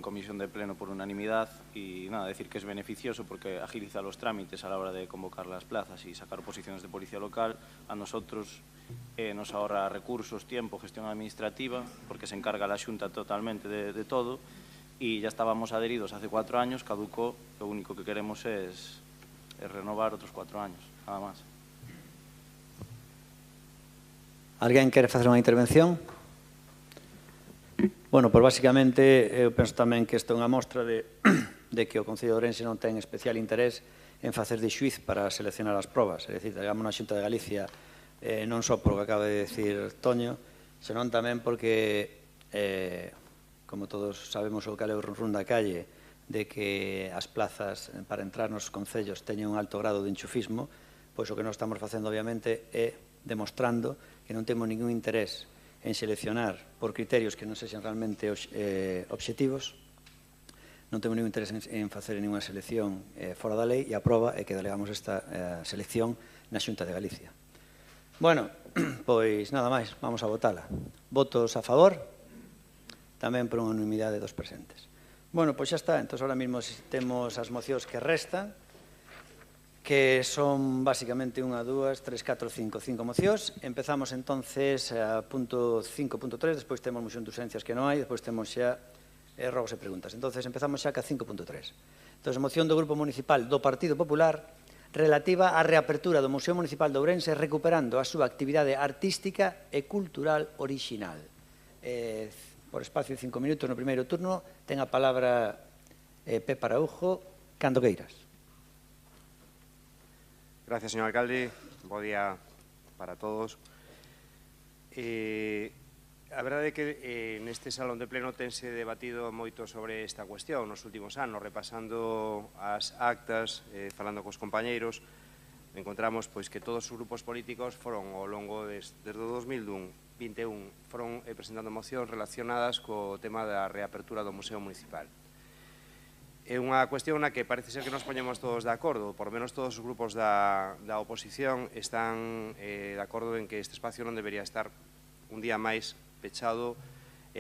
comisión de pleno por unanimidad y nada, decir que es beneficioso porque agiliza los trámites a la hora de convocar las plazas y sacar oposiciones de policía local. A nosotros nos ahorra recursos, tiempo, gestión administrativa, porque se encarga la Xunta totalmente de todo y ya estábamos adheridos hace 4 años, caducó, lo único que queremos es renovar otros 4 años, nada más. Alguén quere facer unha intervención? Bueno, pois basicamente eu penso tamén que isto é unha mostra de que o Concello de Ourense non ten especial interés en facer de xuiz para seleccionar as probas. É dicir, digamos na Xunta de Galicia non só polo que acaba de decir Toño, senón tamén porque, como todos sabemos o cal é o run da calle, de que as plazas para entrar nos concellos teñen un alto grado de enchufismo, pois o que nós estamos facendo, obviamente, é demostrando que non temos ningún interés en seleccionar por criterios que non sexan realmente obxectivos, non temos ningún interés en facer ninguna selección fora da lei e a proba é que delegamos esta selección na Xunta de Galicia. Bueno, pois nada máis, vamos a votala. Votos a favor, tamén por unha unanimidade dos presentes. Bueno, pois xa está, entón ahora mesmo temos as mocións que restan, que son basicamente 1, 2, 3, 4, 5 mocións. Empezamos entonces a punto 5.3, despois temos moción de urxencias que non hai, despois temos xa rogos e preguntas. Entonces empezamos xa ca 5.3. Entonces, moción do Grupo Municipal do Partido Popular relativa á reapertura do Museo Municipal de Ourense recuperando a súa actividade artística e cultural orixinal. Por espacio de 5 minutos no primeiro turno, ten a palabra Pepe Araújo, cando queiras. Gracias, señor alcalde. Bo día para todos. A verdade é que neste salón de pleno tense debatido moito sobre esta cuestión nos últimos anos, repasando as actas, falando cos compañeiros, encontramos pois que todos os grupos políticos foron ao longo desde o 2021 foron presentando mocións relacionadas co tema da reapertura do Museo Municipal. É unha cuestión na que parece ser que nos poñemos todos de acordo, por menos todos os grupos da oposición están de acordo en que este espacio non debería estar un día máis pechado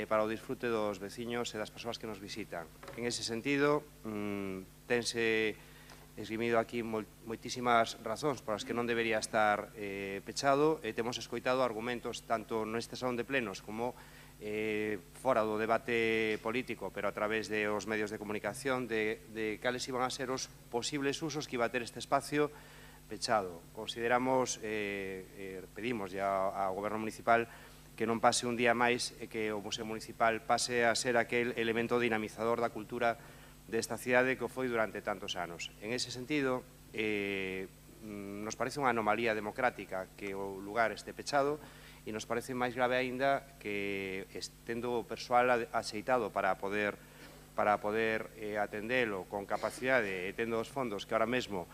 para o disfrute dos veciños e das persoas que nos visitan. En ese sentido, tense esgrimido aquí moitísimas razóns por as que non debería estar pechado e temos escoitado argumentos tanto neste salón de plenos como fora do debate político, pero a través de os medios de comunicación, de cales iban a ser os posibles usos que iba a ter este espacio pechado. Consideramos, pedimos ya ao Goberno Municipal que non pase un día máis e que o Museo Municipal pase a ser aquel elemento dinamizador da cultura desta cidade que o foi durante tantos anos. En ese sentido, nos parece unha anomalía democrática que o lugar este pechado e nos parece máis grave aínda que tendo o persoal axeitado para poder atendelo con capacidade e tendo os fondos que ahora mesmo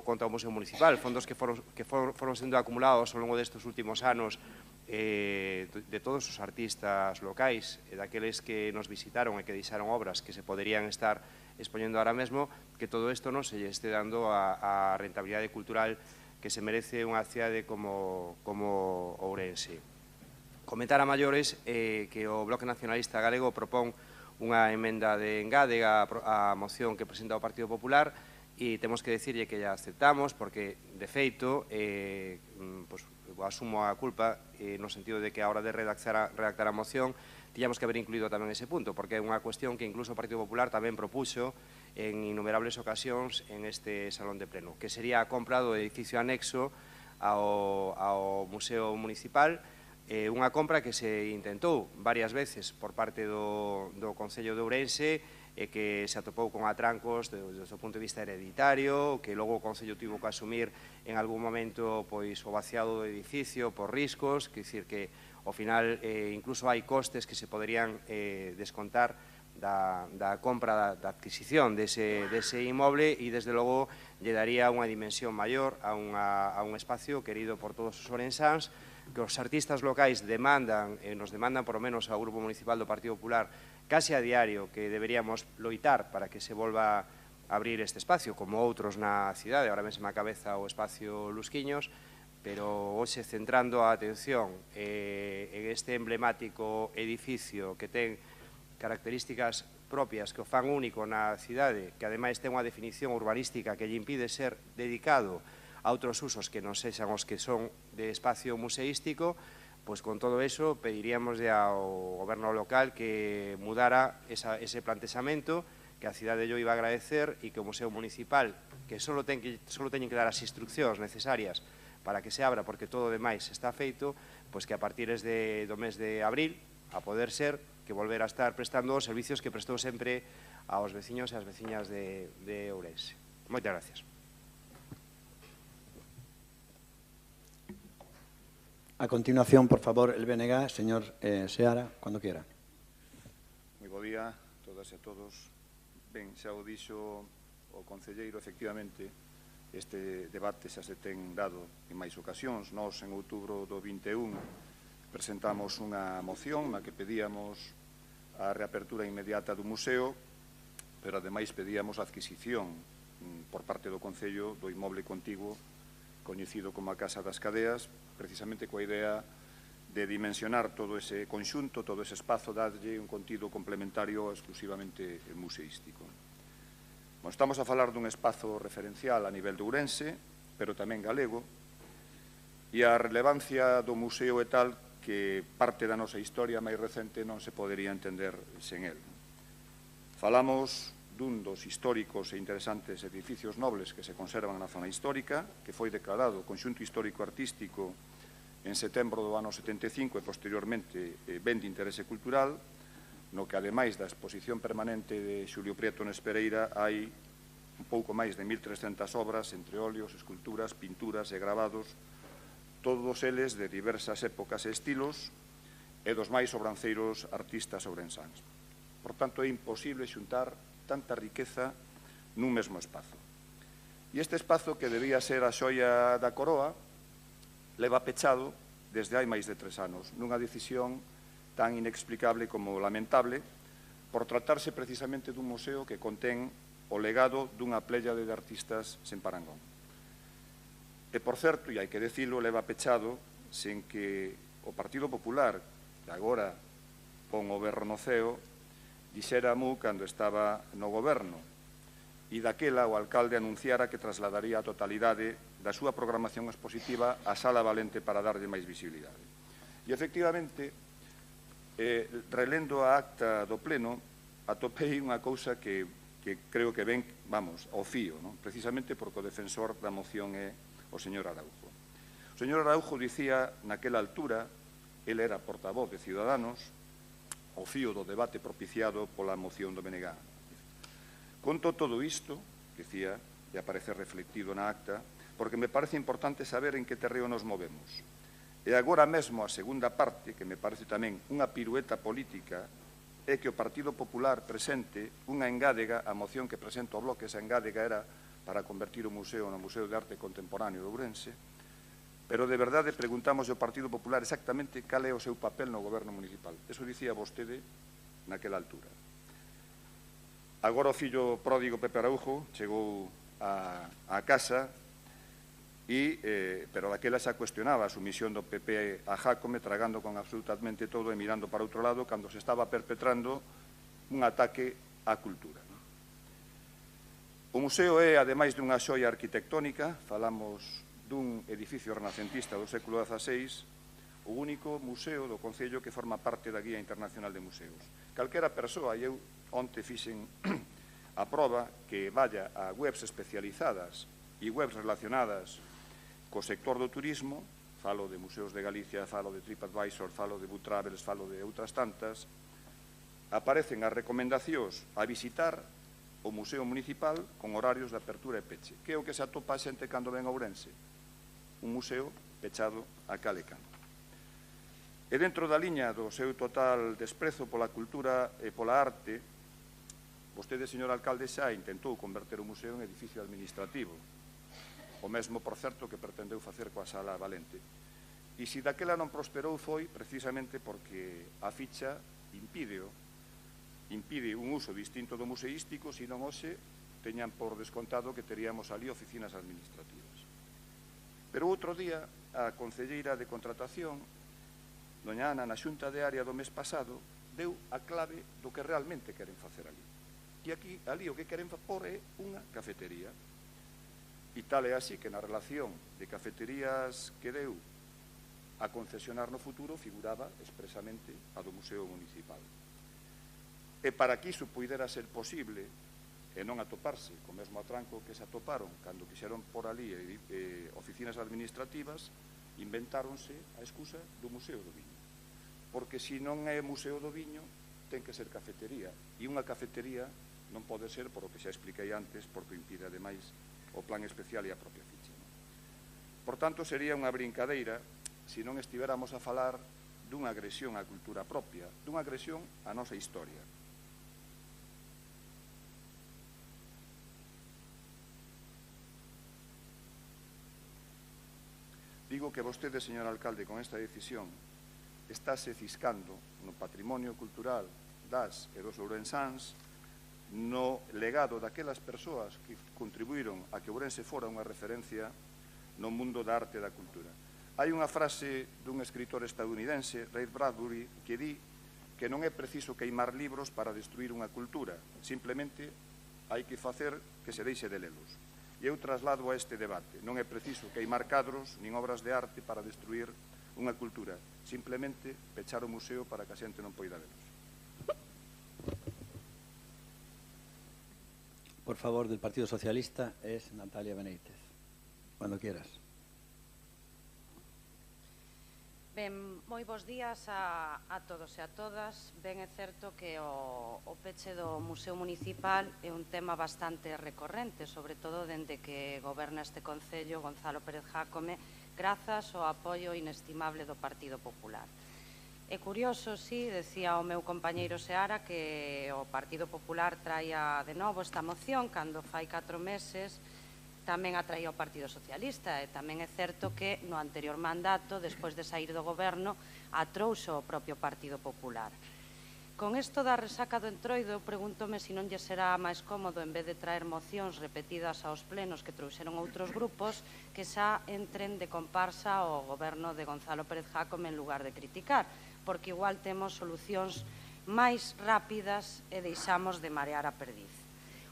conta o Museo Municipal, fondos que foron sendo acumulados ao longo destes últimos anos de todos os artistas locais e daqueles que nos visitaron e que deixaron obras que se poderían estar expoñendo ahora mesmo, que todo isto non se lle este dando a rentabilidade cultural que se merece unha cidade como Ourense. Comentar a maiores que o Bloque Nacionalista Galego propón unha emenda de engade á moción que presenta o Partido Popular e temos que decirlle que ya aceptamos porque, de feito, asumo a culpa no sentido de que a hora de redactar a moción tiñamos que haber incluído tamén ese punto, porque é unha cuestión que incluso o Partido Popular tamén propuxo en innumerables ocasións en este salón de pleno, que sería a compra do edificio anexo ao Museo Municipal, unha compra que se intentou varias veces por parte do Concello de Ourense e que se atopou con atrancos desde o punto de vista hereditario, que logo o Concello tivo que asumir en algún momento pois o vaciado do edificio por riscos, que dicir que ao final incluso hai costes que se poderían descontar da compra, da adquisición dese inmoble e desde logo lle daría unha dimensión maior a un espacio querido por todos os ourensáns, que os artistas locais demandan, nos demandan por lo menos ao Grupo Municipal do Partido Popular case a diario que deberíamos loitar para que se volva a abrir este espacio, como outros na cidade, ahora mesmo a cabeza o espacio Lusquiños, pero hoxe centrando a atención en este emblemático edificio que ten características propias que o fan único na cidade, que ademais ten unha definición urbanística que lle impide ser dedicado a outros usos que non sexan os que son de espacio museístico, pois con todo eso pediríamos ao goberno local que mudara ese plantexamento, que a cidade yo iba a agradecer e que o Museo Municipal, que só teñen que dar as instruccións necesarias para que se abra, porque todo o demais está feito, pois que a partir do mes de abril, a poder ser, que volver a estar prestando os servicios que prestou sempre aos veciños e ás veciñas de Ourense. Moitas gracias. A continuación, por favor, el BNG, señor Seara, cuando quiera. Moi bo día a todas e a todos. Ben, xa o dixo o concelleiro, efectivamente, este debate xa se ten dado en máis ocasións. Nós, en outubro do 21, presentamos unha moción na que pedíamos a reapertura inmediata do museo, pero ademais pedíamos a adquisición por parte do Concello do inmoble contiguo coñecido como a Casa das Cadeas, precisamente coa idea de dimensionar todo ese conxunto, todo ese espazo, darlle un contido complementario exclusivamente museístico. Bueno, estamos a falar dun espazo referencial a nivel de Ourense, pero tamén galego, e a relevancia do museo é tal que parte da nosa historia máis recente non se podería entender sen el. Falamos dun dos históricos e interesantes edificios nobles que se conservan na zona histórica, que foi declarado Conxunto Histórico-Artístico en setembro do ano 75 e posteriormente ben de interese cultural, no que ademais da exposición permanente de Xulio Prieto Nespereira hai un pouco máis de 1.300 obras entre óleos, esculturas, pinturas e gravados, todos eles de diversas épocas e estilos e dos máis sobranceiros artistas ourensáns. Por tanto, é imposible xuntar tanta riqueza nun mesmo espazo. E este espazo, que debía ser a xoia da coroa, leva pechado desde hai máis de 3 anos, nunha decisión tan inexplicable como lamentable, por tratarse precisamente dun museo que contén o legado dunha pléyade de artistas sen parangón. E, por certo, e hai que decilo, leva pechado sen que o Partido Popular, que agora pon o berro no ceo, dixera mu cando estaba no goberno, e daquela o alcalde anunciara que trasladaría a totalidade da súa programación expositiva á Sala Valente para darlle máis visibilidade. E, efectivamente, relendo a acta do pleno, atopei unha cousa que creo que ven, vamos, ao fío, non? Precisamente porque o defensor da moción é o señor Araujo. O señor Araujo dicía naquela altura, ele era portavoz de Ciudadanos, ao fío do debate propiciado pola moción do BNG. Conto todo isto, dicía, e aparece reflectido na acta, porque me parece importante saber en que terreo nos movemos. E agora mesmo a segunda parte, que me parece tamén unha pirueta política, é que o Partido Popular presente unha engádega, a moción que presenta o Bloque, esa engádega era para convertir o museo no Museo de Arte Contemporáneo de Ourense, pero de verdade preguntamos ao Partido Popular exactamente cal é o seu papel no goberno municipal. Eso dicía vostede naquela altura. Agora o fillo pródigo Pepe Araujo chegou á casa, pero daquela xa cuestionaba a sumisión do PP a Jácome, tragando con absolutamente todo e mirando para outro lado cando se estaba perpetrando un ataque á cultura. O museo é, ademais dunha xoia arquitectónica, falamos dun edificio renacentista do século XVI, o único museo do Concello que forma parte da Guía Internacional de Museos. Calquera persoa, e eu onte fixen a proba, que vaya a webs especializadas e webs relacionadas co sector do turismo, falo de Museos de Galicia, falo de TripAdvisor, falo de Book Travels, falo de outras tantas, aparecen as recomendacións a visitar o Museo Municipal con horarios de apertura e peche. Que é o que se atopa a xente cando ven a Ourense? Un museo pechado a cal e canto. E dentro da liña do seu total desprezo pola cultura e pola arte, vostede, señor alcalde, xa intentou converter o museo en edificio administrativo, o mesmo, por certo, que pretendeu facer coa Sala Valente. E se daquela non prosperou foi precisamente porque a ficha impide un uso distinto do museístico, senón hoxe teñan por descontado que teríamos ali oficinas administrativas. Pero outro día, a concelleira de contratación, doña Ana, na xunta de área do mes pasado, deu a clave do que realmente queren facer ali. E ali o que queren pôr é unha cafetería. E tal é así que na relación de cafeterías que deu a concesionar no futuro figuraba expresamente a do Museo Municipal. E para que iso pudera ser posible e non atoparse co mesmo atranco que se atoparon cando quixeron por ali oficinas administrativas, inventáronse a excusa do Museo do Viño. Porque se non é Museo do Viño, ten que ser cafetería. E unha cafetería non pode ser, por o que xa expliquei antes, porque impide ademais o plan especial e a propia ficha. Por tanto, sería unha brincadeira se non estiveramos a falar dunha agresión á cultura propia, dunha agresión á nosa historia. Digo que vostede, señor alcalde, con esta decisión estáse ciscando no patrimonio cultural das e dos ourensáns, no legado daquelas persoas que contribuíron a que Ourense fora unha referencia no mundo da arte e da cultura. Hai unha frase dun escritor estadounidense, Ray Bradbury, que di que non é preciso queimar libros para destruir unha cultura, simplemente hai que facer que se deixe de lelos. E eu traslado a este debate. Non é preciso queimar cadros nin obras de arte para destruir unha cultura. Simplemente pechar o museo para que a xente non poida velos. Por favor, del Partido Socialista es Natalia Benítez. Cuando quieras. Ben, moi bons días a todos e a todas. Ben, é certo que o peche do Museo Municipal é un tema bastante recorrente, sobre todo dende que goberna este Concello Gonzalo Pérez Jácome, grazas ao apoio inestimable do Partido Popular. É curioso, sí, decía o meu compañeiro Seara, que o Partido Popular traia de novo esta moción cando fai 4 meses tamén a traía o Partido Socialista, e tamén é certo que no anterior mandato, despois de sair do goberno, a trouxo o propio Partido Popular. Con isto da resaca do Entroido, eu pregúntome se non lle será máis cómodo, en vez de traer mocións repetidas aos plenos que trouxeron outros grupos, que xa entren de comparsa ao goberno de Gonzalo Pérez Jácome en lugar de criticar, porque igual temos solucións máis rápidas e deixamos de marear a perdiz.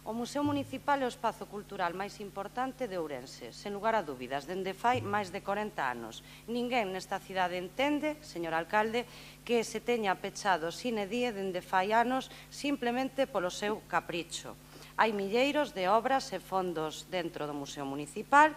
O Museo Municipal é o espazo cultural máis importante de Ourense, sen lugar a dúbidas, dende fai máis de 40 anos. Ninguén nesta cidade entende, señor alcalde, que se teña pechado sine die dende fai anos simplemente polo seu capricho. Hai milleiros de obras e fondos dentro do Museo Municipal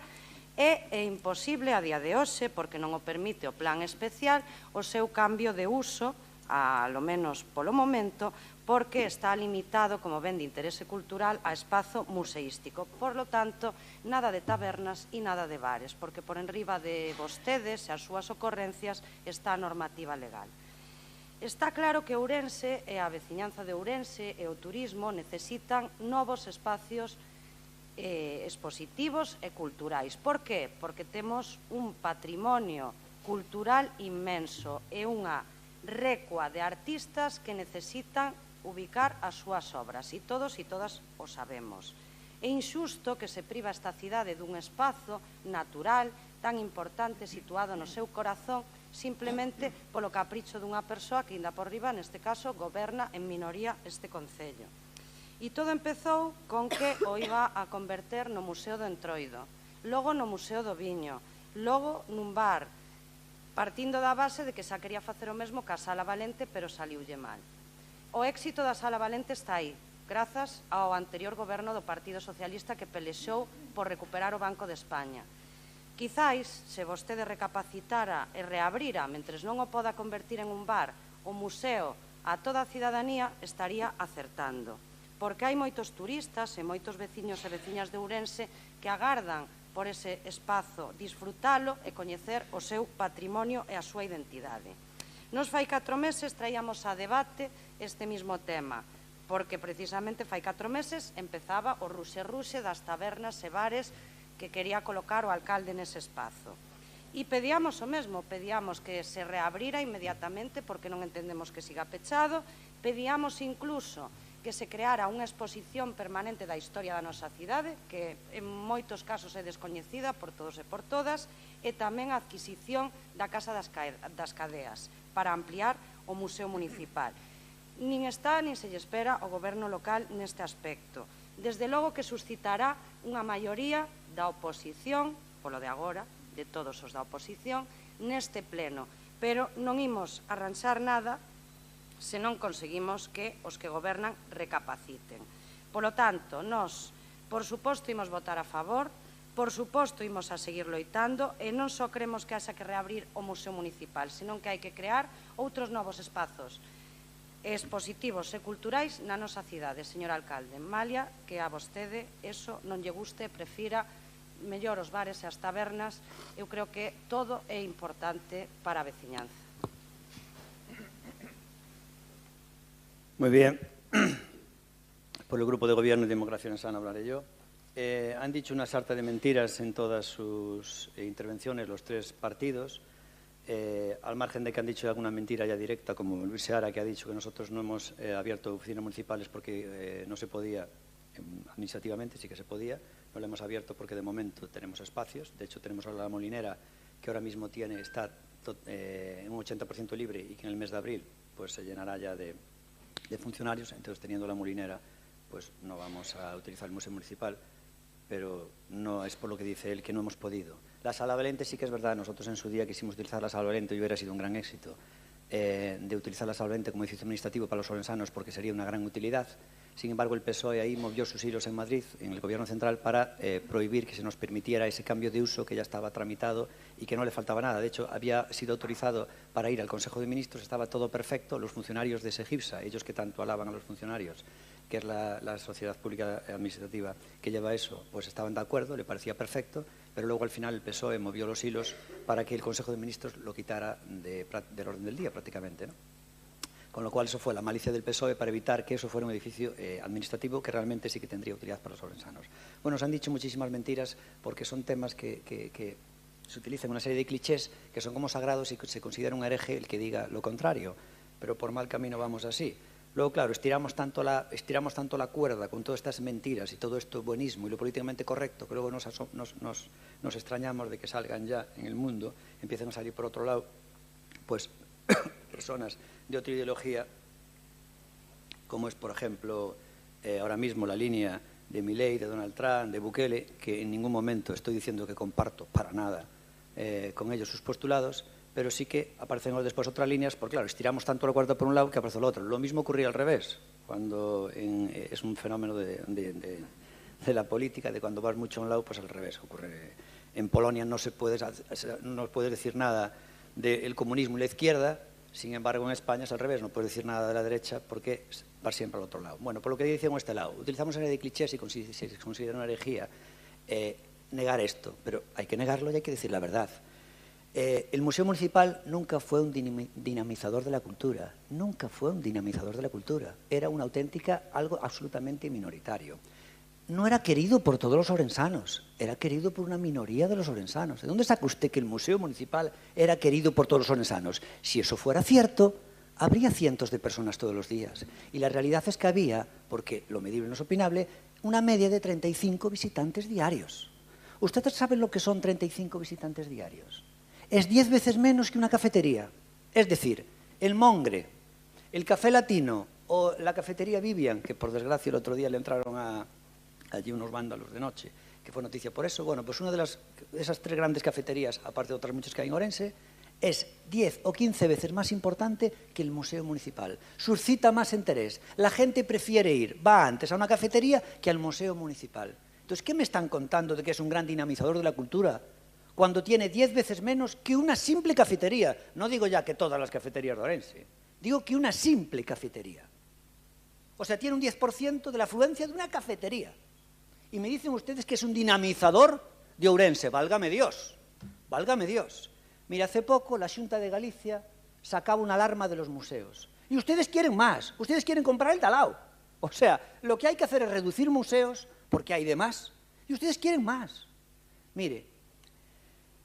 e é imposible a día de hoxe, porque non o permite o plan especial, o seu cambio de uso, lo menos polo momento, porque está limitado, como ben de interese cultural, a espazo museístico. Por lo tanto, nada de tabernas e nada de bares, porque por enriba de vostedes e as súas ocorrencias está a normativa legal. Está claro que Ourense e a veciñanza de Ourense e o turismo necesitan novos espacios expositivos e culturais. Por que? Porque temos un patrimonio cultural inmenso e unha recua de artistas que necesitan ubicar as súas obras, e todos e todas o sabemos. É injusto que se priva esta cidade dun espazo natural tan importante situado no seu corazón simplemente polo capricho dunha persoa que, inda por riba, neste caso, goberna en minoría este Concello. E todo empezou con que o iba a converter no Museo do Entroido, logo no Museo do Viño, logo nun bar, partindo da base de que xa quería facer o mesmo que a Sala Valente, pero saliulle mal. O éxito da Sala Valente está aí, grazas ao anterior goberno do Partido Socialista que pelexou por recuperar o Banco de España. Quizáis, se vostede recapacitara e reabrira, mentres non o poda convertir en un bar, o museo a toda a cidadanía, estaría acertando. Porque hai moitos turistas e moitos veciños e veciñas de Ourense que agardan por ese espazo, disfrutalo e coñecer o seu patrimonio e a súa identidade. Nos fai 4 meses traíamos a debate este mismo tema, porque precisamente fai 4 meses empezaba o ruxe-ruxe das tabernas e bares que quería colocar o alcalde nese espazo. E pedíamos o mesmo, pedíamos que se reabrira inmediatamente porque non entendemos que siga pechado, pedíamos incluso que se creara unha exposición permanente da historia da nosa cidade, que en moitos casos é descoñecida por todos e por todas, e tamén a adquisición da Casa das Cadeas para ampliar o Museo Municipal. nin está nin se lle espera ao goberno local neste aspecto. Desde logo que suscitará unha maioría da oposición, polo de agora, de todos os da oposición, neste pleno, pero non imos arranxar nada se non conseguimos que os que gobernan recapaciten. Polo tanto, nós, por suposto, imos votar a favor, por suposto, imos a seguir loitando e non só queremos que haxa que reabrir o Museo Municipal, senón que hai que crear outros novos espazos expositivos e culturais na nosa cidade, señor alcalde. Malia que a vostede eso non lle guste, prefira mellor os bares e as tabernas, eu creo que todo é importante para a veciñanza. Muy bien. Por el Grupo de Gobierno y Democracia en Sana hablaré yo. Han dicho una sarta de mentiras en todas sus intervenciones los tres partidos, al margen de que han dicho alguna mentira ya directa, como Luis Seara, que ha dicho que nosotros no hemos abierto oficinas municipales porque no se podía, administrativamente sí que se podía, no lo hemos abierto porque de momento tenemos espacios. De hecho, tenemos ahora la Molinera, que ahora mismo está en un 80% libre y que en el mes de abril pues se llenará ya de funcionarios. Entonces, teniendo la Molinera, pues no vamos a utilizar el Museo Municipal, pero no es por lo que dice él que no hemos podido. La Sala Valente sí que es verdad, nosotros en su día quisimos utilizar la Sala Valente y hubiera sido un gran éxito de utilizar la Sala Valente como edificio administrativo para los orensanos porque sería una gran utilidad. Sin embargo, el PSOE ahí movió sus hilos en Madrid, en el Gobierno Central, para prohibir que se nos permitiera ese cambio de uso que ya estaba tramitado y que no le faltaba nada. De hecho, había sido autorizado para ir al Consejo de Ministros, estaba todo perfecto. Los funcionarios de SEGIPSA, ellos que tanto alaban a los funcionarios, que es la sociedad pública administrativa que lleva eso, pues estaban de acuerdo, le parecía perfecto, pero luego al final el PSOE movió los hilos para que el Consejo de Ministros lo quitara del orden del día prácticamente, ¿no? Con lo cual eso fue la malicia del PSOE para evitar que eso fuera un edificio administrativo que realmente sí que tendría utilidad para los orensanos. Bueno, se han dicho muchísimas mentiras porque son temas que se utilizan una serie de clichés que son como sagrados y que se considera un hereje el que diga lo contrario, pero por mal camino vamos así. Luego, claro, estiramos tanto la cuerda con todas estas mentiras y todo esto buenismo y lo políticamente correcto, que luego nos extrañamos de que salgan ya en el mundo, empiecen a salir por otro lado, pues personas de otra ideología, como es, por ejemplo, ahora mismo la línea de Milei, de Donald Trump, de Bukele, que en ningún momento estoy diciendo que comparto para nada con ellos sus postulados, pero sí que aparecen después otras líneas, porque claro, estiramos tanto la cuerda por un lado que aparece el otro. Lo mismo ocurría al revés, cuando es un fenómeno de la política, de cuando vas mucho a un lado, pues al revés ocurre. En Polonia no puedes decir nada del comunismo y la izquierda, sin embargo en España es al revés, no puedes decir nada de la derecha porque vas siempre al otro lado. Bueno, por lo que decimos este lado, utilizamos una serie de clichés y se considera una herejía negar esto, pero hay que negarlo y hay que decir la verdad. El Museo Municipal nunca fue un dinamizador de la cultura, nunca fue un dinamizador de la cultura, era una auténtica, algo absolutamente minoritario. No era querido por todos los orensanos, era querido por una minoría de los orensanos. ¿De dónde saca usted que el Museo Municipal era querido por todos los orensanos? Si eso fuera cierto, habría cientos de personas todos los días. Y la realidad es que había, porque lo medible no es opinable, una media de 35 visitantes diarios. ¿Ustedes saben lo que son 35 visitantes diarios? Es 10 veces menos que una cafetería. Es decir, el Mongre, el Café Latino o la cafetería Vivian, que por desgracia el otro día le entraron allí unos vándalos de noche, que fue noticia por eso. Bueno, pues una de esas tres grandes cafeterías, aparte de otras muchas que hay en Orense, es 10 o 15 veces más importante que el Museo Municipal. Suscita más interés. La gente prefiere va antes a una cafetería que al Museo Municipal. Entonces, ¿qué me están contando de que es un gran dinamizador de la cultura? Cuando tiene 10 veces menos que una simple cafetería. No digo ya que todas las cafeterías de Orense, digo que una simple cafetería. O sea, tiene un 10% de la afluencia de una cafetería. Y me dicen ustedes que es un dinamizador de Ourense. Válgame Dios, válgame Dios. Mira, hace poco la Xunta de Galicia sacaba una alarma de los museos. Y ustedes quieren más, ustedes quieren comprar el talao. O sea, lo que hay que hacer es reducir museos porque hay de más. Y ustedes quieren más. Mire,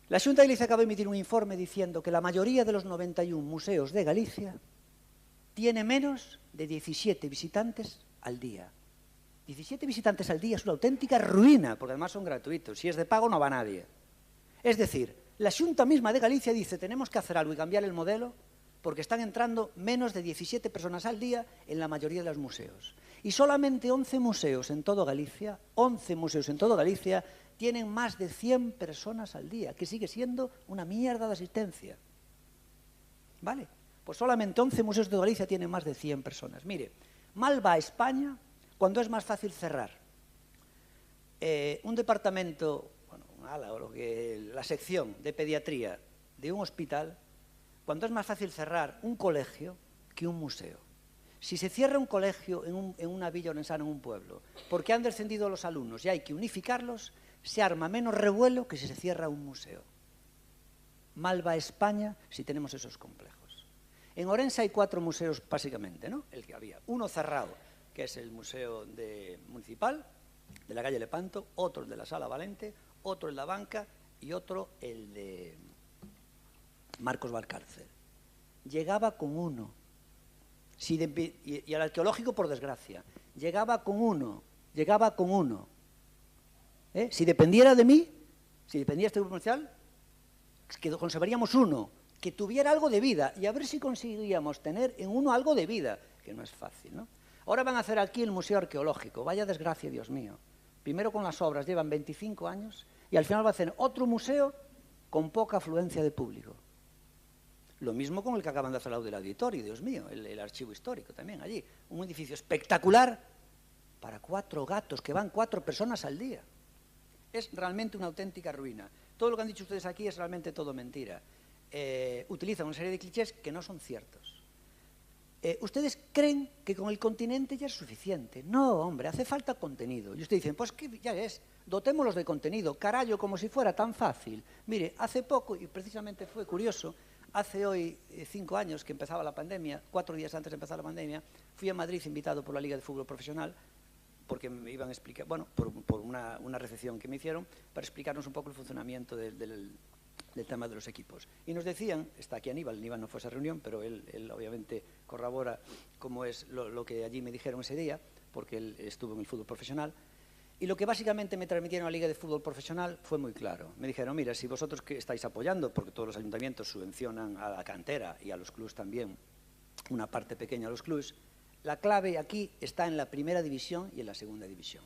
la Xunta de Galicia acaba de emitir un informe diciendo que la mayoría de los 91 museos de Galicia tiene menos de 17 visitantes al día. 17 visitantes al día es una auténtica ruina, porque además son gratuitos. Si es de pago no va nadie. Es decir, la Xunta misma de Galicia dice tenemos que hacer algo y cambiar el modelo porque están entrando menos de 17 personas al día en la mayoría de los museos. Y solamente 11 museos en todo Galicia, 11 museos en todo Galicia, tienen más de 100 personas al día, que sigue siendo una mierda de asistencia. ¿Vale? Pues solamente 11 museos de Galicia tienen más de 100 personas. Mire, mal va España cuando es más fácil cerrar. Un departamento, bueno, un ala, o la sección de pediatría de un hospital, cuando es más fácil cerrar un colegio que un museo. Si se cierra un colegio en una villa orensana, en un pueblo, porque han descendido los alumnos y hay que unificarlos, se arma menos revuelo que si se cierra un museo. Mal va España si tenemos esos complejos. En Orense hay 4 museos básicamente, ¿no? El que había. Uno cerrado, que es el Museo Municipal, de la calle Lepanto, otro el de la Sala Valente, otro el de la Banca y otro el de Marcos Valcárcel. Llegaba con uno. Y al arqueológico, por desgracia, llegaba con uno. Si dependiera de mí, si dependiera de este grupo comercial, que conservaríamos uno, que tuviera algo de vida, y a ver si conseguiríamos tener en uno algo de vida, que no es fácil, ¿no? Ahora van a hacer aquí el Museo Arqueológico, vaya desgracia, Dios mío. Primero con las obras, llevan 25 años, y al final va a hacer otro museo con poca afluencia de público. Lo mismo con el que acaban de hacer del auditorio, Dios mío, el archivo histórico también allí. Un edificio espectacular para 4 gatos, que van 4 personas al día. Es realmente una auténtica ruina. Todo lo que han dicho ustedes aquí es realmente todo mentira. Utilizan una serie de clichés que no son ciertos. Ustedes creen que con el continente ya es suficiente. No, hombre, hace falta contenido. Y ustedes dicen, pues que ya es, dotémoslos de contenido, carallo, como si fuera tan fácil. Mire, hace poco, y precisamente fue curioso, hace hoy 5 años que empezaba la pandemia, 4 días antes de empezar la pandemia, fui a Madrid invitado por la Liga de Fútbol Profesional, porque me iban a explicar, bueno, por una recepción que me hicieron, para explicarnos un poco el funcionamiento del tema de los equipos. Y nos decían, está aquí Aníbal no fue a esa reunión, pero él obviamente corrobora cómo es lo que allí me dijeron ese día, porque él estuvo en el fútbol profesional. Y lo que básicamente me transmitieron a la Liga de Fútbol Profesional fue muy claro. Me dijeron, mira, si vosotros que estáis apoyando, porque todos los ayuntamientos subvencionan a la cantera y a los clubs también, una parte pequeña a los clubs, la clave aquí está en la primera división y en la segunda división.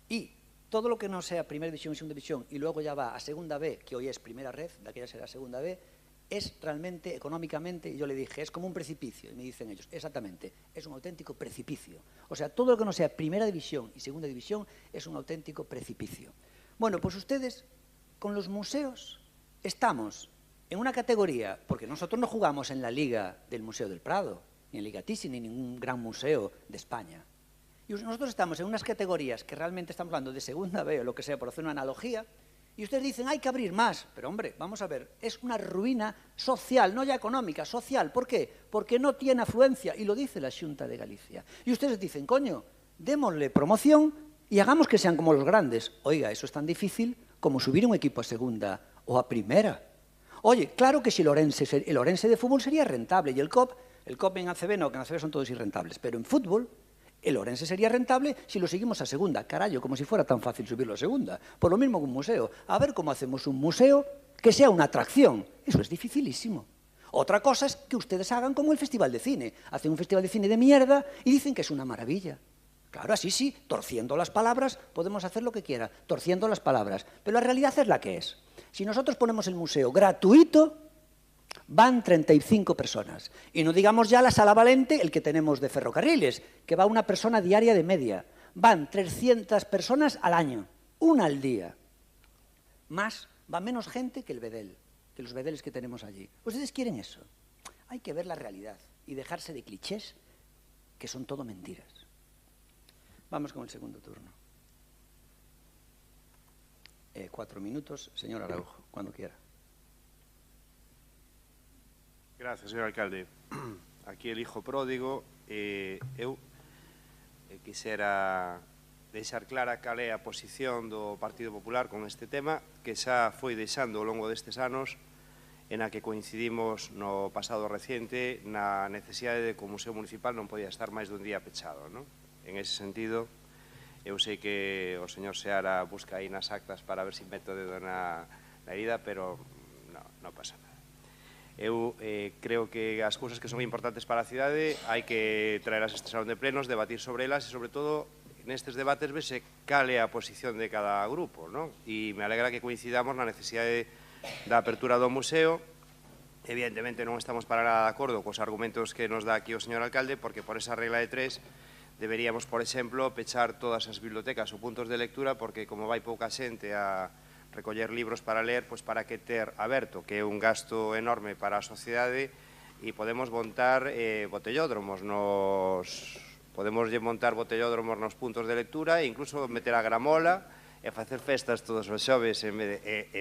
Y todo lo que no sea primera división y segunda división y luego ya va a segunda B, que hoy es primera red, de aquella será segunda B, es realmente, económicamente, y yo le dije, es como un precipicio. Y me dicen ellos, exactamente, es un auténtico precipicio. O sea, todo lo que no sea primera división y segunda división es un auténtico precipicio. Bueno, pues ustedes, con los museos, estamos en una categoría, porque nosotros no jugamos en la Liga del Museo del Prado, ni en Liga Thyssen, ni en ningún gran museo de España. Y nosotros estamos en unas categorías que realmente estamos hablando de segunda B o lo que sea, por hacer una analogía, y ustedes dicen, hay que abrir más. Pero, hombre, vamos a ver, es una ruina social, no ya económica, social. ¿Por qué? Porque no tiene afluencia, y lo dice la Xunta de Galicia. Y ustedes dicen, coño, démosle promoción y hagamos que sean como los grandes. Oiga, eso es tan difícil como subir un equipo a segunda o a primera. Oye, claro que si el Orense de fútbol sería rentable, y el COP en ACB no, que en ACB son todos irrentables, pero en fútbol el Orense sería rentable si lo seguimos a segunda. Carallo, como si fuera tan fácil subirlo a segunda. Por lo mismo que un museo. A ver cómo hacemos un museo que sea una atracción. Eso es dificilísimo. Otra cosa es que ustedes hagan como el Festival de Cine. Hacen un festival de cine de mierda y dicen que es una maravilla. Claro, así sí, torciendo las palabras, podemos hacer lo que quiera, torciendo las palabras. Pero la realidad es la que es. Si nosotros ponemos el museo gratuito, van 35 personas. Y no digamos ya la Sala Valente, el que tenemos de ferrocarriles, que va una persona diaria de media. Van 300 personas al año, una al día. Más, va menos gente que el Bedel, que los Bedeles que tenemos allí. ¿Ustedes quieren eso? Hay que ver la realidad y dejarse de clichés que son todo mentiras. Vamos con el segundo turno. 4 minutos, señor Araujo, cuando quiera. Gracias, señor alcalde. Aquí el hijo pródigo, eu quixera deixar clara cal é a posición do Partido Popular con este tema, que xa foi deixando ao longo destes anos, en a que coincidimos no pasado reciente na necesidade de que o Museo Municipal non podía estar máis dun día pechado, non? En ese sentido, eu sei que o señor Seara busca aí nas actas para ver se meto o dedo na herida, pero non pasa nada. Eu creo que as cousas que son importantes para a cidade hai que traelas a este salón de plenos, debatir sobre elas e, sobre todo, nestes debates vese cal é a posición de cada grupo, non? E me alegra que coincidamos na necesidade da apertura do museo. Evidentemente non estamos para nada de acordo cos argumentos que nos dá aquí o señor alcalde, porque por esa regla de 3 deberíamos, por exemplo, pechar todas as bibliotecas ou puntos de lectura, porque como vai pouca xente a recoller libros para ler, pois para que ter aberto, que é un gasto enorme para a sociedade, e podemos montar botellódromos nos puntos de lectura e incluso meter a gramola e facer festas todos os xoves e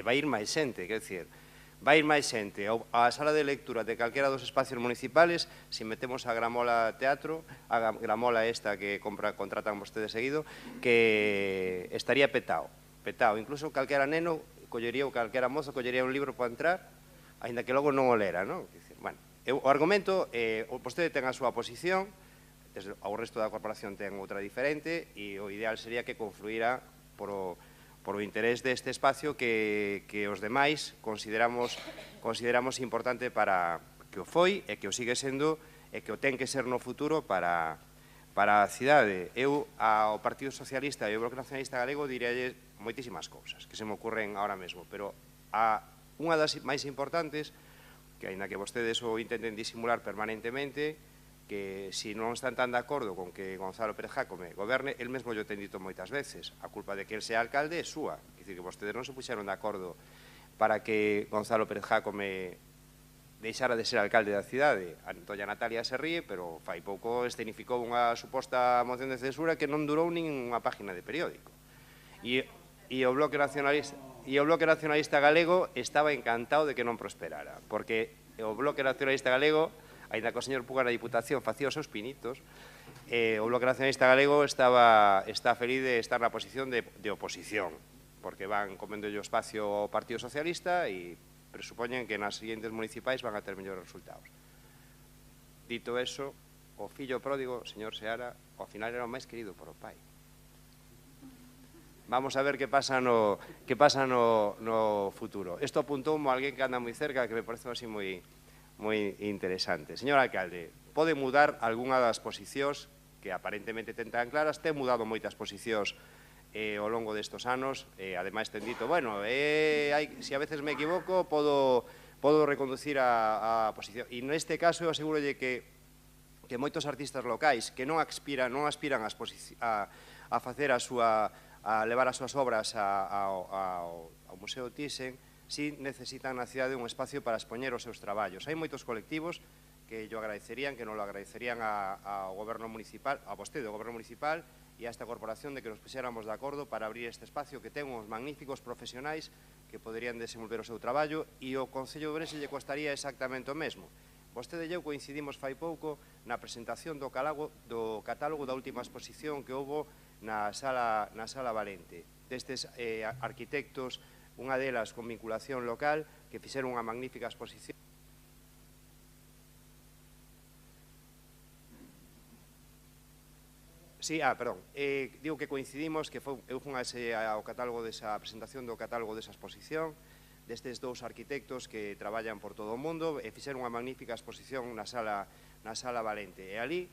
vai ir máis xente, quer dizer, vai ir máis xente á sala de lectura de calquera dos espacios municipales se metemos a gramola teatro, a gramola esta que contratan vostedes seguido, que estaría petado, incluso calquera neno collería ou calquera mozo collería un libro para entrar, aínda que logo non o lera, non? Bueno, o argumento, vostede ten a súa posición, o resto da corporación ten outra diferente, e o ideal sería que confluíra por o interés deste espacio que os demais consideramos importante para que o foi e que o sigue sendo e que o ten que ser no futuro para a cidade. Eu ao Partido Socialista e ao Bloque Nacionalista Galego diríalle moitísimas cousas que se me ocurren ahora mesmo, pero unha das máis importantes, que aínda que vostedes o intenten disimular permanentemente, que se non están tan de acordo con que Gonzalo Pérez Jácome goberne, el mesmo yo ten dito moitas veces, a culpa de que el sea alcalde é súa, é dicir, que vostedes non se puxeron de acordo para que Gonzalo Pérez Jácome deixara de ser alcalde da cidade. A doña Natalia se ríe, pero fai pouco escenificou unha suposta moción de censura que non durou nin unha página de periódico. E o Bloque Nacionalista Galego estaba encantado de que non prosperara, porque o Bloque Nacionalista Galego, aínda que o señor Puga na Diputación facía os seus pinitos, o Bloque Nacionalista Galego está feliz de estar na posición de oposición, porque van comendo o espacio ao Partido Socialista e presupoñen que nas siguientes municipais van a ter mellores resultados. Dito eso, o fillo pródigo, señor Seara, ao final era o máis querido por o pai. Vamos a ver que pasa no futuro. Isto apuntoumo a alguén que anda moi cerca, que me parece así moi interesante. Señor alcalde, pode mudar algunha das posicións que aparentemente ten tan claras, ten mudado moitas posicións ao longo destos anos, ademais ten dito, bueno, se a veces me equivoco, podo reconducir a posición. E neste caso, eu asegurolle que moitos artistas locais que non aspiran a facer a levar as súas obras ao Museo Thyssen, si necesitan na cidade un espacio para expoñer os seus traballos. Hai moitos colectivos que lo agradecerían, que non lo agradecerían ao goberno municipal, a vostede, ao goberno municipal, e a esta corporación de que nos puxéramos de acordo para abrir este espacio que ten uns magníficos profesionais que poderían desenvolver o seu traballo, e o Concello de Ourense lle costaría exactamente o mesmo. Vostede e eu coincidimos fai pouco na presentación do catálogo da última exposición que houbo na Sala Valente, destes arquitectos, unha delas con vinculación local, que fixeron unha magnífica exposición. Sí, perdón, digo que coincidimos, que eu fun ao catálogo desa presentación do catálogo desa exposición, destes dous arquitectos que traballan por todo o mundo e fixeron unha magnífica exposición na Sala Valente. E ali,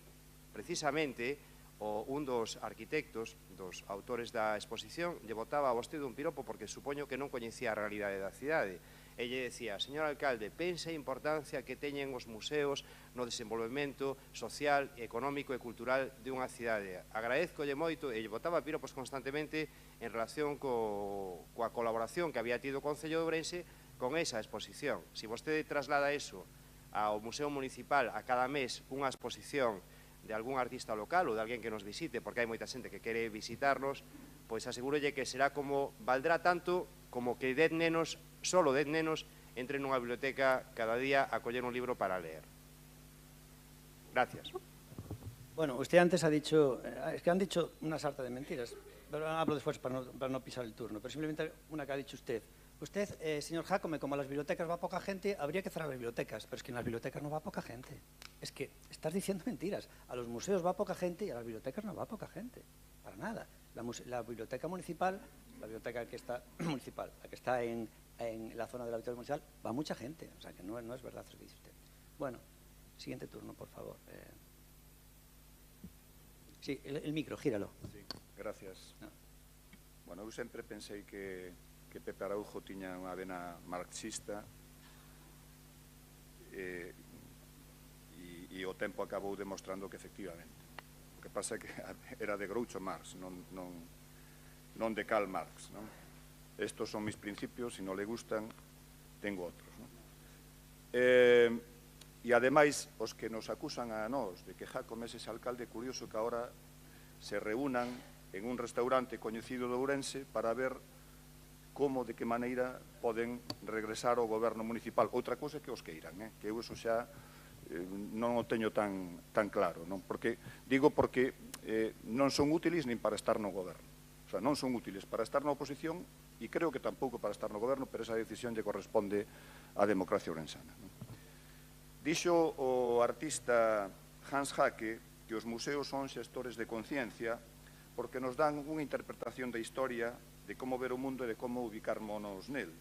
precisamente, un dos arquitectos, dos autores da exposición, lle botaba a vostede un piropo porque supoño que non coñecía a realidade da cidade. E lle decía, señor alcalde, pense a importancia que teñen os museos no desenvolvemento social, económico e cultural de unha cidade. Agradezcolle moito, e lle botaba piropos constantemente en relación coa colaboración que había tido o Concello de Ourense con esa exposición. Se vostede traslada eso ao Museo Municipal a cada mes unha exposición de algún artista local ou de alguén que nos visite, porque hai moita xente que quere visitarnos, pois asegúrolle que será como, valdrá tanto como que 10 nenos, solo 10 nenos, entren nunha biblioteca cada día a coller un libro para leer. Gracias. Bueno, usted antes ha dicho, es que han dicho una sarta de mentiras, pero hablo después para no pisar el turno, pero simplemente una que ha dicho usted. Usted, señor Jácome, como a las bibliotecas va poca gente, habría que cerrar las bibliotecas, pero es que en las bibliotecas no va poca gente. Es que estás diciendo mentiras. A los museos va poca gente y a las bibliotecas no va poca gente. Para nada. La biblioteca municipal, la biblioteca que está municipal, la que está en en la zona del auditorio municipal va mucha gente, o sea que no es verdad eso que dice usted. Bueno, siguiente turno, por favor. Sí, el micro, gíralo. Sí, gracias. No. Bueno, eu sempre pensei que Pepe Araujo tiña unha vena marxista e o tempo acabou demostrando que efectivamente. O que pasa é que era de Groucho Marx, non de Karl Marx, non? Estos son mis principios, se non le gustan, tengo outros, non? E ademais, os que nos acusan a nós de que Jácome ese alcalde, curioso que agora se reúnan en un restaurante coñecido de Ourense para ver como, de que maneira poden regresar ao goberno municipal. Outra cousa é que os queiran, que eu eso xa non o teño tan claro, non? Digo porque non son útiles nin para estar no goberno. O sea, non son útiles para estar na oposición e creo que tampouco para estar no goberno, pero esa decisión lle corresponde á democracia ourensana, non? Dixo o artista Hans Hacke que os museos son xestores de conciencia porque nos dan unha interpretación da historia de como ver o mundo e de como ubicarmonos nel.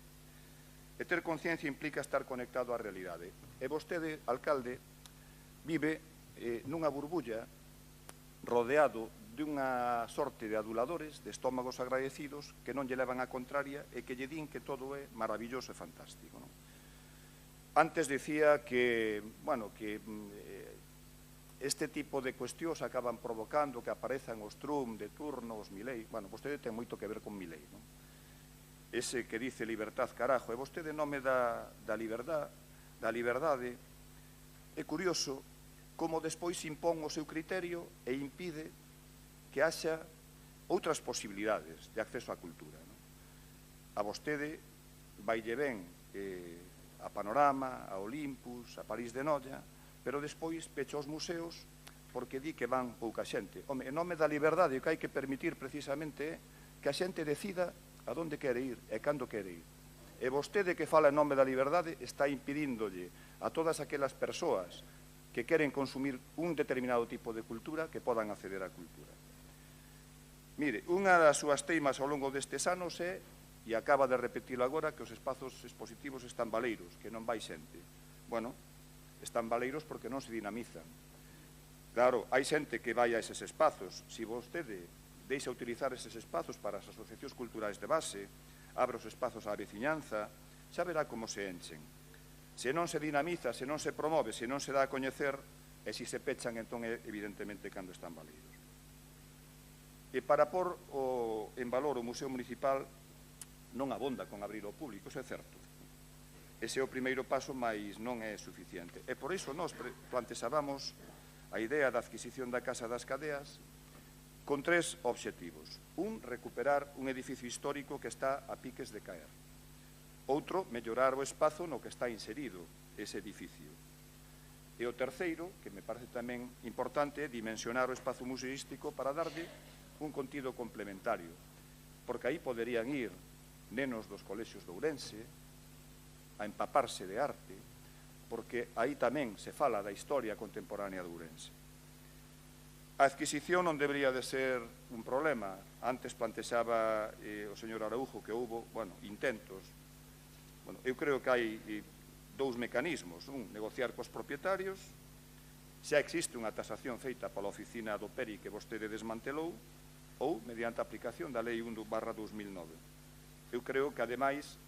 E ter conciencia implica estar conectado á realidade. E vostede, alcalde, vive nunha burbulla rodeado dunha sorte de aduladores, de estómagos agradecidos que non lle levan a contraria e que lle din que todo é maravilloso e fantástico, non? Antes decía que, bueno, que este tipo de cuestións acaban provocando que aparezan os Trump de turno, os Milei. Bueno, vostede ten moito que ver con Milei, non? Ese que dice libertad, carajo, e vostede nome da liberdade. É curioso como despois impón o seu criterio e impide que haxa outras posibilidades de acceso á cultura, non? A vostede vaille ben a Panorama, a Olympus, a París de Noia, pero despois pecha os museos porque di que van pouca xente. Home, en nome da liberdade, o que hai que permitir precisamente é que a xente decida a onde quere ir e cando quere ir. E vostede que fala en nome da liberdade está impidíndolle a todas aquelas persoas que queren consumir un determinado tipo de cultura que podan acceder á cultura. Mire, unha das súas teimas ao longo destes anos é, e acaba de repetirlo agora, que os espazos expositivos están baleiros, que non vai xente. Bueno, están baleiros porque non se dinamizan. Claro, hai xente que vai a eses espazos. Se vostede deixa utilizar eses espazos para as asociacións culturais de base, abre os espazos á veciñanza, xa verá como se enchen. Se non se dinamiza, se non se promove, se non se dá a coñecer, e se pechan, entón é evidentemente cando están baleiros. E para pôr en valor o Museo Municipal non abonda con abrir ao público, iso é certo. Ese é o primeiro paso, mas non é suficiente. E por iso nós plantexábamos a idea da adquisición da Casa das Cadeas con tres obxectivos. Un, recuperar un edificio histórico que está a piques de caer. Outro, mellorar o espazo no que está inserido ese edificio. E o terceiro, que me parece tamén importante, é dimensionar o espazo museístico para darlle un contido complementario, porque aí poderían ir nenos dos colexios de Ourense a empaparse de arte, porque aí tamén se fala da historia contemporánea de Ourense. A adquisición non debería de ser un problema. Antes plantexaba o señor Araujo que houbo, bueno, intentos. Bueno, eu creo que hai dous mecanismos. Un, negociar cos propietarios. Xa existe unha tasación feita pola oficina do PERI que vostede desmantelou, ou mediante a aplicación da Lei 1/2009. Eu creo que, ademais,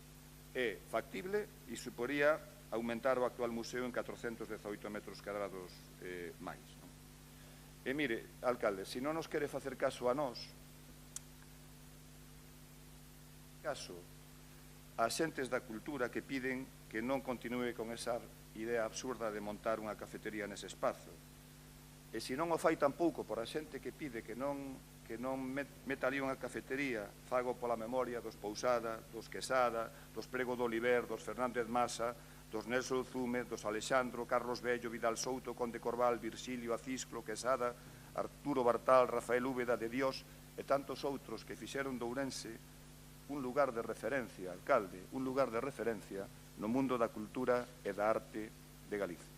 é factible e suporía aumentar o actual museo en 418 metros cadrados máis. E mire, alcalde, se non nos quere facer caso a nós, caso a xentes da cultura que piden que non continúe con esa idea absurda de montar unha cafetería nese espazo. E se non o fai tampouco por a xente que pide que non meta ali unha cafetería, fago pola memoria dos Pousada, dos Quesada, dos Prego do Oliver, dos Fernández Masa, dos Nelson Zume, dos Alexandro, Carlos Bello, Vidal Souto, Conde Corval, Virxilio, Acisclo, Quesada, Arturo Bartal, Rafael Úbeda, de Dios e tantos outros que fixeron de Ourense un lugar de referencia, alcalde, un lugar de referencia no mundo da cultura e da arte de Galicia.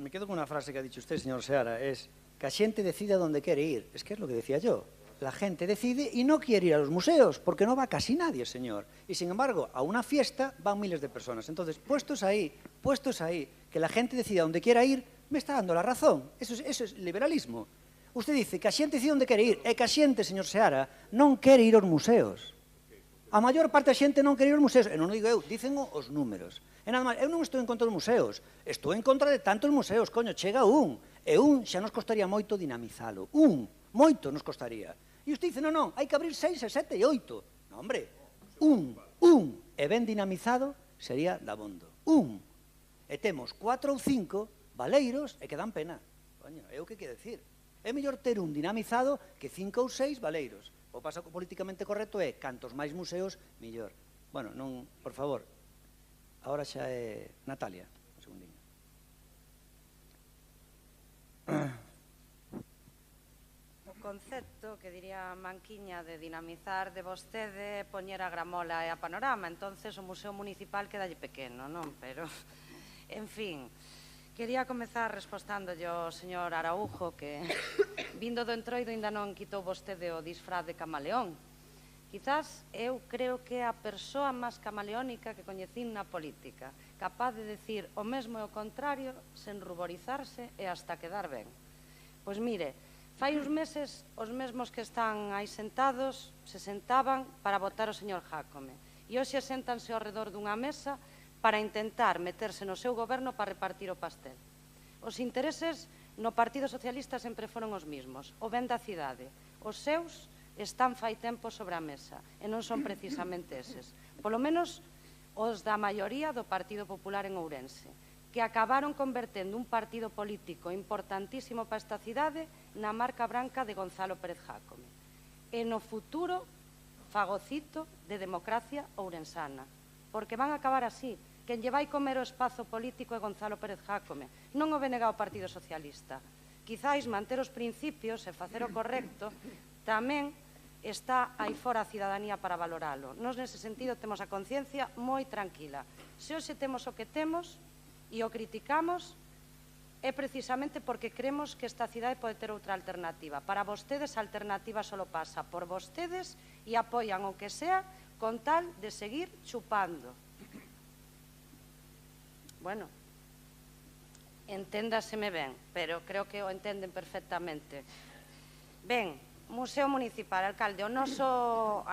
Me quedo con una frase que ha dicho usted, señor Seara, es que a xente decida onde quere ir. Es que es lo que decía yo. la gente decide y no quiere ir a los museos, porque no va casi nadie, señor. Y sin embargo, a una fiesta van miles de personas. Entonces, puestos ahí, que la gente decida donde quiera ir, me está dando la razón. Eso es liberalismo. Usted dice que a xente decide onde quere ir, e que a xente, señor Seara, non quere ir aos museos. A maior parte da xente non quere ir aos museos, e non o digo eu, dicen os números. E nada máis, eu non estou en contra dos museos, estou en contra de tantos museos, coño, chega un, e un xa nos costaría moito dinamizalo, moito nos costaría. E usted dice, non, hai que abrir 6, 7 e 8. Non, hombre, e ben dinamizado sería dabondo. E temos 4 ou 5 baleiros e que dan pena. Coño, é o que quero decir. É mellor ter un dinamizado que 5 ou 6 baleiros. O paso políticamente correcto é cantos máis museos, mellor. Bueno, non, por favor, agora xa é Natalia, un segundinho. O concepto que diría Manquiña de dinamizar de vostede poñer a gramola e a panorama, entonces o Museo Municipal quedalle pequeno, non? Pero, en fin, quería comezar respostándolle ao señor Araújo que vindo do Entroido ainda non quitou vostede o disfraz de camaleón. Quizás eu creo que é a persoa máis camaleónica que coñecín na política, capaz de decir o mesmo e o contrario sen ruborizarse e hasta quedar ben. Pois mire, fai uns meses os mesmos que están aí sentados se sentaban para votar o señor Jácome e hoxe séntanse ao redor dunha mesa para intentar meterse no seu goberno para repartir o pastel. Os intereses no Partido Socialista sempre foron os mesmos, o ben da cidade. Os seus están fai tempo sobre a mesa e non son precisamente eses. Polo menos os da maioría do Partido Popular en Ourense, que acabaron convertendo un partido político importantísimo para esta cidade na marca branca de Gonzalo Pérez Jácome. E no futuro, fagocito de democracia ourensana. Porque van a acabar así. Quen lle vai comer o espazo político é Gonzalo Pérez Jácome, non o venega o Partido Socialista. Quizáis manter os principios e facer o correcto tamén está aí fora a cidadanía para valoralo. Nos nese sentido temos a conciencia moi tranquila. Se hoxe temos o que temos e o criticamos é precisamente porque creemos que esta cidade pode ter outra alternativa. Para vostedes a alternativa só pasa por vostedes e apoian o que sea con tal de seguir chupando. Bueno, enténdaseme ben, pero creo que o entenden perfectamente. Ben, Museo Municipal, alcalde, a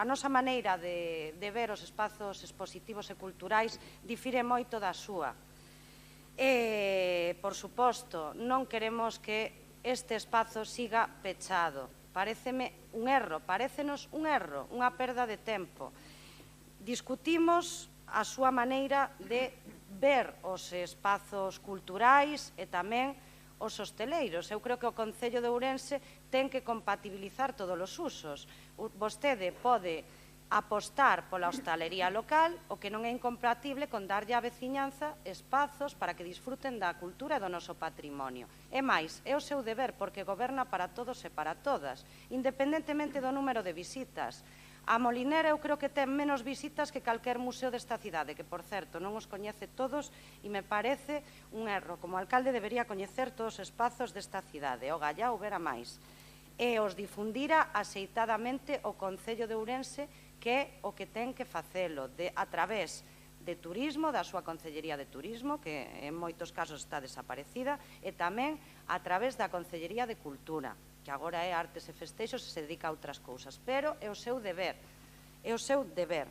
nosa maneira de ver os espazos expositivos e culturais difire moito da súa. E, por suposto, non queremos que este espazo siga pechado. Paréceme un erro, parécenos un erro, unha perda de tempo. Discutimos a súa maneira de ver os espazos culturais e tamén os hosteleiros. Eu creo que o Concello de Ourense ten que compatibilizar todos os usos. Vostede pode apostar pola hostalería local, o que non é incompatible con darlle á veciñanza espazos para que disfruten da cultura e do noso patrimonio. E máis, é o seu deber porque goberna para todos e para todas, independentemente do número de visitas. A Molinera eu creo que ten menos visitas que calquer museo desta cidade, que, por certo, non os coñece todos e me parece un erro. Como alcalde debería coñecer todos os espazos desta cidade, o gallá houbera máis. E os difundira axeitadamente o Concello de Ourense, que é o que ten que facelo, a través de turismo, da súa Concellería de Turismo, que en moitos casos está desaparecida, e tamén a través da Concellería de Cultura, que agora é Artes e Festeixos e se dedica a outras cousas, pero é o seu deber, é o seu deber.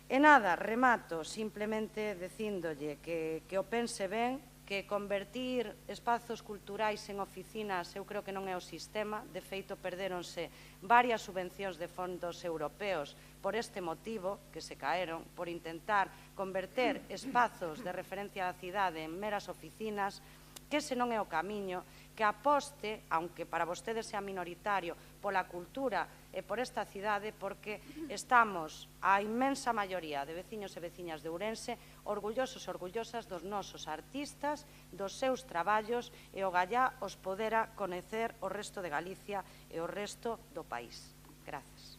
E nada, remato simplemente dicíndolle que o pense ben, que convertir espazos culturais en oficinas eu creo que non é o sistema, de feito perdéronse varias subvencións de fondos europeos por este motivo, que se caeron, por intentar converter espazos de referencia da cidade en meras oficinas, que ese non é o camiño, que aposte, aunque para vostedes sea minoritario, pola cultura e por esta cidade, porque estamos, a inmensa maioría de veciños e veciñas de Ourense, orgullosos e orgullosas dos nosos artistas, dos seus traballos, e o gallá os podera coñecer o resto de Galicia e o resto do país. Gracias.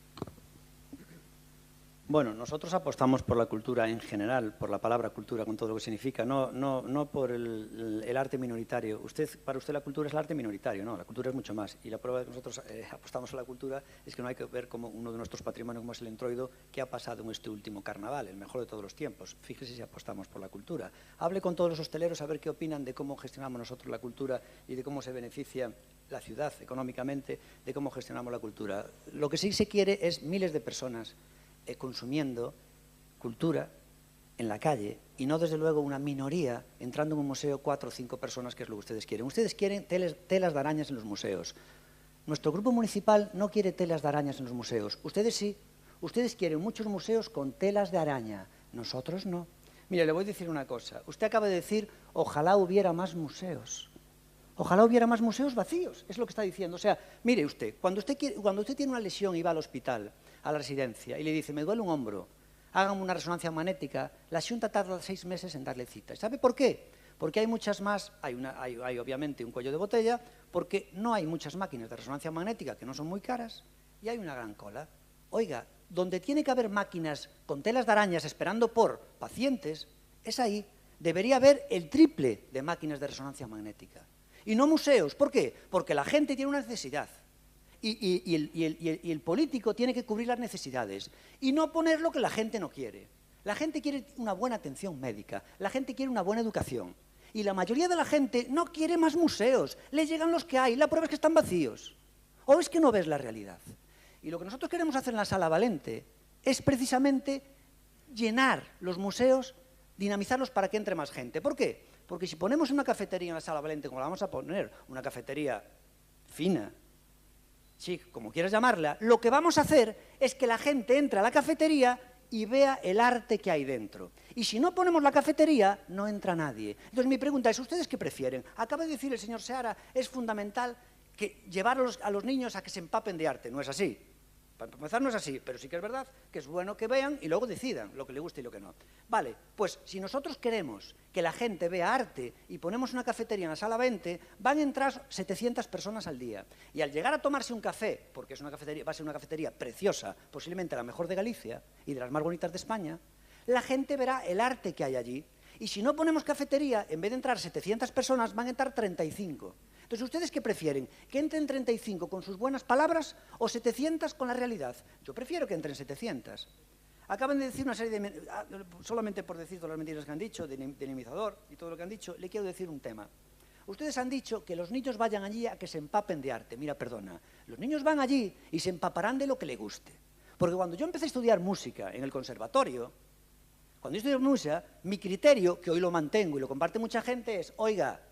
Bueno, nosotros apostamos por la cultura en general, por la palabra cultura, con todo lo que significa, no por el arte minoritario. Para usted la cultura es el arte minoritario, no, la cultura es mucho más. Y la prueba de que nosotros apostamos a la cultura es que no hay que ver como uno de nuestros patrimonios, como es el Entroido, qué ha pasado en este último carnaval, el mejor de todos los tiempos. Fíjese si apostamos por la cultura. Hable con todos los hosteleros a ver qué opinan de cómo gestionamos nosotros la cultura y de cómo se beneficia la ciudad económicamente, de cómo gestionamos la cultura. Lo que sí se quiere es miles de personas consumiendo cultura en la calle y no, desde luego, una minoría entrando en un museo, 4 o 5 personas, que es lo que ustedes quieren. Ustedes quieren telas de arañas en los museos. Nuestro grupo municipal no quiere telas de arañas en los museos. Ustedes sí. Ustedes quieren muchos museos con telas de araña. Nosotros no. Mire, le voy a decir una cosa. Usted acaba de decir, ojalá hubiera más museos. Ojalá hubiera más museos vacíos, es lo que está diciendo. O sea, mire usted, cuando usted tiene una lesión y va al hospital, a la residencia, y le dice, me duele un hombro, hágame una resonancia magnética, la Xunta tarda 6 meses en darle cita. ¿Sabe por qué? Porque hay muchas más, hay obviamente un cuello de botella, porque no hay muchas máquinas de resonancia magnética que no son muy caras, y hay una gran cola. Oiga, donde tiene que haber máquinas con telas de arañas esperando por pacientes, es ahí. Debería haber el triple de máquinas de resonancia magnética. Y no museos. ¿Por qué? Porque la gente tiene una necesidad. Y el político tiene que cubrir las necesidades. Y no poner lo que la gente no quiere. La gente quiere una buena atención médica. La gente quiere una buena educación. Y la mayoría de la gente no quiere más museos. Le llegan los que hay. La prueba es que están vacíos. ¿O es que no ves la realidad? Y lo que nosotros queremos hacer en la Sala Valente es precisamente llenar los museos, dinamizarlos para que entre más gente. ¿Por qué? Porque si ponemos una cafetería en la Sala Valente, como la vamos a poner, una cafetería fina, chic, como quieras llamarla, lo que vamos a hacer es que la gente entre a la cafetería y vea el arte que hay dentro. Y si no ponemos la cafetería, no entra nadie. Entonces mi pregunta es, ¿ustedes qué prefieren? Acaba de decir el señor Seara, es fundamental que llevar a los niños a que se empapen de arte. No es así. Para empezar no es así, pero sí que es verdad que es bueno que vean y luego decidan lo que le gusta y lo que no. Vale, pues si nosotros queremos que la gente vea arte y ponemos una cafetería en la Sala 20, van a entrar 700 personas al día. Y al llegar a tomarse un café, porque es una cafetería, va a ser una cafetería preciosa, posiblemente la mejor de Galicia y de las más bonitas de España, la gente verá el arte que hay allí. Y si no ponemos cafetería, en vez de entrar 700 personas, van a entrar 35. Entonces, ¿ustedes qué prefieren? ¿Que entren 35 con sus buenas palabras o 700 con la realidad? Yo prefiero que entren 700. Acaban de decir una serie de... solamente por decir todas las mentiras que han dicho, de dinamizador y todo lo que han dicho, le quiero decir un tema. Ustedes han dicho que los niños vayan allí a que se empapen de arte. Mira, perdona, los niños van allí y se empaparán de lo que les guste. Porque cuando yo empecé a estudiar música en el conservatorio, cuando yo estudié música, mi criterio, que hoy lo mantengo y lo comparte mucha gente, es, oiga,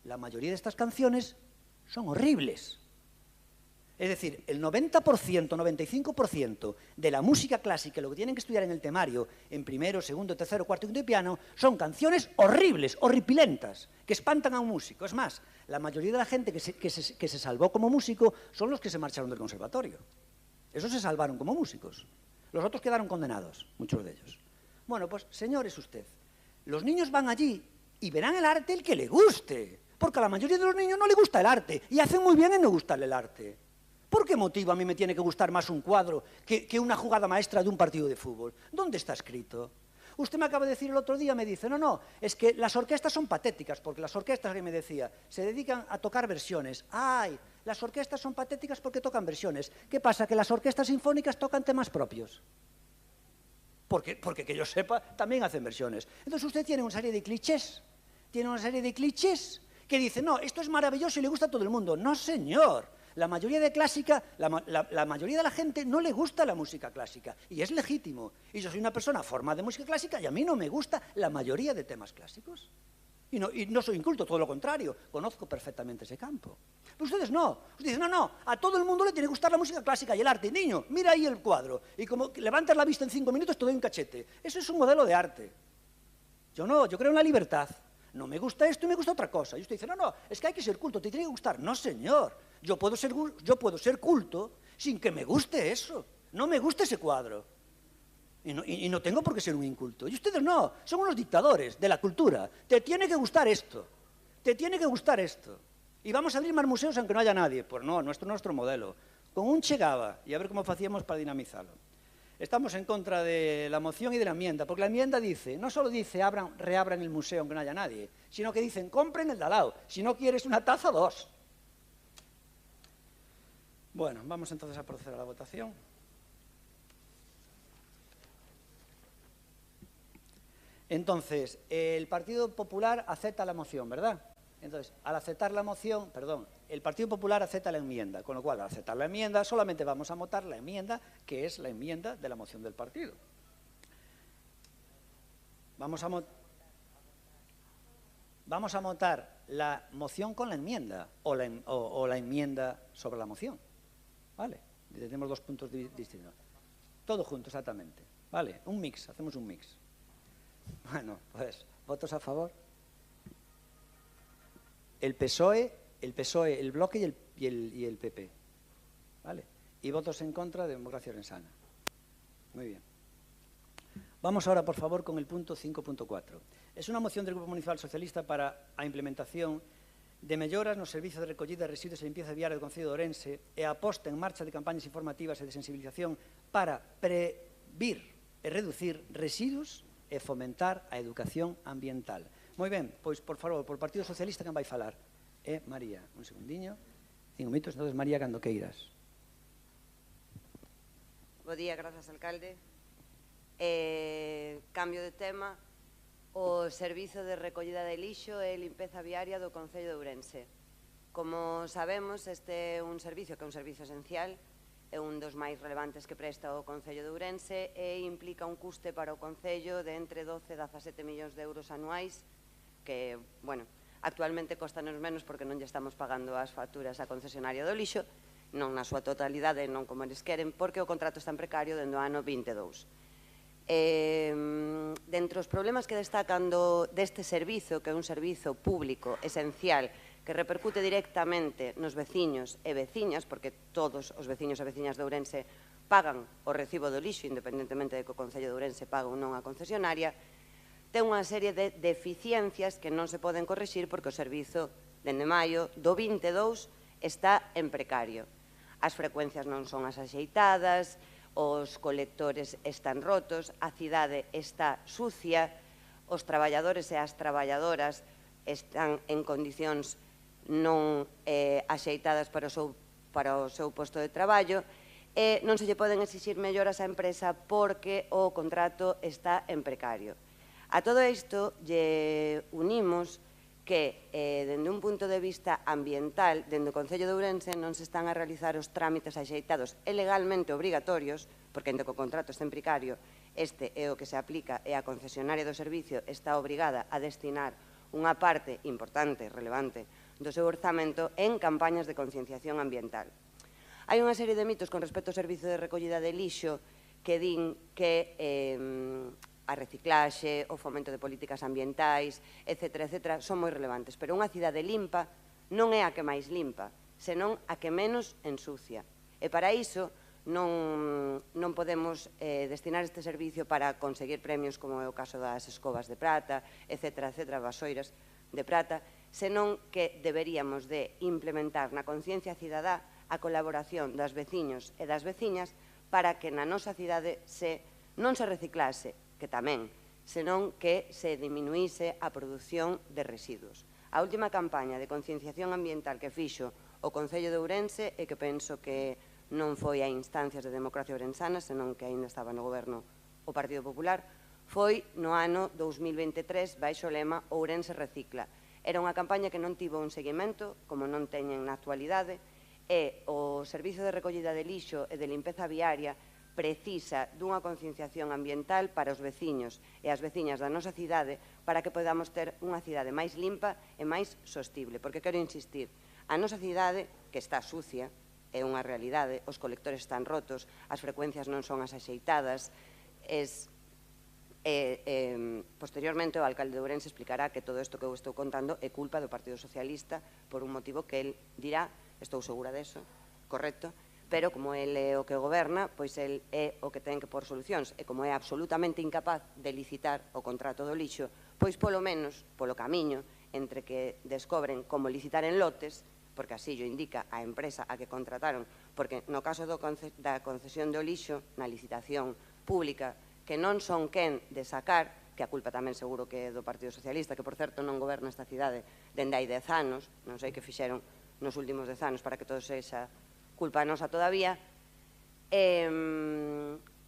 la mayoría de estas canciones son horribles. Es decir, el 90%, 95% de la música clásica, lo que tienen que estudiar en el temario, en primero, segundo, tercero, cuarto y quinto de piano, son canciones horribles, horripilentas, que espantan a un músico. Es más, la mayoría de la gente que se salvó como músico son los que se marcharon del conservatorio. Esos se salvaron como músicos. Los otros quedaron condenados, muchos de ellos. Bueno, pues, señores, usted, los niños van allí y verán el arte el que le guste. Porque a la mayoría de los niños no le gusta el arte, y hacen muy bien en no gustarle el arte. ¿Por qué motivo a mí me tiene que gustar más un cuadro que una jugada maestra de un partido de fútbol? ¿Dónde está escrito? Usted me acaba de decir el otro día, me dice, no, es que las orquestas son patéticas, porque las orquestas, que me decía, se dedican a tocar versiones. ¡Ay! Las orquestas son patéticas porque tocan versiones. ¿Qué pasa? ¿Que las orquestas sinfónicas tocan temas propios? Porque que yo sepa, también hacen versiones. Entonces usted tiene una serie de clichés, que dice, no, esto es maravilloso y le gusta a todo el mundo. No, señor. La mayoría de la mayoría de la gente no le gusta la música clásica. Y es legítimo. Y yo soy una persona formada de música clásica y a mí no me gusta la mayoría de temas clásicos. Y no soy inculto, todo lo contrario. Conozco perfectamente ese campo. Pero ustedes no. Ustedes dicen, no, a todo el mundo le tiene que gustar la música clásica y el arte. Niño, mira ahí el cuadro. Y como levantas la vista en 5 minutos, te doy un cachete. Eso es un modelo de arte. Yo no, yo creo en la libertad. No me gusta esto y me gusta otra cosa. Y usted dice, no, es que hay que ser culto, te tiene que gustar. No, señor, yo puedo ser culto sin que me guste eso. No me gusta ese cuadro. Y no tengo por qué ser un inculto. Y ustedes no, son unos dictadores de la cultura. Te tiene que gustar esto. Te tiene que gustar esto. Y vamos a abrir más museos aunque no haya nadie. Pues no, nuestro modelo. Con un Che Gava, y a ver cómo hacíamos para dinamizarlo. Estamos en contra de la moción y de la enmienda, porque la enmienda dice, no solo dice reabran el museo aunque no haya nadie, sino que dicen compren el de al lado, si no quieres una taza, 2. Bueno, vamos entonces a proceder a la votación. Entonces, el Partido Popular acepta la moción, ¿verdad? Entonces, al aceptar la moción, el Partido Popular acepta la enmienda, con lo cual, al aceptar la enmienda, solamente vamos a votar la enmienda, que es la enmienda de la moción del partido. Vamos a votar la moción con la enmienda, o la enmienda sobre la moción, ¿vale? Tenemos 2 puntos distintos. Todo junto, exactamente, ¿vale? Un mix, hacemos un mix. Bueno, pues, ¿votos a favor? El PSOE, el Bloque y el PP, ¿vale? Y votos en contra de Democracia Orensana. Muy bien. Vamos ahora, por favor, con el punto 5.4. Es unha moción del Grupo Municipal Socialista para a implementación de melloras no servizo de recollida de residuos e limpieza viaria do Concello de Ourense e a posta en marcha de campañas informativas e de sensibilización para previr e reducir residuos e fomentar a educación ambiental. Moi ben, pois, por favor, por Partido Socialista, quen vai falar? María, un segundiño. 5 minutos, entonces María, cando queiras. Bo día, grazas, alcalde. Cambio de tema, o servizo de recollida de lixo e limpeza viaria do Concello de Ourense. Como sabemos, este é un servizo que é un servizo esencial, é un dos máis relevantes que presta o Concello de Ourense e implica un custe para o Concello de entre 12 e 17 millóns de euros anuais que, bueno, actualmente costanos menos porque non lle estamos pagando as facturas á concesionaria do lixo, non na súa totalidade, non como eles queren, porque o contrato está en precario dende o ano 22. Dentre os problemas que destacan deste servizo, que é un servizo público esencial, que repercute directamente nos veciños e veciñas, porque todos os veciños e veciñas de Ourense pagan o recibo do lixo, independentemente de que o Concello de Ourense paga ou non a concesionaria, ten unha serie de deficiencias que non se poden corrixir porque o servizo, dende maio do 22, está en precario. As frecuencias non son as axeitadas, os colectores están rotos, a cidade está sucia, os traballadores e as traballadoras están en condicións non axeitadas para o seu posto de traballo e non se lle poden exixir melloras á empresa porque o contrato está en precario. A todo isto lle unimos que, dende un punto de vista ambiental, dende o Concello de Ourense non se están a realizar os trámites axeitados e legalmente obrigatorios, porque, ente que o contrato está en precario, este é o que se aplica e a concesionaria do servicio está obrigada a destinar unha parte importante, relevante, do seu orzamento en campañas de concienciación ambiental. Hai unha serie de mitos con respecto ao servizo de recollida de lixo que din que a reciclaxe, o fomento de políticas ambientais, etc., son moi relevantes. Pero unha cidade limpa non é a que máis limpa, senón a que menos ensucia. E para iso non podemos destinar este servicio para conseguir premios como é o caso das escobas de prata, etc., vasoiras de prata, senón que deberíamos de implementar na conciencia cidadá a colaboración das veciños e das veciñas para que na nosa cidade non se reciclase, que tamén, senón que se diminuíse a produción de residuos. A última campaña de concienciación ambiental que fixo o Concello de Ourense e que penso que non foi a instancias de Democracia Orensana, senón que aínda estaba no goberno o Partido Popular, foi no ano 2023 baixo o lema Ourense Recicla. Era unha campaña que non tivo un seguimento, como non teñen na actualidade, e o Servizo de Recollida de Lixo e de Limpeza Viaria precisa dunha concienciación ambiental para os veciños e as veciñas da nosa cidade para que podamos ter unha cidade máis limpa e máis sostible. Porque quero insistir, a nosa cidade, que está sucia, é unha realidade, os colectores están rotos, as frecuencias non son as axeitadas, posteriormente o alcalde de Ourense explicará que todo isto que eu estou contando é culpa do Partido Socialista por un motivo que el dirá, estou segura deso, correcto, pero como el é o que goberna, pois el é o que ten que pôr solucións, e como é absolutamente incapaz de licitar o contrato do lixo, pois polo menos, polo camiño, entre que descobren como licitar en lotes, porque así o indica a empresa a que contrataron, porque no caso da concesión do lixo, na licitación pública que non son quen de sacar, que a culpa tamén seguro que é do Partido Socialista, que por certo non goberna esta cidade dende hai 10 anos, non sei que fixeron nos últimos 10 anos para que todo sexa culpa nosa todavía,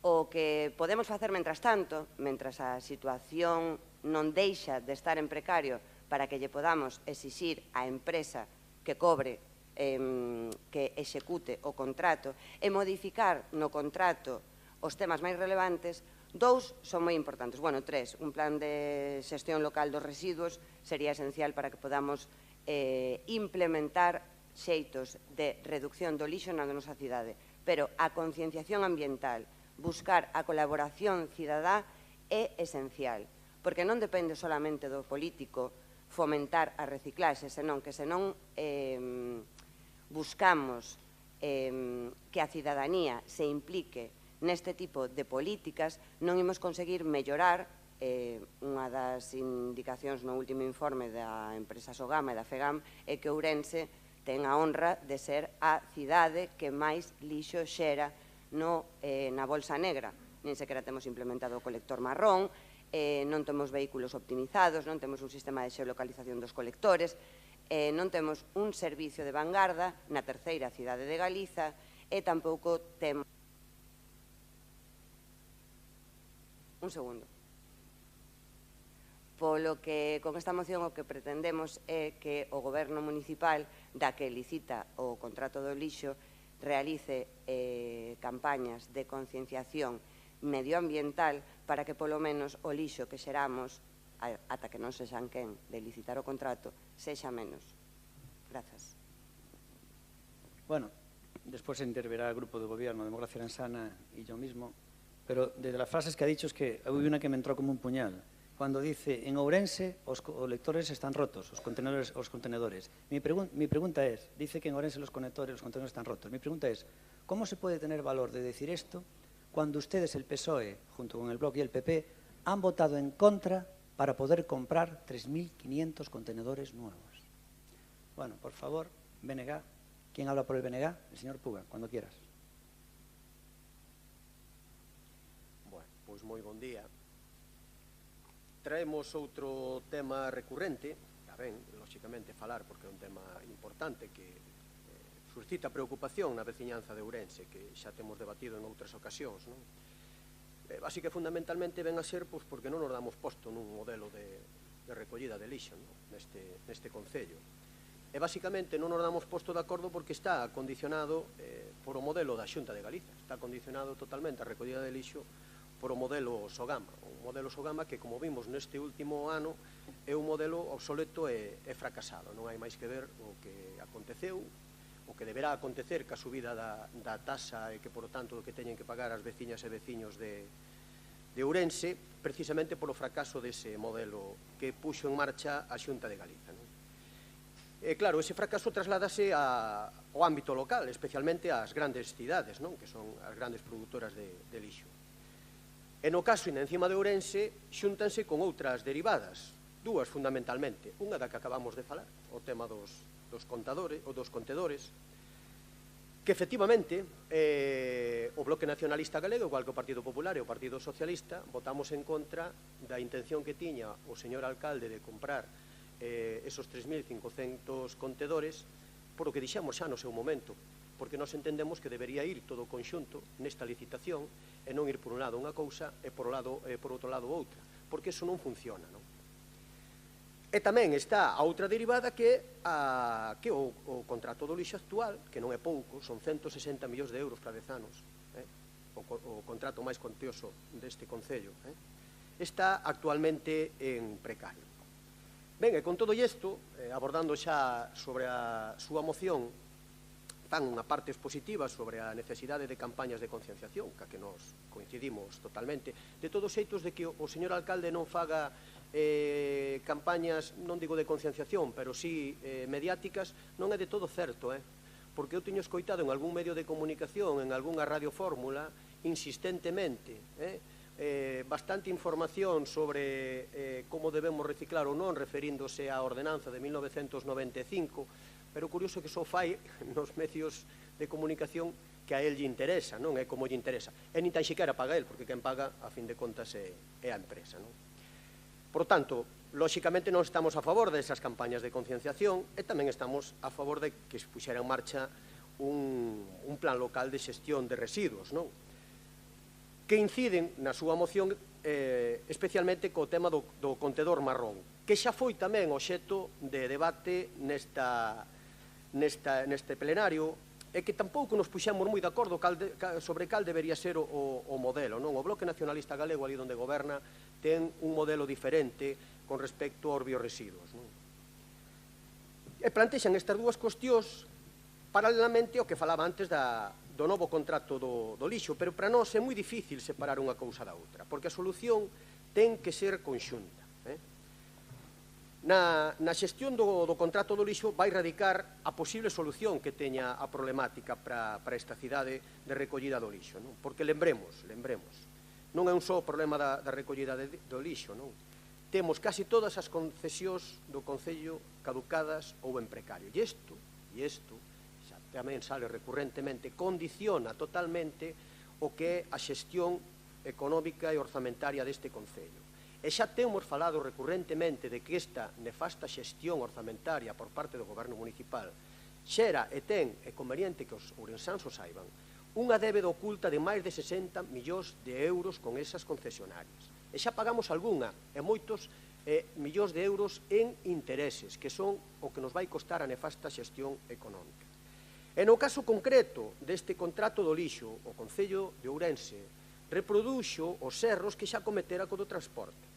o que podemos facer mentras tanto, mentras a situación non deixa de estar en precario para que lle podamos exixir á empresa que cobre, que execute o contrato e modificar no contrato os temas máis relevantes. Dous son moi importantes, bueno, tres. Un plan de xestión local dos residuos sería esencial para que podamos implementar xeitos de reducción do lixo na nosa cidade, pero a concienciación ambiental, buscar a colaboración cidadá é esencial, porque non depende solamente do político fomentar a reciclaxe, senón que senón buscamos que a cidadanía se implique neste tipo de políticas, non imos conseguir mellorar. Unha das indicacións no último informe da empresa Sogama e da FEGAM é que Ourense ten a honra de ser a cidade que máis lixo xera na bolsa negra. Nin sequera temos implementado o colector marrón, non temos vehículos optimizados, non temos un sistema de xeolocalización dos colectores, non temos un servicio de vanguarda na terceira cidade de Galiza e tampouco temos... Un segundo. Polo que con esta moción o que pretendemos é que o Goberno municipal da que licita o contrato do lixo realice campañas de concienciación medioambiental para que polo menos o lixo que xeramos, ata que non sexan quen de licitar o contrato, sexa menos. Grazas. Bueno, despois intervirá el grupo de gobierno, Democracia Lensana y yo mismo, pero de las frases que ha dicho es que hubo una que me entró como un puñal. Cuando dice, en Ourense os colectores están rotos, os contenedores. Mi pregunta es, dice que en Ourense los contenedores están rotos. Mi pregunta es, ¿cómo se puede tener valor de decir esto cuando ustedes, el PSOE, junto con el Bloc y el PP, han votado en contra para poder comprar 3.500 contenedores nuevos? Bueno, por favor, BNG. ¿Quién habla por el BNG? El señor Puga, cuando quieras. Bueno, pois moi bon día. Traemos outro tema recurrente, a ben, lóxicamente, falar, porque é un tema importante que suscita preocupación na veciñanza de Ourense, que xa temos debatido en outras ocasións, non? Así que fundamentalmente ven a ser porque non nos damos posto nun modelo de recollida de lixo neste concello. E basicamente non nos damos posto de acordo porque está condicionado por o modelo da Xunta de Galiza, está condicionado totalmente a recollida de lixo por o modelo Sogama, un modelo Sogama que, como vimos neste último ano, é un modelo obsoleto e fracasado. Non hai máis que ver o que aconteceu, o que deberá acontecer ca subida da tasa e que, por tanto, o que teñen que pagar as veciñas e veciños de Ourense, precisamente polo fracaso dese modelo que puxo en marcha a Xunta de Galiza. E, claro, ese fracaso trasládase ao ámbito local, especialmente ás grandes cidades, que son as grandes produtoras de lixo. E no caso, e encima de Ourense, xúntanse con outras derivadas, dúas fundamentalmente. Unha da que acabamos de falar, o tema dos contedores, que efectivamente o Bloque Nacionalista Galego, igual que o Partido Popular e o Partido Socialista, votamos en contra da intención que tiña o señor alcalde de comprar esos 3.500 contedores, por o que dixemos xa no seu momento, porque nós entendemos que debería ir todo o conxunto nesta licitación e non ir por un lado unha cousa e por outro lado outra, porque iso non funciona, non? E tamén está a outra derivada que o contrato do lixo actual, que non é pouco, son 160 millóns de euros para 10 anos, o contrato máis cuantioso deste concello, está actualmente en precario. Ben, e con todo isto, abordando xa sobre a súa moción, fan unha parte expositiva sobre a necesidade de campañas de concienciación, ca que nos coincidimos totalmente. De todos xeitos de que o señor alcalde non faga campañas, non digo de concienciación, pero sí mediáticas, non é de todo certo, porque eu teño escoitado en algún medio de comunicación, en algunha radiofórmula, insistentemente, bastante información sobre como debemos reciclar ou non, referíndose á ordenanza de 1995, pero o curioso é que só fai nos medios de comunicación que a él lle interesa, non é como lle interesa. E nin tan xiquera paga él, porque quen paga, a fin de contas, é a empresa, non? Por tanto, lóxicamente non estamos a favor desas campañas de concienciación e tamén estamos a favor de que se puxera en marcha un plan local de xestión de residuos, non? Que inciden na súa moción especialmente co tema do contedor marrón, que xa foi tamén obxecto de debate neste plenario, e que tampouco nos puxemos moi de acordo sobre cal debería ser o modelo, non? O Bloque Nacionalista Galego, ali onde goberna, ten un modelo diferente con respecto aos biorresiduos, non? E plantexan estas dúas cuestións paralelamente ao que falaba antes do novo contrato do lixo, pero para nós é moi difícil separar unha cousa da outra, porque a solución ten que ser conxunta. Na xestión do contrato do lixo vai radicar a posible solución que teña a problemática para esta cidade de recollida do lixo, non? Porque lembremos, non é un só problema da recollida do lixo, non? Temos casi todas as concesións do Concello caducadas ou en precario. E isto, xa tamén sale recurrentemente, condiciona totalmente o que é a xestión económica e orzamentaria deste Concello. E xa temos falado recurrentemente de que esta nefasta xestión orzamentaria por parte do Goberno Municipal xera e ten, é conveniente que os ourensáns o saiban, unha débeda oculta de máis de 60 millóns de euros con esas concesionarias. E xa pagamos algunha, e moitos millóns de euros en intereses, que son o que nos vai costar a nefasta xestión económica. E no caso concreto deste contrato do lixo, o Concello de Ourense reproduxo os erros que xa cometera co do transporte.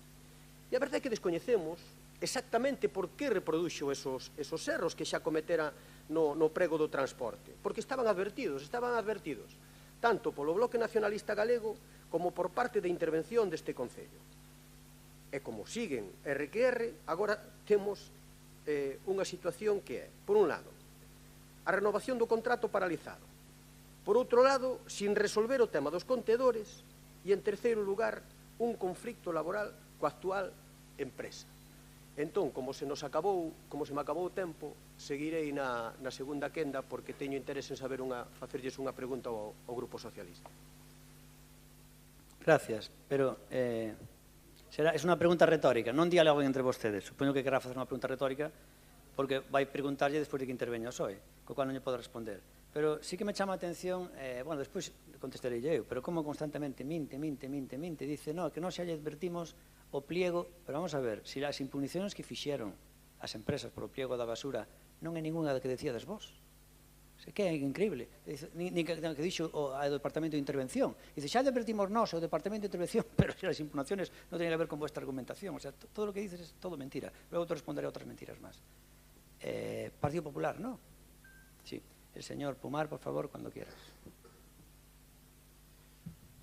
E a verdade é que descoñecemos exactamente por que reproduxo esos erros que xa cometera no prego do transporte. Porque estaban advertidos, tanto polo Bloque Nacionalista Galego como por parte da intervención deste Concello. E como siguen RQR, agora temos unha situación que é, por un lado, a renovación do contrato paralizado. Por outro lado, sin resolver o tema dos contedores e, en terceiro lugar, un conflicto laboral coa actual empresa. Entón, como se me acabou o tempo, seguirei na segunda quenda porque teño interés en facerlles unha pregunta ao Grupo Socialista. Gracias, pero é unha pregunta retórica, non dialoguen entre vostedes. Supoño que querrá facer unha pregunta retórica porque vai preguntarlle despois de que interveña o PSOE, co cual non lle podo responder. Pero sí que me chama a atención, bueno, despois contestarei eu, pero como constantemente minte, dice, no, que nós xa lle advertimos o pliego, pero vamos a ver, se as impugnacións que fixeron as empresas por o pliego da basura non é ninguna da que decíades vos. Que é increíble. Nin que dixo o Departamento de Intervención. Dice, xa advertimos nós o Departamento de Intervención, pero as impugnacións non teñen que ver con vuestra argumentación. O sea, todo o que dices é todo mentira. Luego te responderé outras mentiras máis. Partido Popular, ¿no? Sí. El señor Pumar, por favor, cuando quieras.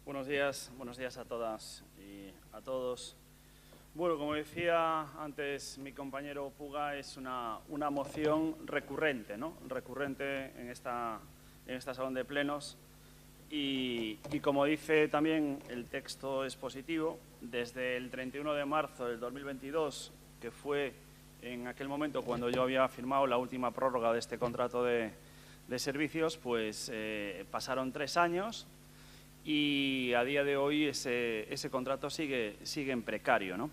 Buenos días a todas y a todos. Bueno, como decía antes mi compañero Puga, es una moción recurrente, ¿no? Recurrente en esta salón de plenos y como dice también el texto expositivo, desde el 31 de marzo del 2022, que fue en aquel momento cuando yo había firmado la última prórroga de este contrato de servicios, pues pasaron 3 años y a día de hoy ese contrato sigue en precario, ¿no?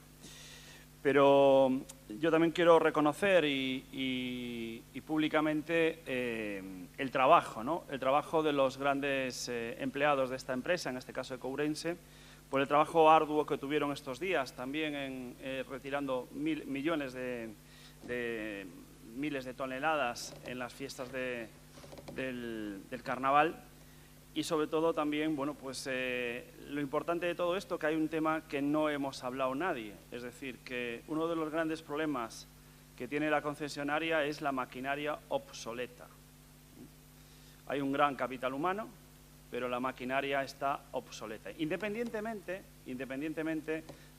Pero yo también quiero reconocer y públicamente el trabajo, ¿no? El trabajo de los grandes empleados de esta empresa, en este caso de Courense, por el trabajo arduo que tuvieron estos días, también retirando miles de toneladas en las fiestas del carnaval. Y sobre todo también, bueno, pues lo importante de todo esto, que hay un tema que no hemos hablado nadie. Es decir, que uno de los grandes problemas que tiene la concesionaria es la maquinaria obsoleta. Hay un gran capital humano, pero la maquinaria está obsoleta. Independientemente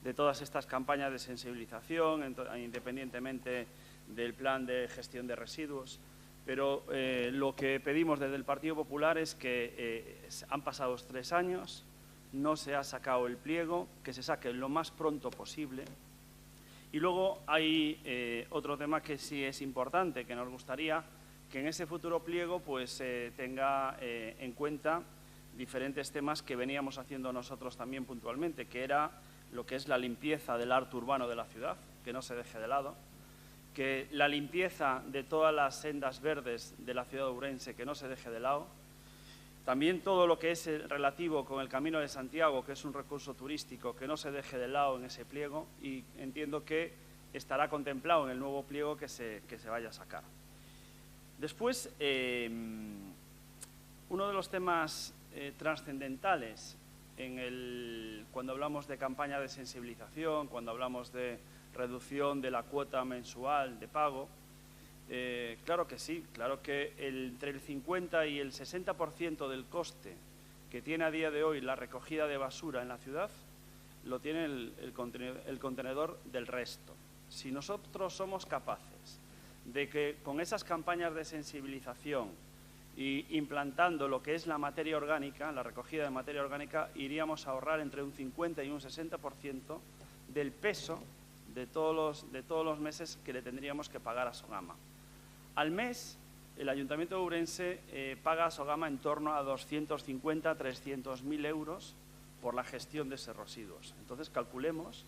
de todas estas campañas de sensibilización, independientemente del plan de gestión de residuos, pero lo que pedimos desde el Partido Popular es que han pasado 3 años, no se ha sacado el pliego, que se saque lo más pronto posible. Y luego hay otro tema que sí es importante, que nos gustaría que en ese futuro pliego pues tenga en cuenta diferentes temas que veníamos haciendo nosotros también puntualmente, que era lo que es la limpieza del arte urbano de la ciudad, que no se deje de lado, que la limpieza de todas las sendas verdes de la ciudad de Ourense, que no se deje de lado, también todo lo que es relativo con el Camino de Santiago, que es un recurso turístico, que no se deje de lado en ese pliego, y entiendo que estará contemplado en el nuevo pliego que se vaya a sacar. Después, uno de los temas trascendentales cuando hablamos de campaña de sensibilización, cuando hablamos de reducción de la cuota mensual de pago, claro que sí, claro que entre el 50 y el 60% del coste que tiene a día de hoy la recogida de basura en la ciudad lo tiene el contenedor del resto. Si nosotros somos capaces de que con esas campañas de sensibilización y implantando lo que es la materia orgánica, la recogida de materia orgánica, iríamos a ahorrar entre un 50 y un 60% del peso de todos los meses que le tendríamos que pagar a Sogama. Al mes, el Ayuntamiento de Ourense paga a Sogama en torno a 250 a 300.000 euros por la gestión de esos residuos. Entonces, calculemos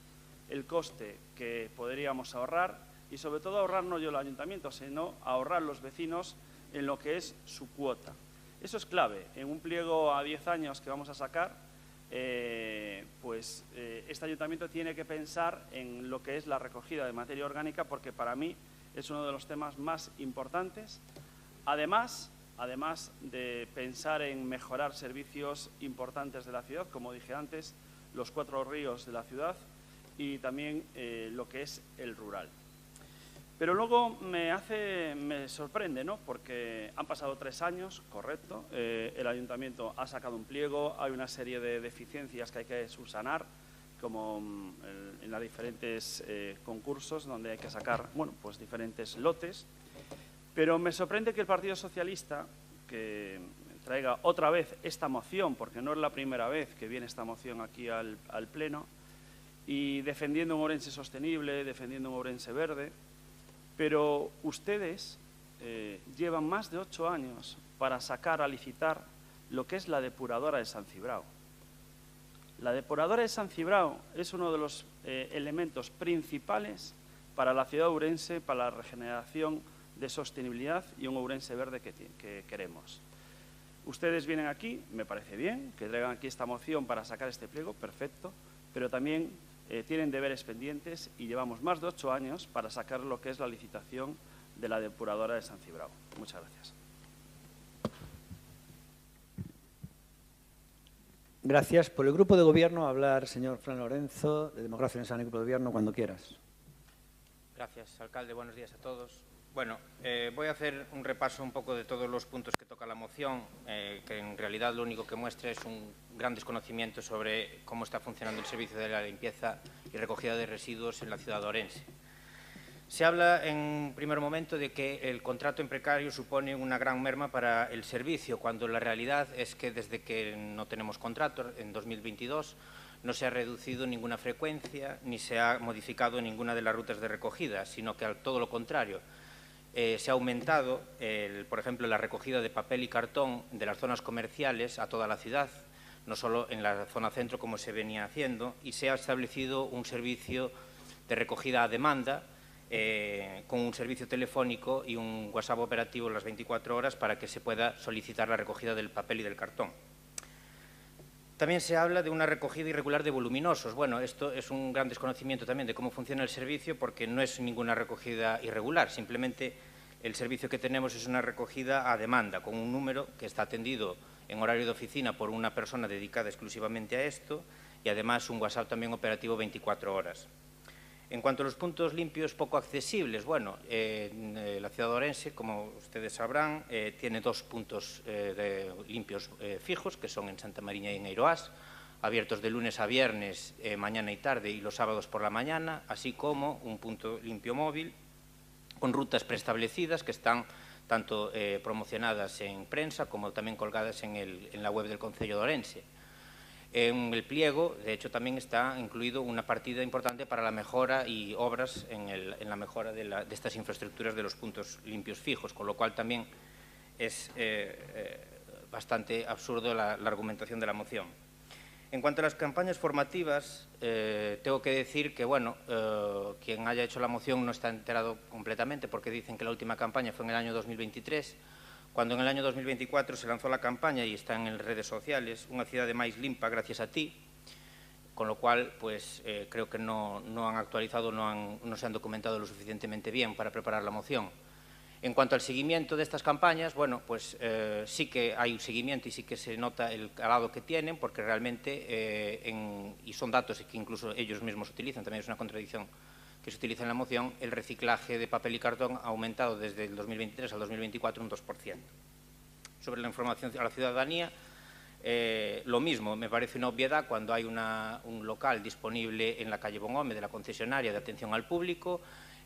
el coste que podríamos ahorrar y, sobre todo, ahorrar no yo el Ayuntamiento, sino ahorrar los vecinos en lo que es su cuota. Eso es clave. En un pliego a 10 años que vamos a sacar, este ayuntamiento tiene que pensar en lo que es la recogida de materia orgánica, porque para mí es uno de los temas más importantes, además de pensar en mejorar servicios importantes de la ciudad, como dije antes, los 4 ríos de la ciudad y también lo que es el rural. Pero luego me sorprende, ¿no? Porque han pasado 3 años, correcto, el ayuntamiento ha sacado un pliego, hay una serie de deficiencias que hay que subsanar, como en los diferentes concursos donde hay que sacar, bueno, pues diferentes lotes. Pero me sorprende que el Partido Socialista, que traiga otra vez esta moción, porque no es la primera vez que viene esta moción aquí al Pleno, y defendiendo un Ourense sostenible, defendiendo un Ourense verde. Pero ustedes llevan más de 8 años para sacar a licitar lo que es la depuradora de San Cibrao. La depuradora de San Cibrao es uno de los elementos principales para la ciudad de Ourense, para la regeneración de sostenibilidad y un Ourense verde que queremos. Ustedes vienen aquí, me parece bien, que traigan aquí esta moción para sacar este pliego, perfecto, pero también tienen deberes pendientes y llevamos más de 8 años para sacar lo que es la licitación de la depuradora de San Cibrao. Muchas gracias. Gracias. Por el Grupo de Gobierno, hablar señor Fran Lorenzo, de Democracia en el Grupo de Gobierno, cuando quieras. Gracias, alcalde. Buenos días a todos. Bueno, voy a hacer un repaso un poco de todos los puntos que toca la moción, que en realidad lo único que muestra es un gran desconocimiento sobre cómo está funcionando el servicio de la limpieza y recogida de residuos en la ciudad de Ourense. Se habla en un primer momento de que el contrato en precario supone una gran merma para el servicio, cuando la realidad es que desde que no tenemos contrato, en 2022, no se ha reducido ninguna frecuencia ni se ha modificado ninguna de las rutas de recogida, sino que todo lo contrario. Se ha aumentado, por ejemplo, la recogida de papel y cartón de las zonas comerciales a toda la ciudad, no solo en la zona centro como se venía haciendo, y se ha establecido un servicio de recogida a demanda con un servicio telefónico y un WhatsApp operativo las 24 horas para que se pueda solicitar la recogida del papel y del cartón. También se habla de una recogida irregular de voluminosos. Bueno, esto es un gran desconocimiento también de cómo funciona el servicio, porque no es ninguna recogida irregular, simplemente el servicio que tenemos es una recogida a demanda, con un número que está atendido en horario de oficina por una persona dedicada exclusivamente a esto, y además un WhatsApp también operativo 24 horas. En cuanto a los puntos limpios poco accesibles, bueno, la ciudad de Ourense, como ustedes sabrán, tiene 2 puntos limpios fijos, que son en Santa Mariña y en Eiroás, abiertos de lunes a viernes, mañana y tarde, y los sábados por la mañana, así como un punto limpio móvil, con rutas preestablecidas que están tanto promocionadas en prensa como también colgadas en la web del Concello de Ourense. En el pliego, de hecho, también está incluido una partida importante para la mejora y obras en la mejora de estas infraestructuras de los puntos limpios fijos, con lo cual también es bastante absurdo la argumentación de la moción. En cuanto a las campañas formativas, tengo que decir que, bueno, quien haya hecho la moción no está enterado completamente, porque dicen que la última campaña fue en el año 2023, cuando en el año 2024 se lanzó la campaña y está en redes sociales, Unha cidade máis limpa gracias a ti, con lo cual, pues, creo que no han actualizado, no se han documentado lo suficientemente bien para preparar la moción. En cuanto al seguimiento de estas campañas, bueno, pues sí que hay un seguimiento y sí que se nota el calado que tienen, porque realmente, y son datos que incluso ellos mismos utilizan, también es una contradicción que se utiliza en la moción, el reciclaje de papel y cartón ha aumentado desde el 2023 al 2024 un 2%. Sobre la información a la ciudadanía, lo mismo, me parece una obviedad cuando hay un local disponible en la calle Bonhome de la concesionaria de atención al público,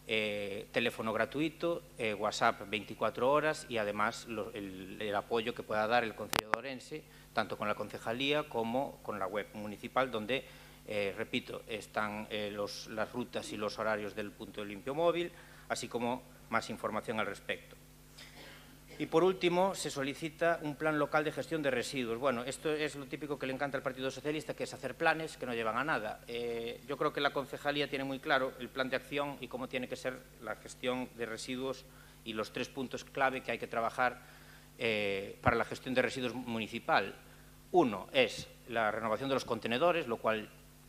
teléfono gratuito, WhatsApp 24 horas y además el apoyo que pueda dar el Concello de Ourense, tanto con la concejalía como con la web municipal, donde repito, están las rutas y los horarios del punto de limpio móvil, así como más información al respecto. Y por último, se solicita un plan local de gestión de residuos. Bueno, esto es lo típico que le encanta al Partido Socialista, que es hacer planes que no llevan a nada. Yo creo que la concejalía tiene muy claro el plan de acción y cómo tiene que ser la gestión de residuos y los 3 puntos clave que hay que trabajar para la gestión de residuos municipal. Uno es la renovación de los contenedores, lo cual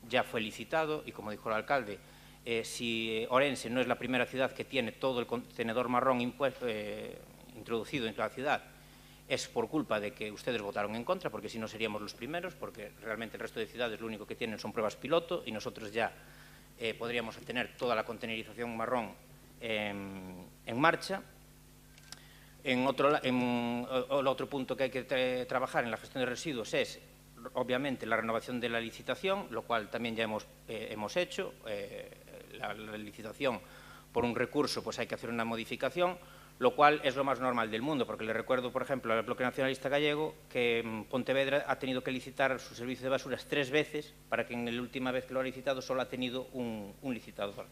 ya fue licitado y, como dijo el alcalde, si Ourense no es la primera ciudad que tiene todo el contenedor marrón introducido en la ciudad, es por culpa de que ustedes votaron en contra, porque si no seríamos los primeros, porque realmente el resto de ciudades lo único que tienen son pruebas piloto y nosotros ya podríamos tener toda la contenerización marrón en marcha. El otro punto que hay que trabajar en la gestión de residuos es, obviamente, la renovación de la licitación, lo cual también ya hemos hecho. La licitación por un recurso, pues hay que hacer una modificación, lo cual es lo más normal del mundo, porque le recuerdo, por ejemplo, al Bloque Nacionalista Gallego que Pontevedra ha tenido que licitar su servicio de basuras 3 veces para que en la última vez que lo ha licitado solo ha tenido un licitador.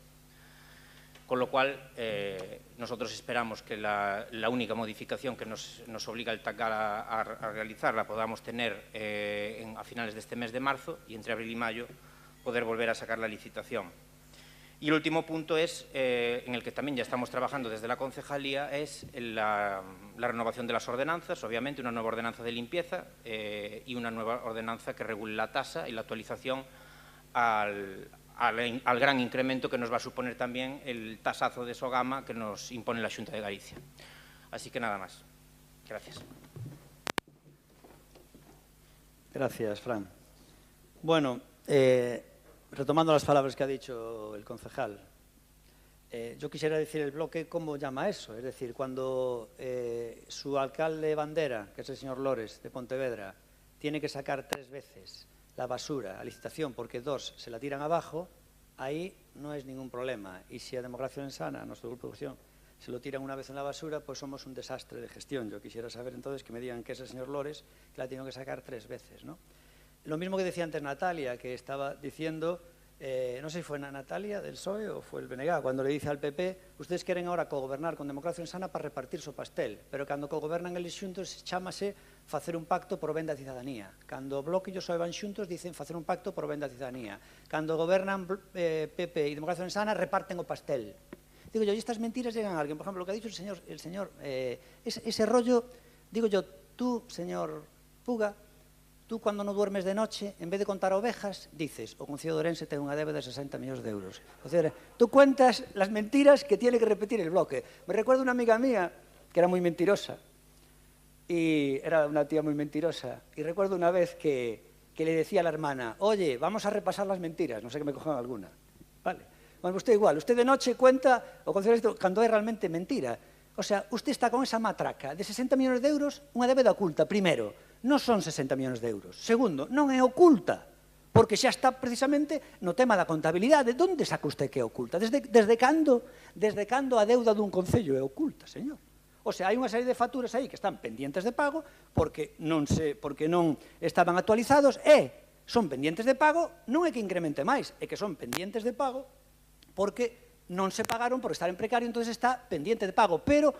Con lo cual, nosotros esperamos que la única modificación que nos obliga el TACAL a realizar la podamos tener a finales de este mes de marzo y entre abril y mayo poder volver a sacar la licitación. Y el último punto es, en el que también ya estamos trabajando desde la concejalía, es la renovación de las ordenanzas, obviamente una nueva ordenanza de limpieza y una nueva ordenanza que regule la tasa y la actualización al gran incremento que nos va a suponer también el tasazo de Sogama que nos impone la Xunta de Galicia. Así que nada más. Gracias. Gracias, Fran. Bueno, retomando las palabras que ha dicho el concejal, yo quisiera decir el bloque cómo llama eso. Es decir, cuando su alcalde bandera, que es el señor Lores de Pontevedra, tiene que sacar 3 veces la basura a licitación porque 2 se la tiran abajo, ahí no es ningún problema. Y si a Democracia Ourense, nuestra agrupación, se lo tiran una vez en la basura, pues somos un desastre de gestión. Yo quisiera saber entonces que me digan que es el señor Lores que la tiene que sacar 3 veces, ¿no? Lo mismo que decía antes Natalia, que estaba diciendo, no sé si fue Natalia del PSOE o fue el BNG, cuando le dice al PP, ustedes quieren ahora cogobernar con Democracia Ourense para repartir su pastel, pero cando cogobernan eles xuntos chámase facer un pacto por ben da cidadanía. Cando o Bloque e o PSOE van xuntos dicen facer un pacto por ben da cidadanía. Cando gobernan PP e Democracia Ourense reparten o pastel. Digo yo, y estas mentiras llegan a alguien. Por ejemplo, lo que ha dicho el señor ese rollo, digo yo, tú, señor Puga, tú cuando no duermes de noche, en vez de contar ovejas, dices, o Concello de Ourense ten unha débeda de 60 millóns de euros. O sea, tú cuentas las mentiras que tiene que repetir el Bloque. Me recuerdo una amiga mía que era muy mentirosa, y era una tía muy mentirosa, y recuerdo una vez que le decía a la hermana, oye, vamos a repasar las mentiras, no sé que me cojan alguna. Vale. Bueno, usted igual, usted de noche cuenta o Concello cuando é realmente mentira. O sea, usted está con esa matraca de 60 millóns de euros, unha débeda oculta, primero, non son 60 millóns de euros. Segundo, non é oculta, porque xa está precisamente no tema da contabilidade. Donde saca usted que é oculta? Desde cando a deuda dun concello é oculta, señor? O sea, hai unha serie de facturas aí que están pendientes de pago porque non estaban actualizados e son pendientes de pago, non é que incremente máis, é que son pendientes de pago porque non se pagaron por estar en precario, entón está pendiente de pago, pero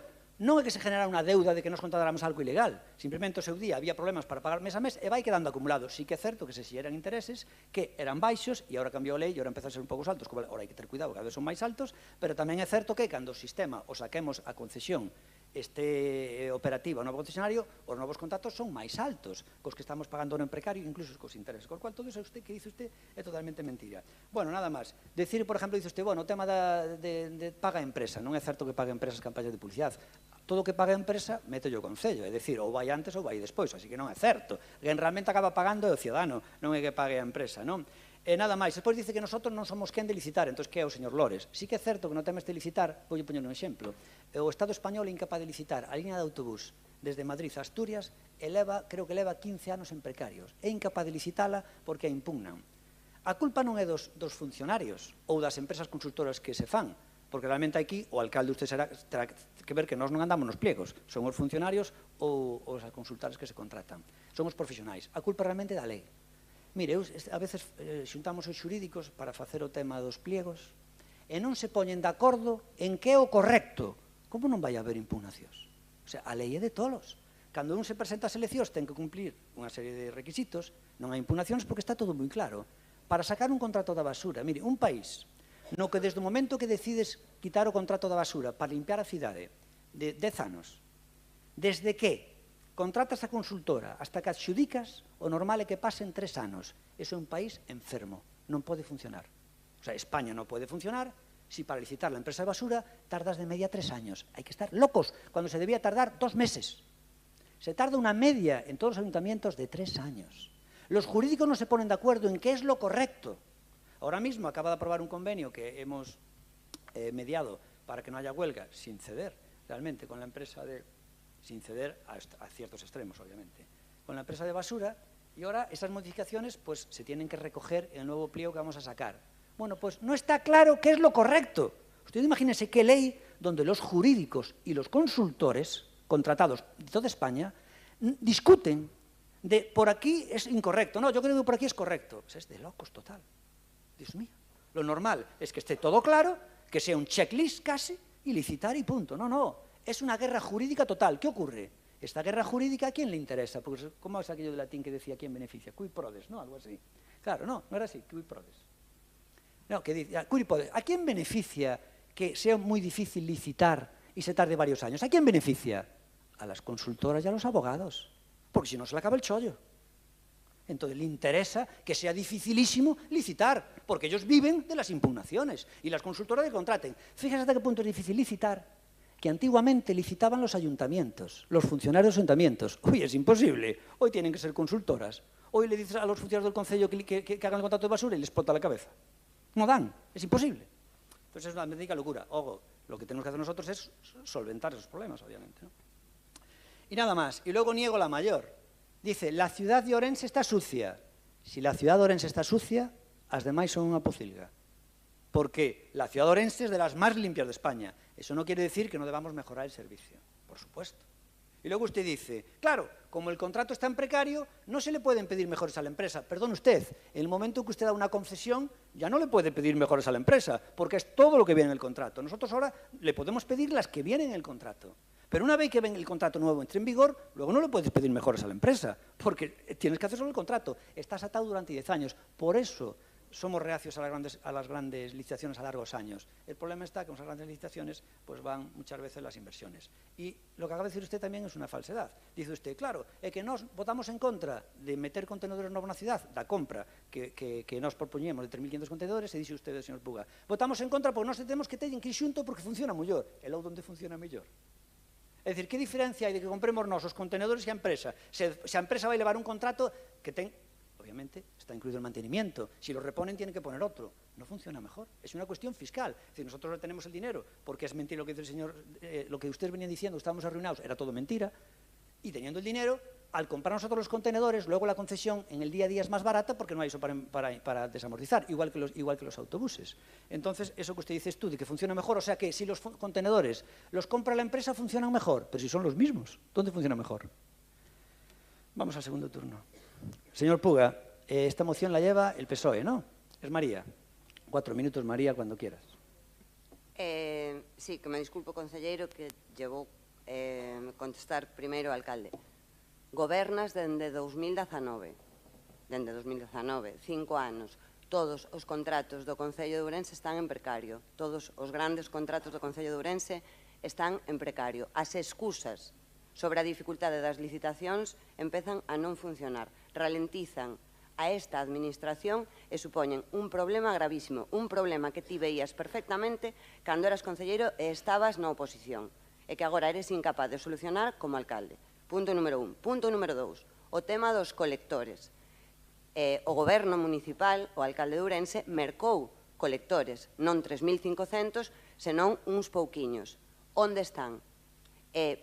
non é que se genera unha deuda de que nos contratáramos algo ilegal, simplemente o seu día había problemas para pagar mes a mes e vai quedando acumulado. Sí que é certo que se xeran intereses que eran baixos e agora cambiou a lei e agora empezan a ser un pouco altos, como agora hai que ter cuidado, cada vez son máis altos, pero tamén é certo que cando o sistema o saquemos a concesión este operativo o novo concesionario, os novos contratos son máis altos cos que estamos pagando en precario, incluso cos intereses, con cual todo eso que dice usted é totalmente mentira. Bueno, nada máis. Decir, por exemplo, dice usted, bueno, o tema de paga a empresa, non é certo que paga a empresa as campañas de publicidade. Todo o que paga a empresa, mételle o Concello, é dicir, ou vai antes ou vai despois, así que non é certo. Quen realmente acaba pagando é o ciudadano, non é que pague a empresa, non? E nada máis, despois dice que nosotros non somos quen de licitar, entón que é o señor Lores. Sí que é certo que no tema este licitar, vou poñer un exemplo, o Estado español é incapaz de licitar a liña de autobús desde Madrid a Asturias e creo que leva 15 anos en precarios. É incapaz de licitala porque a impugnan. A culpa non é dos funcionarios ou das empresas consultoras que se fan, porque realmente aquí o alcalde usted terá que ver que nós non andamos nos pliegos, son os funcionarios ou os consultores que se contratan. Son os profesionais. A culpa realmente é da lei. Mire, a veces xuntamos os xurídicos para facer o tema dos pliegos e non se poñen de acordo en que é o correcto. Como non vai haber impugnacións? O sea, a lei é de tolos. Cando un se presenta a seleccións ten que cumplir unha serie de requisitos, non hai impugnacións porque está todo moi claro. Para sacar un contrato da basura, mire, un país no que desde o momento que decides quitar o contrato da basura para limpiar a cidade de 10 anos, desde que contratas a consultora hasta que adxudicas, o normal é que pasen 3 anos. Eso é un país enfermo, non pode funcionar. O sea, España non pode funcionar si para licitar la empresa de basura tardas de media 3 años. Hai que estar locos, cuando se debía tardar 2 meses. Se tarda una media en todos los ayuntamientos de 3 años. Los jurídicos no se ponen de acuerdo en qué es lo correcto. Ahora mismo acaba de aprobar un convenio que hemos mediado para que no haya huelga, sin ceder realmente con la empresa sin ceder a ciertos extremos, obviamente, con la empresa de basura, y ahora esas modificaciones pues se tienen que recoger en el nuevo pliego que vamos a sacar. Bueno, pues no está claro qué es lo correcto. Usted imagínese qué ley donde los jurídicos y los consultores contratados de toda España discuten de por aquí es incorrecto, no, yo creo que por aquí es correcto. Pues es de locos total. Dios mío. Lo normal es que esté todo claro, que sea un checklist casi, y licitar y punto. No, no. Es una guerra jurídica total. ¿Qué ocurre? Esta guerra jurídica, ¿a quién le interesa? Porque, ¿cómo es aquello de latín que decía quién beneficia? Cui prodest, ¿no? Algo así. Claro, no era así, cui prodest. No, que dice, cui prodest. ¿A quién beneficia que sea muy difícil licitar y se tarde varios años? ¿A quién beneficia? A las consultoras y a los abogados. Porque si no se le acaba el chollo. Entonces le interesa que sea dificilísimo licitar, porque ellos viven de las impugnaciones y las consultoras que contraten. Fíjese hasta qué punto es difícil licitar, que antiguamente licitaban los ayuntamientos, los funcionarios de los ayuntamientos. Hoy es imposible, hoy tienen que ser consultoras. Hoy le dices a los funcionarios del concello que hagan el contrato de basura y les explota la cabeza. No dan, es imposible. Entonces es una auténtica locura. Ojo, lo que tenemos que hacer nosotros es solventar esos problemas, obviamente, ¿no? Y nada más. Y luego niego la mayor. Dice, la ciudad de Ourense está sucia. Si la ciudad de Ourense está sucia, as demais son unha pocilga. Porque la ciudad de Ourense es de las más limpias de España. Eso no quiere decir que no debamos mejorar el servicio, por supuesto. Y luego usted dice, claro, como el contrato está en precario, no se le pueden pedir mejoras a la empresa. Perdone usted, en el momento que usted da una concesión, ya no le puede pedir mejoras a la empresa, porque es todo lo que viene en el contrato. Nosotros ahora le podemos pedir las que vienen en el contrato. Pero una vez que el contrato nuevo entre en vigor, luego no le puedes pedir mejoras a la empresa, porque tienes que hacer solo el contrato. Estás atado durante 10 años. Por eso somos reacios a las grandes licitaciones a largos años. El problema está que con esas grandes licitaciones pues van muchas veces las inversiones. Y lo que acaba de decir usted también es una falsedad. Dice usted, claro, é que nós votamos en contra de meter contenedores novos na cidade, da compra que nós propoñemos de 3.500 contenedores, e dixe usted, señor Puga, votamos en contra porque nós temos que teñen que ir xunto porque funciona mellor. E logo onde funciona mellor? É dicir, que diferencia hai de que compremos nós os contenedores e a empresa? Se a empresa vai levar un contrato que ten, obviamente, está incluido el mantenimiento. Si lo reponen, tienen que poner otro. No funciona mejor. Es una cuestión fiscal. Es decir, nosotros no tenemos el dinero, porque es mentira lo que dice el señor, lo que ustedes venían diciendo, estábamos arruinados, era todo mentira. Y teniendo el dinero, al comprar nosotros los contenedores, luego la concesión en el día a día es más barata porque no hay eso para desamortizar, igual que los autobuses. Entonces, eso que usted dice tú, de que funciona mejor, o sea que si los contenedores los compra la empresa, funcionan mejor, pero si son los mismos, ¿dónde funciona mejor? Vamos al segundo turno. Señor Puga, esta moción la lleva el PSOE, ¿no? Es María. 4 minutos, María, cuando quieras. Sí, que me disculpo, concelleiro, que llevou contestar primeiro ao alcalde. Gobernas dende 2019, 5 anos. Todos os contratos do Concello de Ourense están en precario. Todos os grandes contratos do Concello de Ourense están en precario. As excusas sobre a dificultade das licitacións empezan a non funcionar. Ralentizan a esta administración e supoñen un problema gravísimo, un problema que ti veías perfectamente cando eras concelleiro e estabas na oposición, e que agora eres incapaz de solucionar como alcalde. Punto número 1. Punto número 2. O tema dos colectores. O goberno municipal, o alcalde de Ourense, mercou colectores, non 3.500, senón uns pouquiños. Onde están?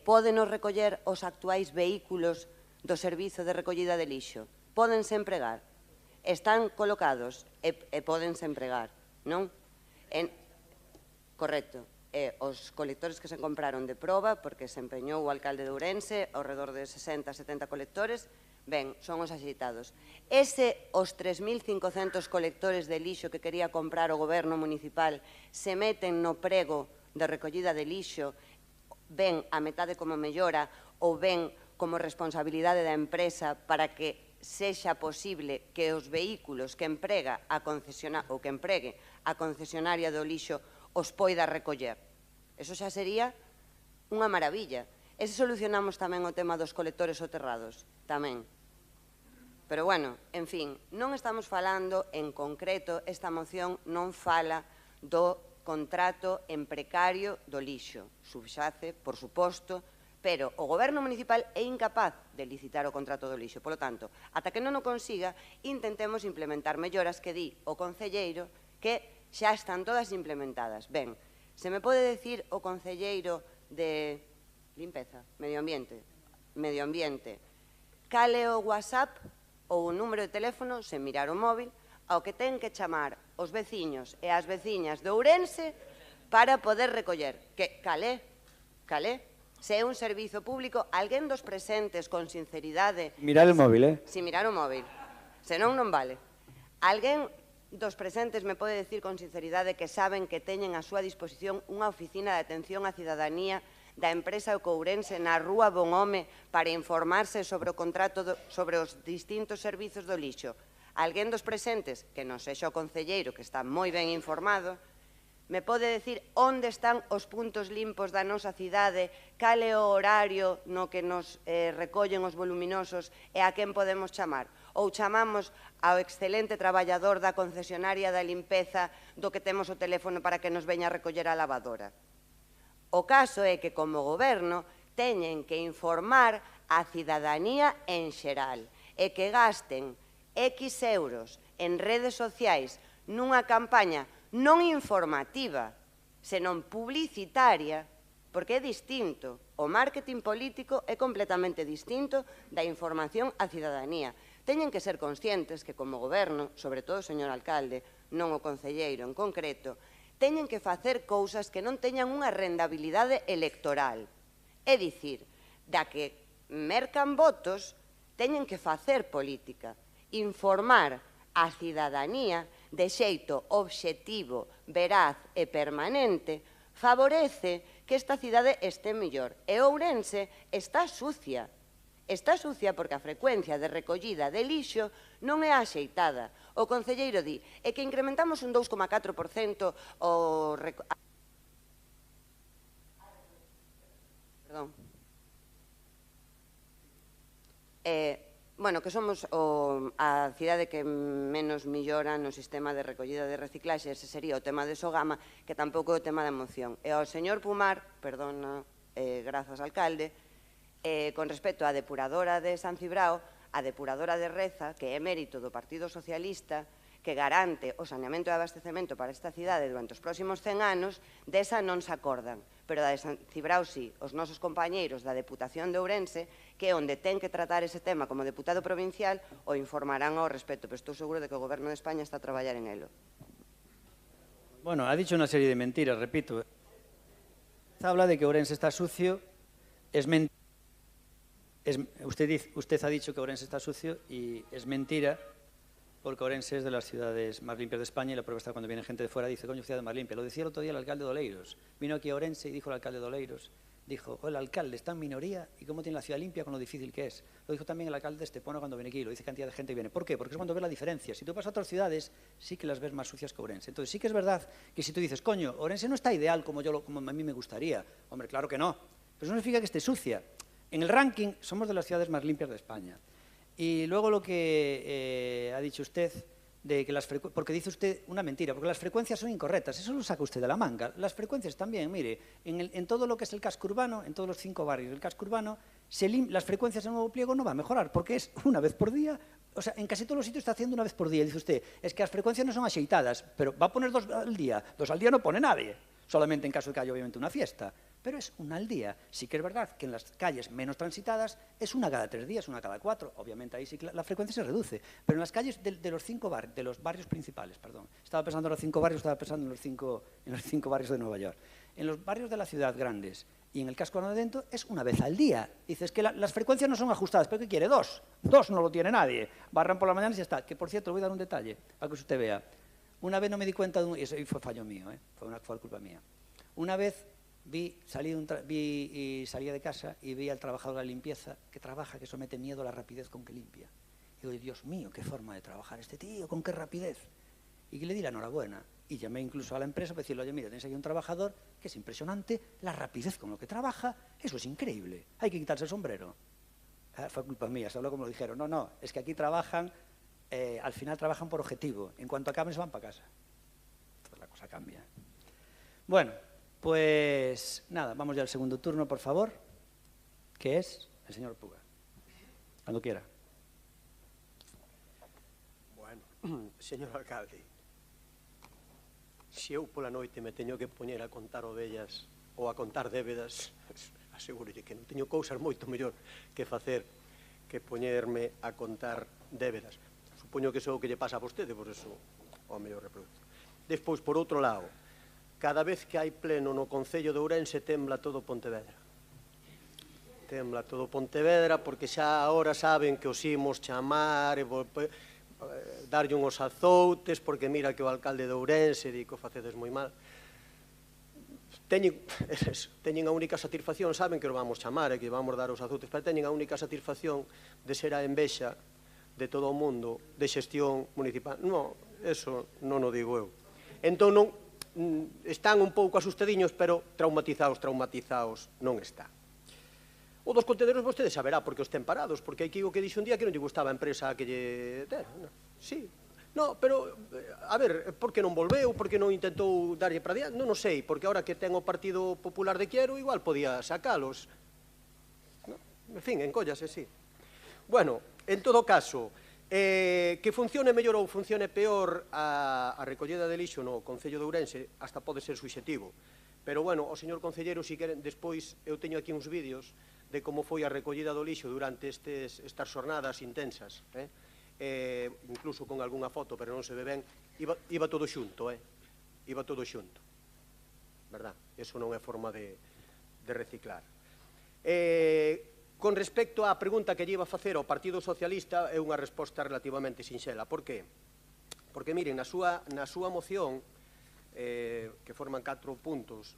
Pódenos recoller os actuais vehículos do servizo de recollida de lixo? Pódense empregar? Están colocados e pódense empregar, non? Correcto. Os colectores que se compraron de proba, porque se empeñou o alcalde de Ourense, ao redor de 60-70 colectores, ben, son os axeitados. Os 3.500 colectores de lixo que quería comprar o goberno municipal se meten no prego de recollida de lixo, ven a metade como mellora ou ven como responsabilidade da empresa para que sexa posible que os vehículos que emprega a concesionaria ou que empregue a concesionaria do lixo os poida recoller. Eso xa sería unha maravilla. E se solucionamos tamén o tema dos colectores soterrados? Tamén. Pero, bueno, en fin, non estamos falando en concreto, esta moción non fala do contrato en precario do lixo. Subxace, por suposto, pero o goberno municipal é incapaz de licitar o contrato do lixo. Polo tanto, ata que non o consiga, intentemos implementar melloras que di o concelleiro que xa están todas implementadas. Ben, se me pode decir o concelleiro de limpeza, medio ambiente, cal é o WhatsApp ou o número de teléfono, sen mirar o móvil, ao que ten que chamar os veciños e as veciñas de Ourense para poder recoller. Cal é? Se é un servizo público, alguén dos presentes con sinceridade... Mirar o móvil, Si mirar o móvil, senón non vale. Alguén dos presentes me pode decir con sinceridade que saben que teñen a súa disposición unha oficina de atención á cidadanía da empresa Ourense na Rúa Bon Home para informarse sobre o contrato sobre os distintos servizos do lixo. Alguén dos presentes, que non sexa o concelleiro, que está moi ben informado, me pode decir onde están os puntos limpos da nosa cidade, cal é o horario no que nos recollen os voluminosos e a quen podemos chamar? Ou chamamos ao excelente traballador da concesionaria da limpeza do que temos o teléfono para que nos veña a recoller a lavadora? O caso é que, como goberno, teñen que informar a cidadanía en xeral e que gasten X euros en redes sociais nunha campaña non informativa, senón publicitaria, porque é distinto. O marketing político é completamente distinto da información á cidadanía. Teñen que ser conscientes que, como goberno, sobre todo o señor alcalde, non o concelleiro en concreto, teñen que facer cousas que non teñan unha rendabilidade electoral. É dicir, da que mercan votos, teñen que facer política, informar a cidadanía de xeito obxectivo, veraz e permanente, favorece que esta cidade este mellor. E Ourense está sucia. Está sucia porque a frecuencia de recollida de lixo non é axeitada. O concelleiro di é que incrementamos un 2,4% o... Perdón. Bueno, que somos a cidade que menos millora no sistema de recollida de reciclaxe, ese sería o tema de Sogama, que tampouco é o tema da moción. E ao señor Pumar, perdona, grazas alcalde, con respecto á depuradora de San Cibrao, a depuradora de Reza, que é mérito do Partido Socialista, que garante o saneamento e abastecemento para esta cidade durante os próximos 100 anos, desa non se acordan. Pero da de San Cibrao sí, os nosos compañeiros da Deputación de Ourense, que é onde ten que tratar ese tema como deputado provincial, o informarán ao respecto, pero estou seguro de que o Goberno de España está a traballar en elo. Bueno, ha dicho una serie de mentiras, repito. Habla de que Ourense está sucio, es mentira. Usted ha dicho que Ourense está sucio y es mentira, porque Ourense es de las ciudades más limpias de España y la prueba está cuando viene gente de fuera, dice, coño, ciudad más limpia. Lo decía el otro día el alcalde de Oleiros. Vino aquí a Ourense y dijo el alcalde de Oleiros, dijo, el alcalde está en minoría y cómo tiene la ciudad limpia con lo difícil que es. Lo dijo también el alcalde de Estepona cuando viene aquí, lo dice cantidad de gente que viene. ¿Por qué? Porque es cuando ves la diferencia. Si tú vas a otras ciudades, sí que las ves más sucias que Ourense. Entonces sí que es verdad que si tú dices, coño, Ourense no está ideal como a mí me gustaría. Hombre, claro que no. Pero eso no significa que esté sucia. En el ranking somos de las ciudades más limpias de España. Y luego lo que ha dicho usted, de que porque dice usted una mentira, porque las frecuencias son incorrectas, eso lo saca usted de la manga. Las frecuencias también, mire, en todo lo que es el casco urbano, en todos los 5 barrios del casco urbano, las frecuencias en el nuevo pliego no van a mejorar, porque es una vez por día, o sea, en casi todos los sitios está haciendo una vez por día. Dice usted, es que las frecuencias no son axeitadas, pero va a poner 2 al día. 2 al día no pone nadie, solamente en caso de que haya obviamente una fiesta. Pero es una al día. Sí que es verdad que en las calles menos transitadas es una cada 3 días, una cada 4. Obviamente ahí sí que la frecuencia se reduce. Pero en las calles de los barrios principales, perdón. Estaba pensando en los 5 barrios, estaba pensando en los cinco barrios de Nueva York. En los barrios de la ciudad grandes y en el casco urbano de dentro es una vez al día. Dices que las frecuencias no son ajustadas, pero ¿qué quiere? 2. 2 no lo tiene nadie. Barran por la mañana y ya está. Que por cierto, le voy a dar un detalle para que usted vea. Una vez no me di cuenta de y eso fue fallo mío, fue culpa mía. Una vez salía de casa y vi al trabajador de la limpieza que trabaja, que somete miedo a la rapidez con que limpia. Y digo, Dios mío, qué forma de trabajar este tío, con qué rapidez. Y le di la enhorabuena. Y llamé incluso a la empresa para decirle, oye, mira, tenéis aquí un trabajador que es impresionante, la rapidez con lo que trabaja, eso es increíble, hay que quitarse el sombrero. Fue culpa mía, se habló como lo dijeron. No, es que aquí trabajan, al final trabajan por objetivo. En cuanto acaben se van para casa. Entonces la cosa cambia. Bueno. Pues nada, vamos ya al segundo turno, por favor, que es el señor Puga. Cuando quiera. Bueno, señor alcalde, se eu pola noite me teño que poñer a contar ovellas ou a contar débedas, asegúrolle que non teño cousas moito mellor que facer que poñerme a contar débedas. Supoño que iso é o que lle pasa a vostede, por eso o mellor reproduzo. Despois, por outro lado, cada vez que hai pleno no Concello de Ourense tembla todo Pontevedra. Tembla todo Pontevedra porque xa agora saben que os imos chamar e darlle uns azoutes porque mira que o alcalde de Ourense di que o facedes moi mal. Teñen a única satisfacción, saben que os vamos chamar e que vamos dar os azoutes, pero teñen a única satisfacción de ser a envexa de todo o mundo de xestión municipal. Non, eso non o digo eu. Entón non están un pouco asustadiños, pero traumatizados non está. O dos contenedores vostede saberá porque os ten parados, porque aquí o que dixo un día que non lle gustaba a empresa que lle ten. Sí. No, pero, a ver, por que non volveu, por que non intentou darlle para diante? Non o sei, porque ahora que ten o Partido Popular de Quiero, igual podía sacalos. En fin, encóllase, sí. Bueno, en todo caso, que funcione mellor ou funcione peor a recollida de lixo no Concello de Ourense hasta pode ser subxectivo. Pero, bueno, o señor concelleiro, si queren, despois eu teño aquí uns vídeos de como foi a recollida do lixo durante estas xornadas intensas, incluso con algunha foto, pero non se ve ben, iba todo xunto, iba todo xunto, verdad? Eso non é forma de reciclar. Con respecto á pregunta que lle iba a facer ao Partido Socialista, é unha resposta relativamente sinxela. Por que? Porque, miren, na súa moción, que forman 4 puntos,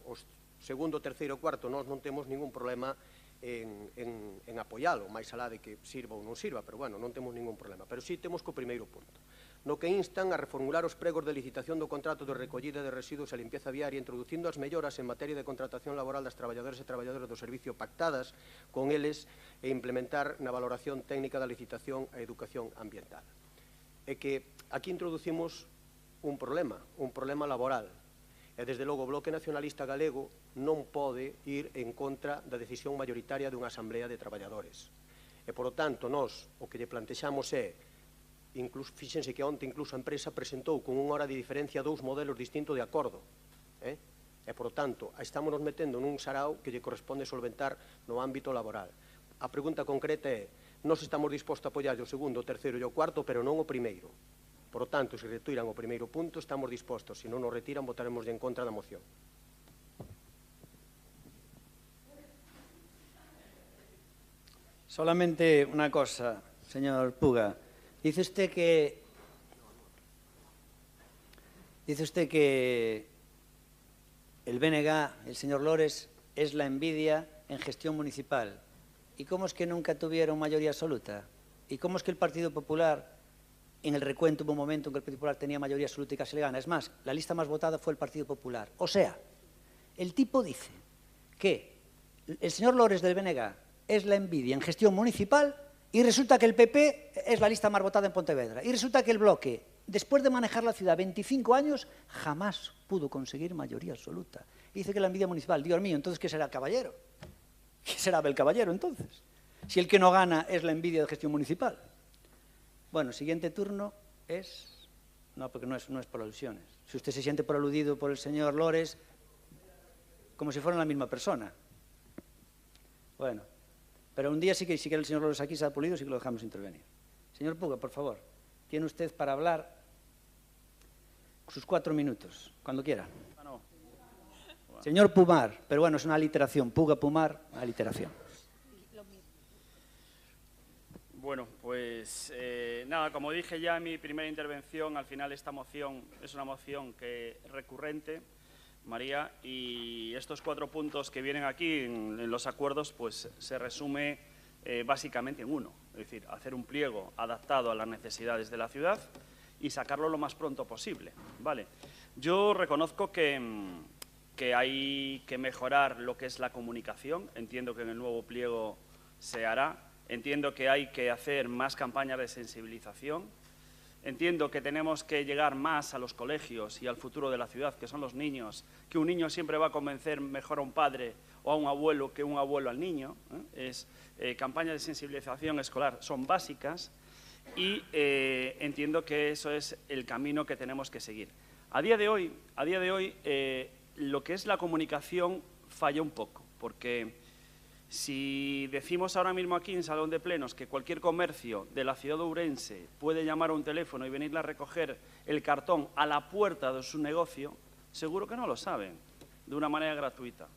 os segundo, terceiro e cuarto, nós non temos ningún problema en apoialo, máis alá de que sirva ou non sirva, pero, bueno, non temos ningún problema. Pero sí temos co primeiro punto, no que instan a reformular os pregos de licitación do contrato de recollida de residuos e limpieza viaria, introducindo as melloras en materia de contratación laboral das traballadoras e traballadores do servicio pactadas con eles e implementar na valoración técnica da licitación a educación ambiental. É que aquí introducimos un problema laboral, e desde logo o Bloque Nacionalista Galego non pode ir en contra da decisión mayoritaria dunha asamblea de traballadores. E, por lo tanto, nós o que lle plantexamos é, fíxense que onte incluso a empresa presentou con unha hora de diferencia 2 modelos distintos de acordo, e, por lo tanto, estámonos metendo nun sarao que lle corresponde solventar no ámbito laboral. A pregunta concreta é, nós estamos dispostos a apoiar o segundo, o terceiro e o cuarto, pero non o primeiro. Por lo tanto, se retiran o primeiro punto, estamos dispostos. Se non o retiran, votaremos en contra da moción. Solamente unha cosa, señor Puga. Dice usted que el BNG, el señor Lores, es la envidia en gestión municipal. ¿Y cómo es que nunca tuvieron mayoría absoluta? ¿Y cómo es que el Partido Popular, en el recuento hubo un momento en que el Partido Popular tenía mayoría absoluta y casi le gana? Es más, la lista más votada fue el Partido Popular. O sea, el tipo dice que el señor Lores del BNG es la envidia en gestión municipal y resulta que el PP es la lista más votada en Pontevedra. Y resulta que el Bloque, después de manejar la ciudad 25 años, jamás pudo conseguir mayoría absoluta. Y dice que la envidia municipal. Dios mío, entonces, ¿qué será caballero? ¿Qué será el caballero, entonces? Si el que no gana es la envidia de gestión municipal. Bueno, siguiente turno es... No, porque no es por alusiones. Si usted se siente por aludido por el señor Lores, como si fueran la misma persona. Bueno, pero un día sí que el señor Lores aquí se ha pulido, sí que lo dejamos intervenir. Señor Puga, por favor, tiene usted para hablar sus 4 minutos, cuando quiera. Señor Pumar, pero bueno, es una aliteración. Puga, Pumar, una aliteración. Bueno, pues nada, como dije ya en mi primera intervención, al final esta moción es una moción recurrente, María, y estos 4 puntos que vienen aquí en los acuerdos, pues se resume básicamente en uno, es decir, hacer un pliego adaptado a las necesidades de la ciudad y sacarlo lo más pronto posible, ¿vale? Yo reconozco que hay que mejorar lo que es la comunicación, entiendo que en el nuevo pliego se hará. Entiendo que hay que hacer más campañas de sensibilización. Entiendo que tenemos que llegar más a los colegios y al futuro de la ciudad, que son los niños, que un niño siempre va a convencer mejor a un padre o a un abuelo que un abuelo al niño. Campañas de sensibilización escolar son básicas y entiendo que eso es el camino que tenemos que seguir. A día de hoy, lo que es la comunicación falla un poco, porque si decimos ahora mismo aquí en Salón de Plenos que cualquier comercio de la ciudad de Ourense puede llamar a un teléfono y venirle a recoger el cartón a la puerta de su negocio, seguro que no lo saben, de una manera gratuita.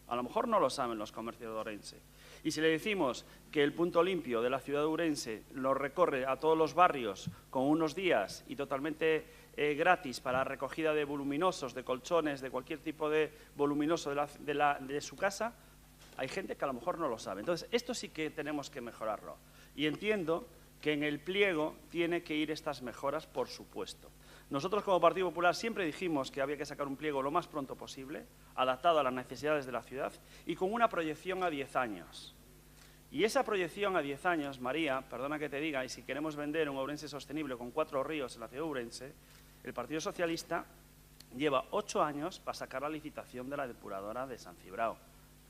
A lo mejor no lo saben los comercios de Ourense. Y si le decimos que el punto limpio de la ciudad de Ourense lo recorre a todos los barrios con unos días y totalmente gratis para recogida de voluminosos, de colchones, de cualquier tipo de voluminoso de su casa, hay gente que a lo mejor no lo sabe. Entonces, esto sí que tenemos que mejorarlo. Y entiendo que en el pliego tiene que ir estas mejoras, por supuesto. Nosotros, como Partido Popular, siempre dijimos que había que sacar un pliego lo más pronto posible, adaptado a las necesidades de la ciudad y con una proyección a 10 años. Y esa proyección a 10 años, María, perdona que te diga, y si queremos vender un Ourense sostenible con 4 ríos en la ciudad de Ourense, el Partido Socialista lleva 8 años para sacar la licitación de la depuradora de San Cibrao.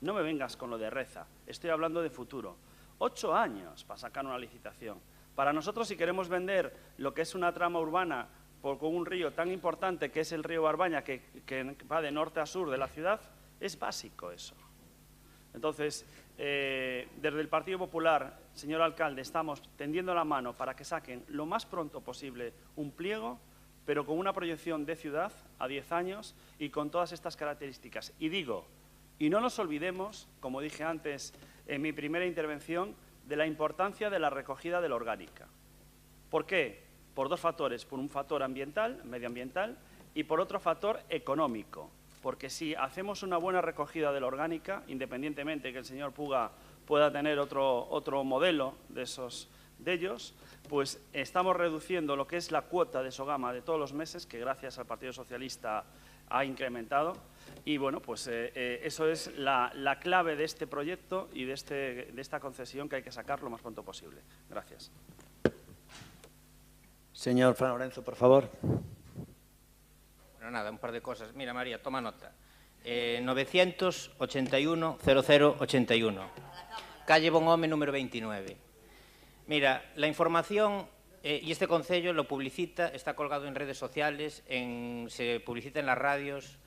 No me vengas con lo de Reza, estoy hablando de futuro. 8 años para sacar una licitación. Para nosotros, si queremos vender lo que es una trama urbana con un río tan importante que es el río Barbaña, que va de norte a sur de la ciudad, es básico eso. Entonces, desde el Partido Popular, señor alcalde, estamos tendiendo la mano para que saquen lo más pronto posible un pliego, pero con una proyección de ciudad a 10 años y con todas estas características. Y digo, y no nos olvidemos, como dije antes en mi primera intervención, de la importancia de la recogida de la orgánica. ¿Por qué? Por 2 factores. Por un factor ambiental, medioambiental, y por otro factor económico. Porque si hacemos una buena recogida de la orgánica, independientemente de que el señor Puga pueda tener otro modelo de ellos, pues estamos reduciendo lo que es la cuota de Sogama de todos los meses, que gracias al Partido Socialista ha incrementado. Y bueno, pues eso es la clave de este proyecto y de esta concesión que hay que sacar lo más pronto posible. Gracias. Señor Fran Lorenzo, por favor. Bueno, nada, un par de cosas. Mira, María, toma nota. 981-0081. Calle Bonhome, número 29. Mira, la información y este concello lo publicita, está colgado en redes sociales, se publicita en las radios,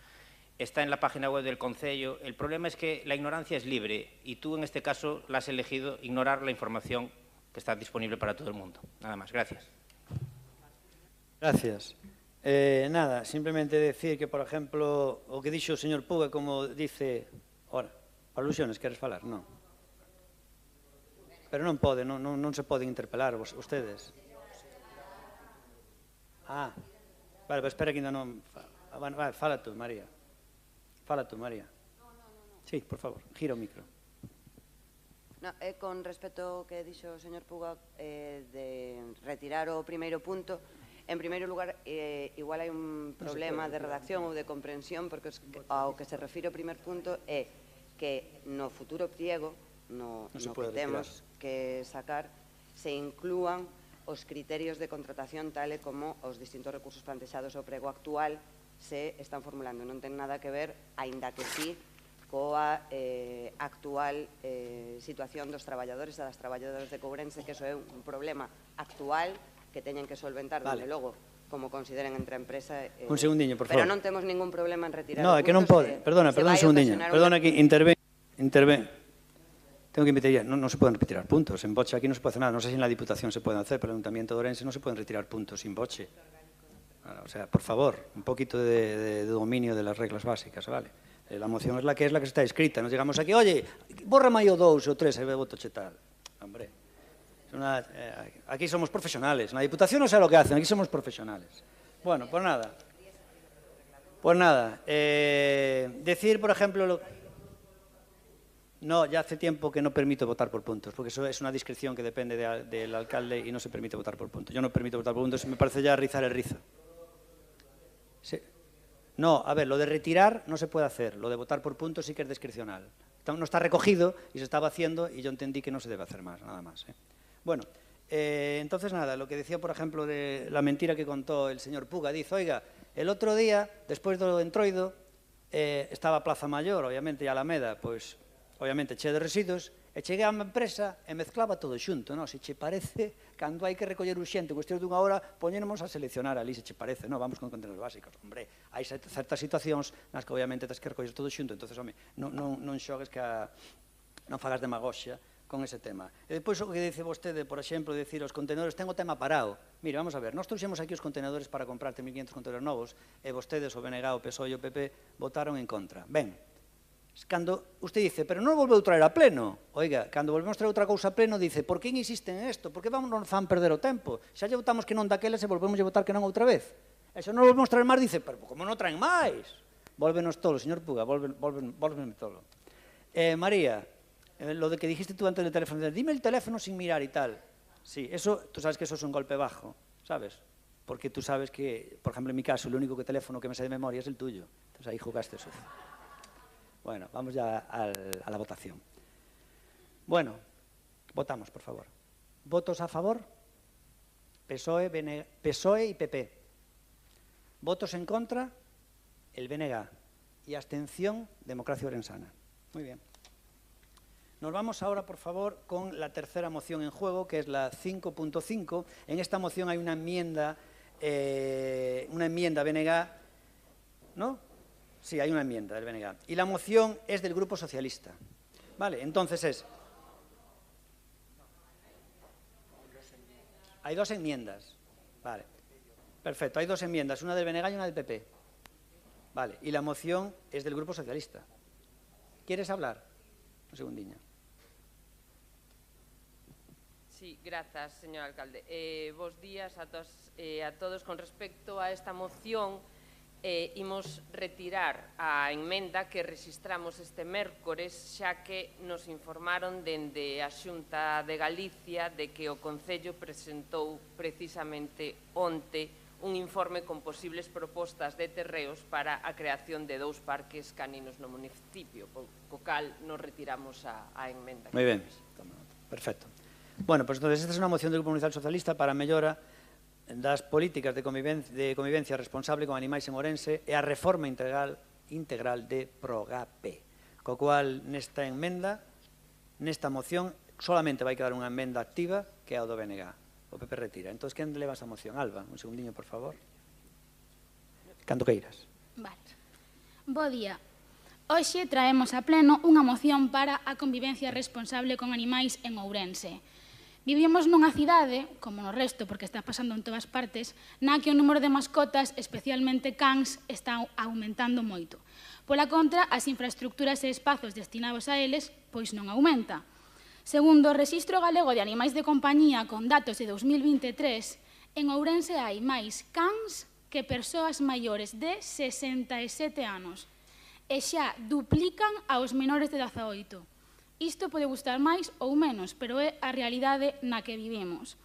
está en la página web del concello. El problema es que la ignorancia es libre y tú en este caso la has elegido ignorar la información que está disponible para todo el mundo. Nada más, gracias. Gracias. Nada, simplemente decir que, por ejemplo, o que dixo o señor Puga, como dice... Ora, alusiones, queres falar? Non. Pero non pode, non se poden interpelar ustedes. Vale, pero espera que ainda non... Vale, fala tú, María. Fala tú, María. Sí, por favor, gira o micro. Con respecto ao que dixo o señor Puga de retirar o primeiro punto, en primeiro lugar, igual hai un problema de redacción ou de comprensión, porque ao que se refire o primer punto é que no futuro pliego, no que temos que sacar, se inclúan os criterios de contratación tal e como os distintos recursos plantexados ao prego actual se están formulando. Non ten nada que ver, aínda que sí, coa actual situación dos traballadores e das traballadoras de Courense, que iso é un problema actual que teñen que solventar, desde logo, como consideren entre a empresa. Un segundiño, por favor. Pero non temos ningún problema en retirar No, é que non pode. Perdona un segundiño. Perdona que interven. Tengo que retirar. Non se poden retirar puntos. En boche aquí non se pode hacer nada. Non sei se en la Diputación se poden hacer, pero en el Ayuntamiento de Ourense non se poden retirar puntos sin boche. O sea, por favor, un poquito de dominio de las reglas básicas, ¿vale? La moción es la que está escrita. Nos llegamos aquí, oye, bórrame o 2 o 3 e voto che tal. Hombre, aquí somos profesionales. En la Diputación no sé lo que hacen, aquí somos profesionales. Bueno, pues nada. Decir, por ejemplo... No, ya hace tiempo que no permito votar por puntos, porque eso es una discreción que depende del alcalde y no se permite votar por puntos. Yo no permito votar por puntos, me parece ya rizar el rizo. Sí. No, a ver, lo de retirar no se puede hacer, lo de votar por puntos sí que es discrecional. No está recogido y se estaba haciendo y yo entendí que no se debe hacer más, nada más. Bueno, entonces nada, lo que decía, por ejemplo, de la mentira que contó el señor Puga, dice, oiga, el otro día, después de lo de Entroido, estaba Plaza Mayor, obviamente, e Alameda, pois, obviamente, chea de residuos, e cheguei a unha empresa e mezclaba todo xunto, non? Se che parece, cando hai que recoller urxente, cuestión dunha hora, poñémonos a seleccionar ali, se che parece, non? Vamos con contenedores básicos. Hombre, hai certas situacións nas que, obviamente, tens que recoller todo xunto, entonces, home, non xogues que non fagas demagoxia con ese tema. E depois, o que dice vostede, por exemplo, decir os contenedores, ten o tema parado. Mire, vamos a ver, nós trouxemos aquí os contenedores para comprar 3.500 contenedores novos e vostedes, o BNG, o PSOE e o PP, votaron en contra. Ben, cando usted dice, pero non volveu traer a pleno. Oiga, cando volvemos traer outra cousa a pleno, dice, por que insisten en isto? Por que non fan perder o tempo? Xa lle votamos que non daqueles e volvemos a votar que non outra vez. E se non volvemos traer máis, dice, pero como non traen máis? Volvenos tolo, señor Puga, volvenme tolo. María, lo de que dijiste tú antes del teléfono, dime el teléfono sin mirar y tal. Sí, eso, tú sabes que eso es un golpe bajo, ¿sabes? Porque tú sabes que, por ejemplo, en mi caso, el único teléfono que me sé de memoria es el tuyo. Entonces ahí jugaste sucio. Bueno, vamos ya a la votación. Bueno, votamos, por favor. ¿Votos a favor? PSOE y PP. ¿Votos en contra? El BNG. Y abstención, Democracia Orensana. Muy bien. Nos vamos ahora, por favor, con la tercera moción en juego, que es la 5.5. En esta moción hay una enmienda BNG, ¿no? Sí, hay una enmienda del BNG. Y la moción es del Grupo Socialista. Vale, entonces es... Hay dos enmiendas. Vale, perfecto, hay dos enmiendas, una del BNG y una del PP. Vale, y la moción es del Grupo Socialista. ¿Quieres hablar? Un segundinho. Sí, grazas, señor alcalde. Bos días a todos. Con respecto a esta moción, imos retirar a emenda que registramos este mércores, xa que nos informaron dende a Xunta de Galicia de que o Concello presentou precisamente onte un informe con posibles propostas de terreos para a creación de 2 parques caninos no municipio, co cal nos retiramos a emenda. Moi ben, perfecto. Bueno, pues entonces esta es una moción del Grupo Municipal Socialista para a mellora das políticas de convivencia responsable con animais en Ourense e a reforma integral de Progape. Co cual, nesta enmenda, nesta moción, solamente vai quedar unha enmenda activa que é a do BNG. O PP retira. Entón, quen leva esa moción? Alba, un segundiño, por favor. Cando queiras. Vale. Bo día. Hoxe traemos a pleno unha moción para a convivencia responsable con animais en Ourense. Vivimos nunha cidade, como no resto, porque está pasando en todas partes, na que o número de mascotas, especialmente cans, está aumentando moito. Pola contra, as infraestructuras e espazos destinados a eles, pois non aumenta. Segundo o Rexistro Galego de Animais de Compañía, con datos de 2023, En Ourense hai máis cans que persoas maiores de 67 anos e xa duplican aos menores de 18. Isto pode gustar máis ou menos, pero é a realidade na que vivimos.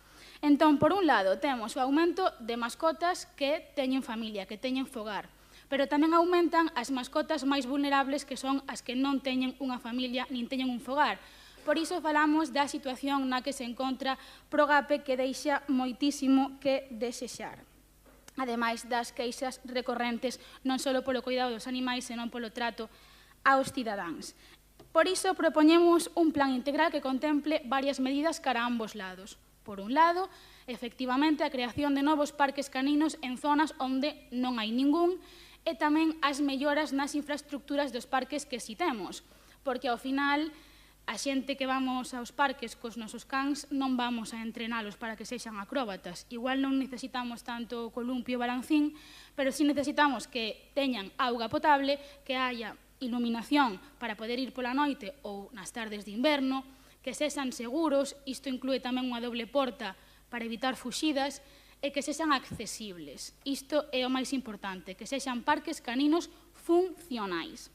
Entón, por un lado, temos o aumento de mascotas que teñen familia, que teñen fogar, pero tamén aumentan as mascotas máis vulnerables, que son as que non teñen unha familia nin teñen un fogar. Por iso falamos da situación na que se encontra Progape, que deixa moitísimo que desexar. Ademais das queixas recorrentes non só polo cuidado dos animais, senón polo trato aos cidadáns. Por iso propoñemos un plan integral que contemple varias medidas cara a ambos lados. Por un lado, efectivamente, a creación de novos parques caninos en zonas onde non hai ningún e tamén as melloras nas infraestructuras dos parques que si temos, porque ao final a xente que vamos aos parques cos nosos cans non vamos a entrenalos para que sexan acróbatas. Igual non necesitamos tanto columpio e balancín, pero sí necesitamos que teñan auga potable, que haya iluminación para poder ir pola noite ou nas tardes de inverno, que sexan seguros, isto inclúe tamén unha doble porta para evitar fuxidas, e que sexan accesibles. Isto é o máis importante, que sexan parques caninos funcionais.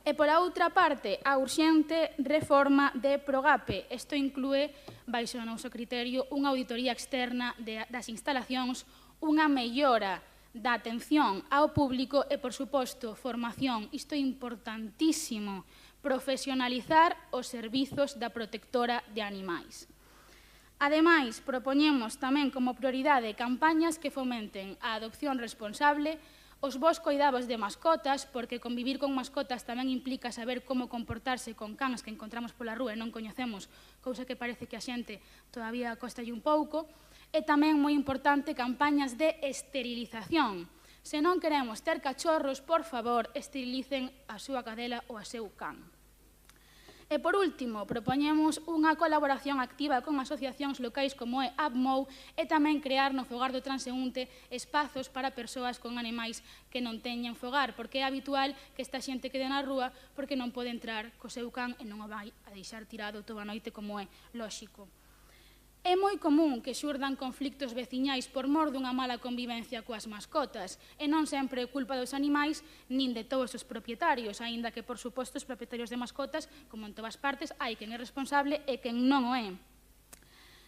E, pola outra parte, a urxente reforma de Progape. Isto inclúe, baixo o noso criterio, unha auditoría externa das instalacións, unha mellora da atención ao público e, por suposto, formación. Isto é importantísimo, profesionalizar os servizos da protectora de animais. Ademais, propoñemos tamén como prioridade campañas que fomenten a adopción responsable, os bons coidados de mascotas, porque convivir con mascotas tamén implica saber como comportarse con cans que encontramos pola rúa e non coñecemos, cousa que parece que a xente todavía costalle un pouco, e tamén moi importante campañas de esterilización. Se non queremos ter cachorros, por favor, esterilicen a súa cadela ou a seu can. E, por último, propoñemos unha colaboración activa con asociacións locais como é ABMOU e tamén crear no fogar do transeúnte espazos para persoas con animais que non teñen fogar, porque é habitual que esta xente quede na rúa porque non pode entrar co seu can e non o vai a deixar tirado toda a noite, como é lóxico. É moi común que xurdan conflictos veciñais por mor dunha mala convivencia coas mascotas, e non sempre é culpa dos animais nin de todos os propietarios, aínda que, por suposto, os propietarios de mascotas, como en todas partes, hai quen é responsable e quen non o é.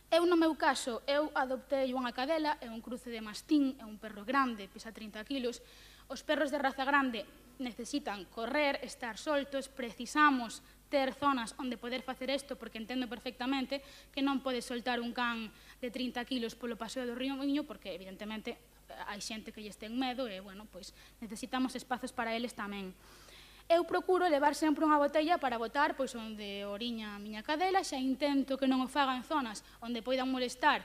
Eu, no meu caso, adoptei unha cadela, é un cruce de mastín, é un perro grande, pesa 30 kilos. Os perros de raza grande necesitan correr, estar soltos, precisamos ter zonas onde poder facer isto, porque entendo perfectamente que non podes soltar un can de 30 kilos polo paseo do Río Miño, porque evidentemente hai xente que lles ten medo e, bueno, pois necesitamos espazos para eles tamén. Eu procuro levar sempre unha botella para botar pois onde oriña a miña cadela, xa intento que non o faga en zonas onde poidan molestar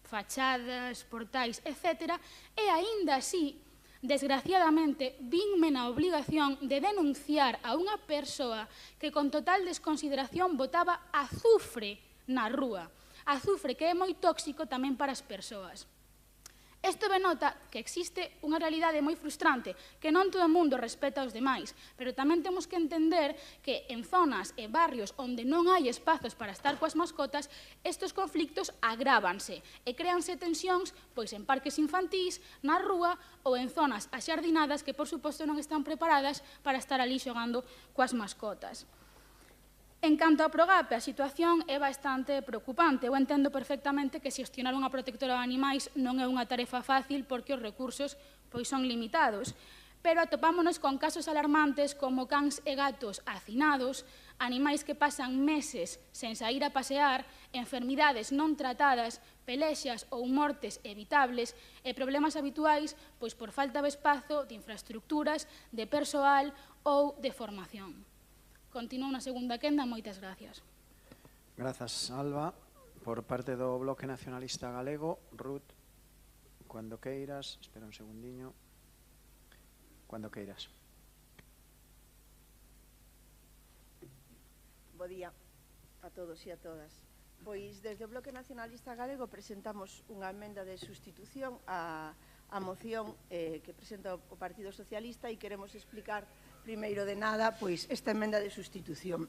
fachadas, portais, etc. E aínda así, desgraciadamente, vinme na obligación de denunciar a unha persoa que con total desconsideración botaba azufre na rúa. Azufre que é moi tóxico tamén para as persoas. Isto denota que existe unha realidade moi frustrante, que non todo o mundo respeta os demais, pero tamén temos que entender que en zonas e barrios onde non hai espazos para estar coas mascotas, estes conflictos agrávanse e créanse tensións pois en parques infantís, na rúa ou en zonas axardinadas que, por suposto, non están preparadas para estar ali xogando coas mascotas. En canto a Progape, a situación é bastante preocupante. Eu entendo perfectamente que xestionar unha protectora de animais non é unha tarefa fácil porque os recursos pois son limitados. Pero atopámonos con casos alarmantes como cans e gatos hacinados, animais que pasan meses sen sair a pasear, enfermidades non tratadas, pelexas ou mortes evitables e problemas habituais pois por falta de espazo, de infraestructuras, de persoal ou de formación. Continúo na segunda quenda, moitas gracias. Grazas, Alba. Por parte do Bloque Nacionalista Galego, Ruth, cando queiras, espera un segundiño, cando queiras. Bo día a todos e a todas. Pois, desde o Bloque Nacionalista Galego presentamos unha emenda de sustitución á moción que presenta o Partido Socialista e queremos explicar, primeiro de nada, pois esta emenda de sustitución.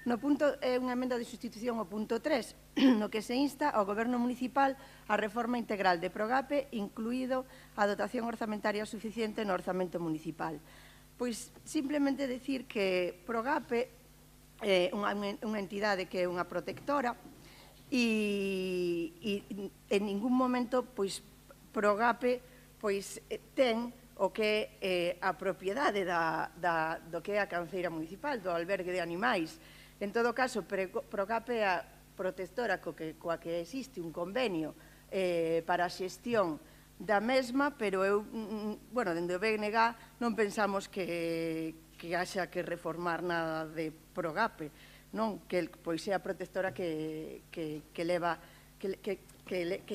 É unha emenda de sustitución ao punto 3, no que se insta ao Goberno municipal a reforma integral de Progape, incluído a dotación orzamentaria suficiente no orzamento municipal. Pois simplemente decir que Progape é unha entidade que é unha protectora e en ningún momento Progape ten o que é a propiedade do que é a canceira municipal, do albergue de animais. En todo caso, Progape é a protectora coa que existe un convenio para a xestión da mesma, pero dende o BNG non pensamos que haxa que reformar nada de Progape, non? Que é a protectora que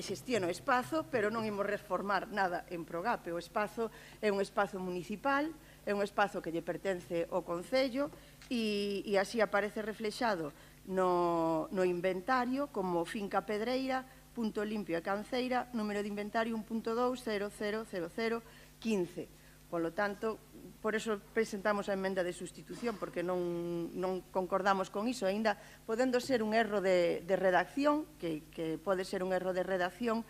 xestiona o espazo, pero non imos reformar nada en Progape. O espazo é un espazo municipal, é un espazo que lle pertence ao Concello e así aparece reflexado no inventario como finca pedreira, punto limpio e canceira, número de inventario 1.2000015. Por lo tanto, por eso presentamos a emenda de sustitución, porque non concordamos con iso, aínda podendo ser un erro de redacción, que pode ser un erro de redacción,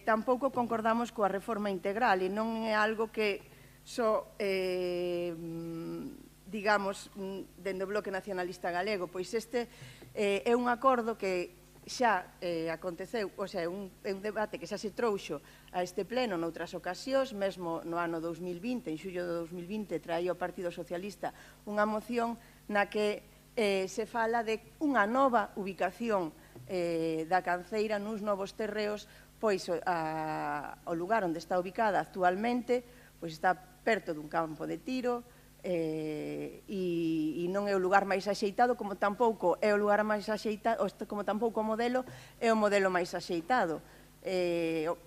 tampouco concordamos coa reforma integral, e non é algo que só, digamos, dende o Bloque Nacionalista Galego, pois este é un acordo que xa aconteceu, ou sea, é un debate que xa se trouxo a este pleno noutras ocasións, mesmo no ano 2020, en xullo de 2020, traía o Partido Socialista unha moción na que se fala de unha nova ubicación da canceira nuns novos terreos, pois o lugar onde está ubicada actualmente pois está perto dun campo de tiro, e non é o lugar máis axeitado, como tampouco é o lugar máis axeitado, como tampouco o modelo é o modelo máis axeitado.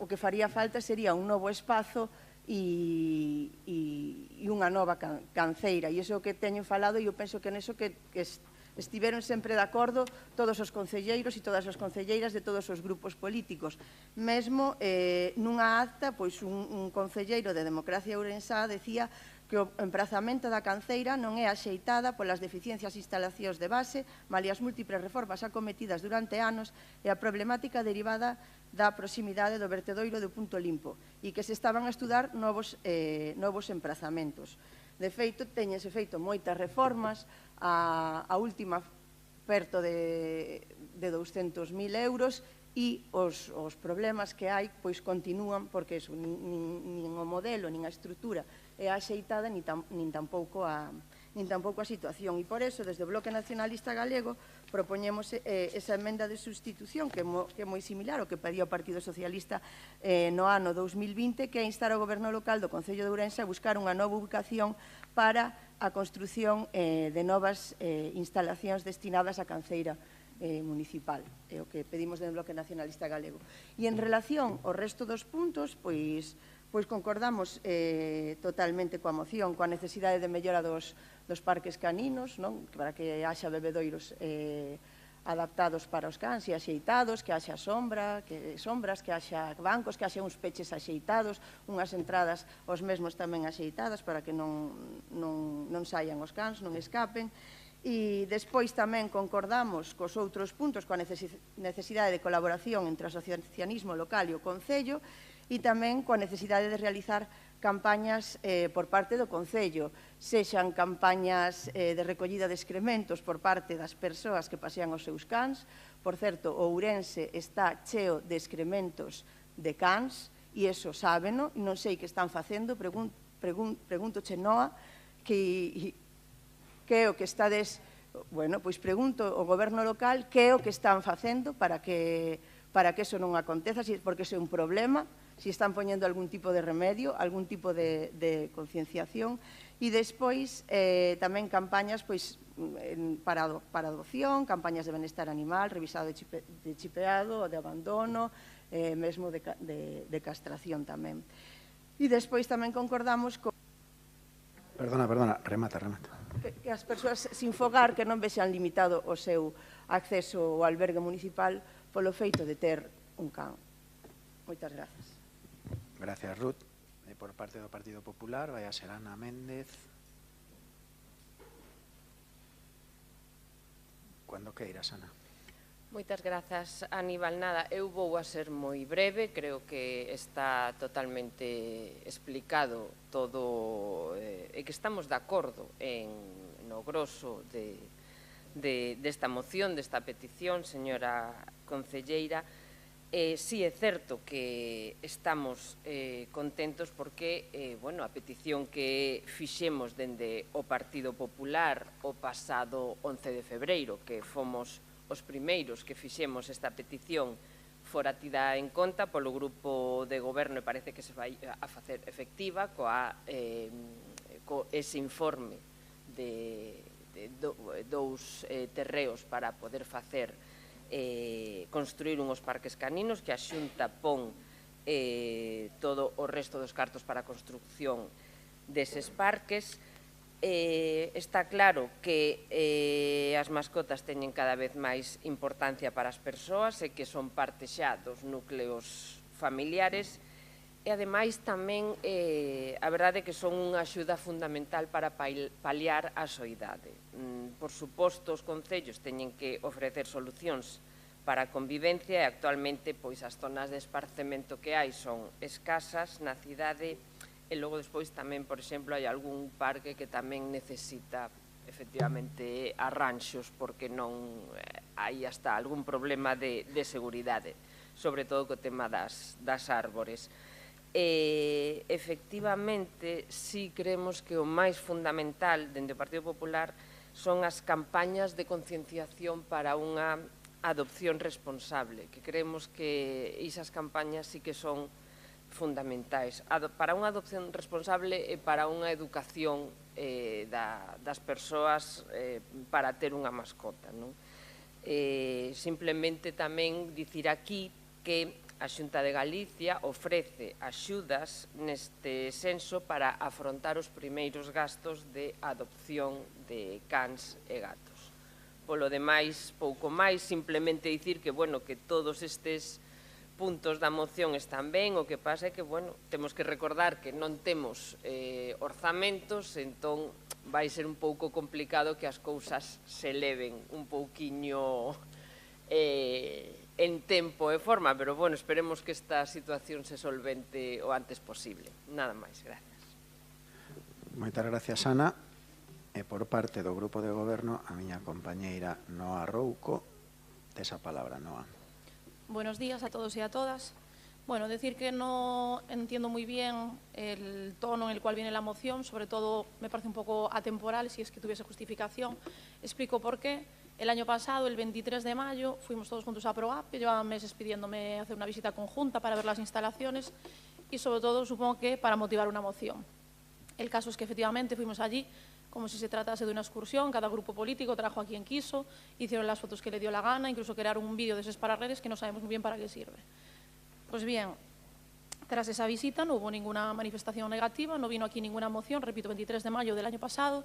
O que faría falta sería un novo espazo e unha nova canceira, e iso que teño falado, e eu penso que neso que estiveron sempre de acordo todos os concelleiros e todas as concelleiras de todos os grupos políticos. Mesmo nunha acta, pois un concelleiro de Democracia Ourensá decía que o emprazamento da canceira non é axeitada polas deficiencias e instalacións de base, malia as múltiples reformas acometidas durante anos e a problemática derivada da proximidade do vertedoiro do Punto Limpo e que se estaban a estudar novos emprazamentos. De feito, teñense feito moitas reformas, a última perto de 200.000 euros, e os problemas que hai pois continúan, porque nin o modelo, nin a estrutura é axeitada, nin tampouco a situación. E por eso, desde o Bloque Nacionalista Galego, propoñemos esa emenda de sustitución que é moi similar ao que pedía o Partido Socialista no ano 2020, que é instar ao Goberno local do Concello de Ourense a buscar unha nova ubicación para a construción de novas instalacións destinadas á canceira municipal, é o que pedimos do Bloque Nacionalista Galego. E en relación ao resto dos puntos, pois concordamos totalmente coa moción, coa necesidade de mellora dos parques caninos, para que haxa bebedoiros adaptados para os cans e axeitados, que haxa sombras, que haxa bancos, que haxa uns peches axeitados, unhas entradas os mesmos tamén axeitadas para que non saian os cans, non escapen. E despois tamén concordamos cos outros puntos, coa necesidade de colaboración entre o asociacionismo local e o Concello, e tamén coa necesidade de realizar campañas por parte do Concello, sexan campañas de recollida de excrementos por parte das persoas que pasean os seus cans. Por certo, o Ourense está cheo de excrementos de cans, e iso sábeno, non sei que están facendo, pregunto Chenoa, que é o que estades, pois pregunto ao goberno local que é o que están facendo para que eso non aconteza, porque ese é un problema, se están poñendo algún tipo de remedio, algún tipo de concienciación, e despois tamén campañas para adopción, campañas de benestar animal, revisado de chipeado, de abandono, mesmo de castración tamén. E despois tamén concordamos con... Perdona, remata. Que as persoas sin fogar que non vexan limitado o seu acceso ao albergue municipal polo feito de ter un can. Moitas grazas. Gracias, Ruth. Por parte do Partido Popular, vai a ser Ana Méndez. Cuando queiras, Ana. Moitas grazas, Aníbal. Nada, eu vou a ser moi breve, creo que está totalmente explicado todo, e que estamos de acordo no grosso desta moción, desta petición, señora concelleira. Sí é certo que estamos contentos porque a petición que fixemos dende o Partido Popular o pasado 11 de febreiro, que fomos os primeiros que fixemos esta petición, fora tida en conta polo grupo de goberno e parece que se vai a facer efectiva co ese informe de dous terreos para poder facer construir unhos parques caninos, que a Xunta pon todo o resto dos cartos para a construcción deses parques. Está claro que as mascotas teñen cada vez máis importancia para as persoas e que son parte xa dos núcleos familiares e, ademais, tamén a verdade é que son unha axuda fundamental para paliar a soidade. Por suposto, os concellos teñen que ofrecer solucións para a convivencia e, actualmente, pois as zonas de esparcemento que hai son escasas na cidade. E logo despois tamén, por exemplo, hai algún parque que tamén necesita efectivamente arranxos porque non hai hasta algún problema de seguridade, sobre todo co tema das árbores. Efectivamente, sí creemos que o máis fundamental dende o Partido Popular son as campañas de concienciación para unha adopción responsable, que creemos que esas campañas sí que son fundamentais para unha adopción responsable e para unha educación das persoas para ter unha mascota. Simplemente tamén dicir aquí que a Xunta de Galicia ofrece axudas neste senso para afrontar os primeiros gastos de adopción de cans e gatos. Polo demais, pouco máis, simplemente dicir que todos estes puntos da moción están ben, o que pasa é que, temos que recordar que non temos orzamentos, entón vai ser un pouco complicado que as cousas se leven un pouquiño en tempo e forma, pero, esperemos que esta situación se solvente o antes posible. Nada máis, gracias. Moitas gracias, Ana. E por parte do Grupo de Goberno, a miña compañeira Noa Rouco, tes a palabra, Noa. Buenos días a todos y a todas. Bueno, decir que no entiendo muy bien el tono en el cual viene la moción, sobre todo me parece un poco atemporal, si es que tuviese justificación. Explico por qué. El año pasado, el 23 de mayo, fuimos todos juntos a ProAP, llevaban meses pidiéndome hacer una visita conjunta para ver las instalaciones y, sobre todo, supongo que para motivar una moción. El caso es que, efectivamente, fuimos allí como si se tratase de una excursión, cada grupo político trajo a quien quiso, hicieron las fotos que le dio la gana, incluso crearon un vídeo de esas para redes que no sabemos muy bien para qué sirve. Pues bien, tras esa visita no hubo ninguna manifestación negativa, no vino aquí ninguna moción, repito, 23 de mayo del año pasado,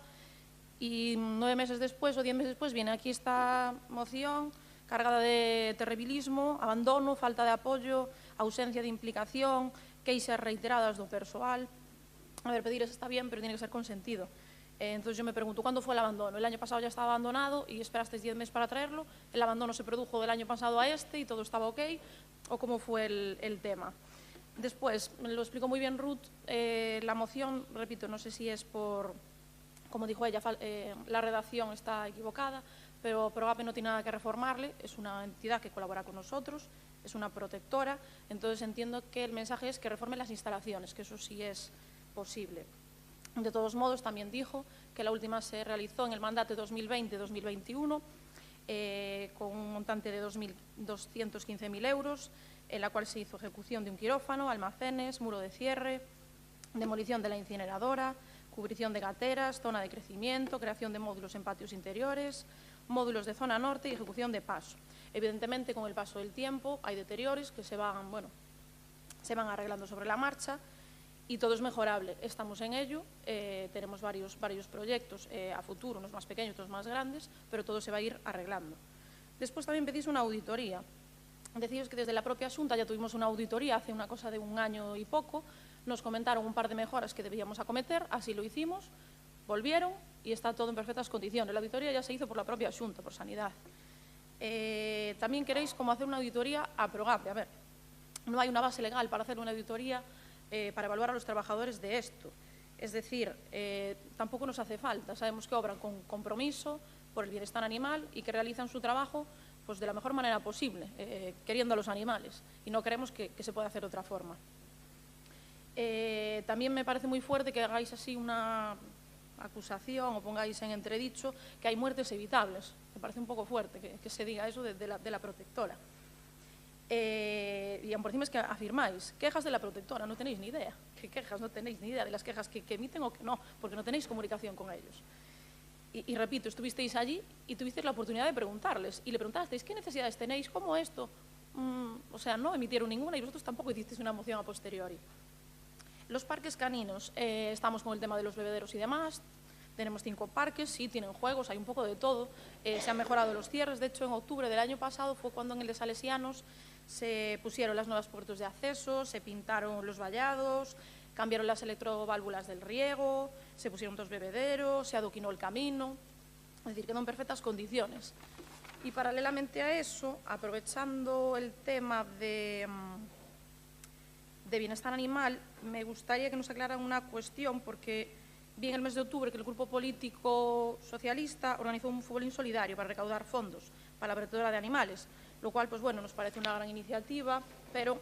y 9 meses después o 10 meses después viene aquí esta moción cargada de terribilismo, abandono, falta de apoyo, ausencia de implicación, queixas reiteradas do persoal. A ver, pedir eso está bien, pero tiene que ser consentido. Entonces yo me pregunto, ¿cuándo fue el abandono? El año pasado ya estaba abandonado y esperasteis 10 meses para traerlo, el abandono se produjo del año pasado a este y todo estaba ok, ¿o cómo fue el tema? Después, lo explicó muy bien Ruth, la moción, repito, no sé si es por, como dijo ella, la redacción está equivocada, pero ProAP no tiene nada que reformarle, es una entidad que colabora con nosotros, es una protectora, entonces entiendo que el mensaje es que reforme las instalaciones, que eso sí es posible. De todos modos, también dijo que la última se realizó en el mandato 2020-2021 con un montante de 215.000 euros, en la cual se hizo ejecución de un quirófano, almacenes, muro de cierre, demolición de la incineradora, cubrición de gateras, zona de crecimiento, creación de módulos en patios interiores, módulos de zona norte y ejecución de paso. Evidentemente, con el paso del tiempo hay deterioros que se van arreglando sobre la marcha, y todo es mejorable. Estamos en ello, tenemos varios proyectos a futuro, unos más pequeños, otros más grandes, pero todo se va a ir arreglando. Después también pedís una auditoría. Deciros que desde la propia Xunta ya tuvimos una auditoría hace una cosa de 1 año y poco, nos comentaron un par de mejoras que debíamos acometer, así lo hicimos, volvieron y está todo en perfectas condiciones. La auditoría ya se hizo por la propia Xunta, por Sanidad. también queréis como hacer una auditoría a Progape. A ver, no hay una base legal para hacer una auditoría para evaluar a los trabajadores de esto. Es decir, tampoco nos hace falta. Sabemos que obran con compromiso por el bienestar animal y que realizan su trabajo pues, de la mejor manera posible, queriendo a los animales. Y no creemos que se pueda hacer de otra forma. También me parece muy fuerte que hagáis así una acusación o pongáis en entredicho que hay muertes evitables. Me parece un poco fuerte que se diga eso de la protectora. Y por encima es que afirmáis quejas de la protectora, no tenéis ni idea. ¿Qué quejas? No tenéis ni idea de las quejas que emiten o que no, porque no tenéis comunicación con ellos. Y repito, estuvisteis allí y tuvisteis la oportunidad de preguntarles y le preguntasteis qué necesidades tenéis, cómo esto. O sea, no emitieron ninguna y vosotros tampoco hicisteis una moción a posteriori. Los parques caninos, estamos con el tema de los bebederos y demás. Tenemos 5 parques, sí, tienen juegos, hay un poco de todo. Se han mejorado los cierres. De hecho, en octubre del año pasado fue cuando en el de Salesianos se pusieron las nuevas puertas de acceso, se pintaron los vallados, cambiaron las electroválvulas del riego, se pusieron 2 bebederos, se adoquinó el camino. Es decir, quedó en perfectas condiciones. Y paralelamente a eso, aprovechando el tema de bienestar animal, me gustaría que nos aclararan una cuestión, porque vi en el mes de octubre que el grupo político socialista organizó un futbolín solidario para recaudar fondos para la protectora de animales, lo cual, pues bueno, nos parece una gran iniciativa, pero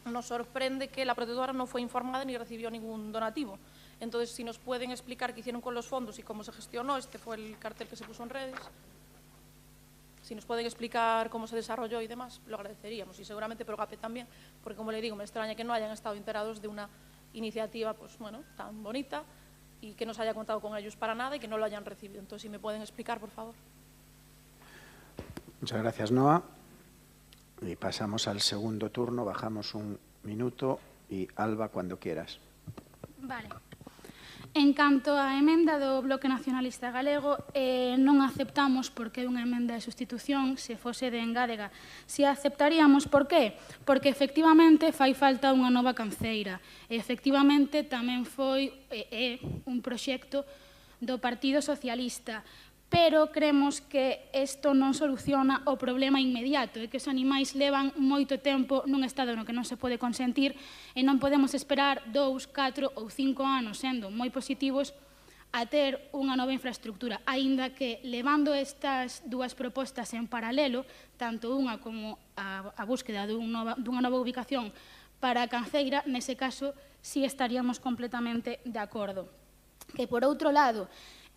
nos sorprende que la protectora no fue informada ni recibió ningún donativo. Entonces, si nos pueden explicar qué hicieron con los fondos y cómo se gestionó, este fue el cartel que se puso en redes. Si nos pueden explicar cómo se desarrolló y demás, lo agradeceríamos. Y seguramente Progape también, porque como le digo, me extraña que no hayan estado enterados de una iniciativa pues, bueno, tan bonita y que no se haya contado con ellos para nada y que no lo hayan recibido. Entonces, si me pueden explicar, por favor. Muchas gracias, Noa. Y pasamos al segundo turno, bajamos un minuto y Alba, cuando quieras. Vale. En canto á emenda do Bloque Nacionalista Galego, non aceptamos porque é unha emenda de sustitución, se fose de engádega. Si a aceptaríamos, por qué? Porque efectivamente fai falta unha nova canceira. E efectivamente tamén foi un proxecto do Partido Socialista. Pero creemos que isto non soluciona o problema inmediato, é que os animais levan moito tempo nun estado no que non se pode consentir e non podemos esperar 2, 4 ou 5 anos, sendo moi positivos, a ter unha nova infraestructura, aínda que levando estas dúas propostas en paralelo, tanto unha como a búsqueda dunha nova ubicación para a canceira, nese caso, sí estaríamos completamente de acordo. Que, por outro lado,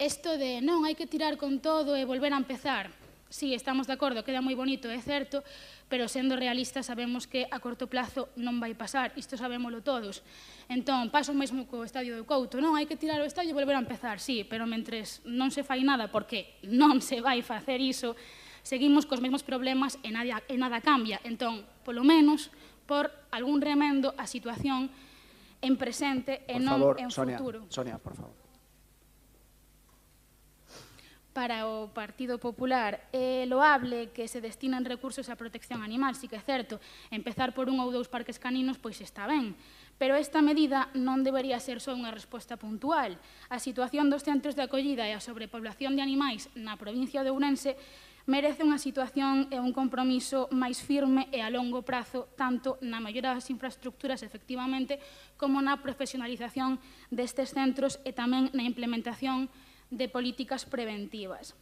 isto de non, hai que tirar con todo e volver a empezar. Sí, estamos de acordo, queda moi bonito, é certo, pero sendo realistas sabemos que a corto plazo non vai pasar, isto sabémolo todos. Entón, paso mesmo co estadio do Couto, non, hai que tirar o estadio e volver a empezar, sí, pero mentres non se fai nada, porque non se vai facer iso, seguimos cos mesmos problemas e nada cambia. Entón, polo menos, por algún remendo a situación en presente e non en futuro. Sonia, por favor. Para o Partido Popular é loable que se destinen recursos á protección animal, sí que é certo, empezar por 1 ou 2 parques caninos pois está ben, pero esta medida non debería ser só unha resposta puntual. A situación dos centros de acollida e a sobrepoblación de animais na provincia de Ourense merece unha situación e un compromiso máis firme e a longo prazo, tanto na mellora das infraestructuras, efectivamente, como na profesionalización destes centros e tamén na implementación de políticas preventivas.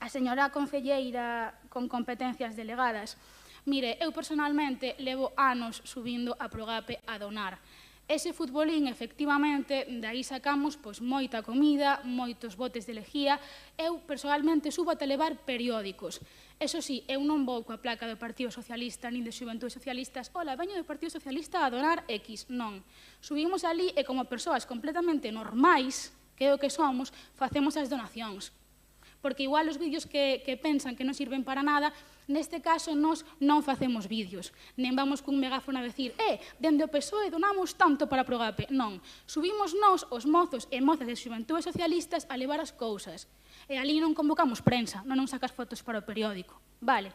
A señora concelleira con competencias delegadas, mire, eu personalmente levo anos subindo a Progape a donar. Ese futbolín, efectivamente, dai sacamos pois, moita comida, moitos botes de lejía. Eu, personalmente, subo a levar periódicos. Eso sí, eu non vou coa placa do Partido Socialista nin de Xuventudes Socialistas. Ola, veño do Partido Socialista a donar X. Non. Subimos ali e como persoas completamente normais, que é o que somos, facemos as donacións. Porque igual os vídeos que pensan que non sirven para nada, neste caso nós non facemos vídeos. Nen vamos cun megáfono a decir dende o PSOE donamos tanto para Progape. Non. Subimos nós, os mozos e mozas de Xuventudes Socialistas, a levar as cousas. E ali non convocamos prensa, non sacas fotos para o periódico. Vale.